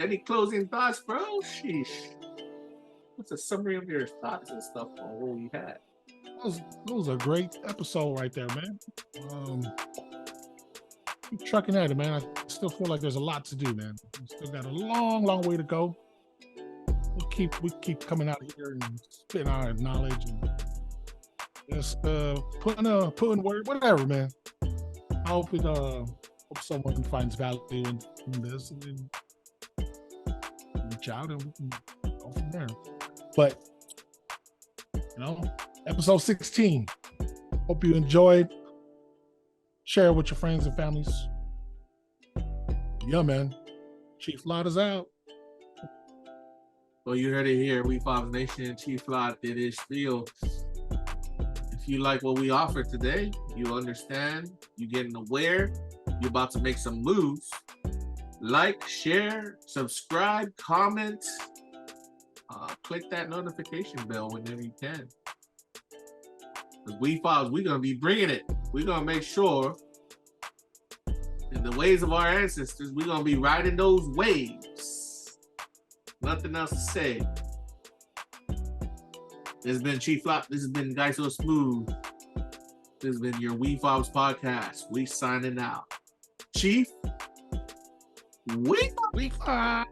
Any closing thoughts, bro? Sheesh. What's a summary of your thoughts and stuff on what we had? That was a great episode right there, man. Keep trucking at it, man. I still feel like there's a lot to do, man. We still got a long way to go. We keep coming out here and spitting our knowledge and just putting word, whatever, man. I hope someone finds value in this and then reach out and we can go from there. But episode 16. Hope you enjoyed. Share it with your friends and families. Yeah, man. Chieflott is out. Well, you heard it here. Wefobz Nation, Chieflott did his spiel. If you like what we offer today, you understand, you're getting aware, you're about to make some moves. Like, share, subscribe, comment, click that notification bell whenever you can. Because Wefobz, we're going to be bringing it. We're going to make sure, in the ways of our ancestors, we're going to be riding those waves. Nothing else to say. This has been Chieflott. This has been guysosmooth. This has been your Wefobz podcast. We signing out. Chief, Wefobz.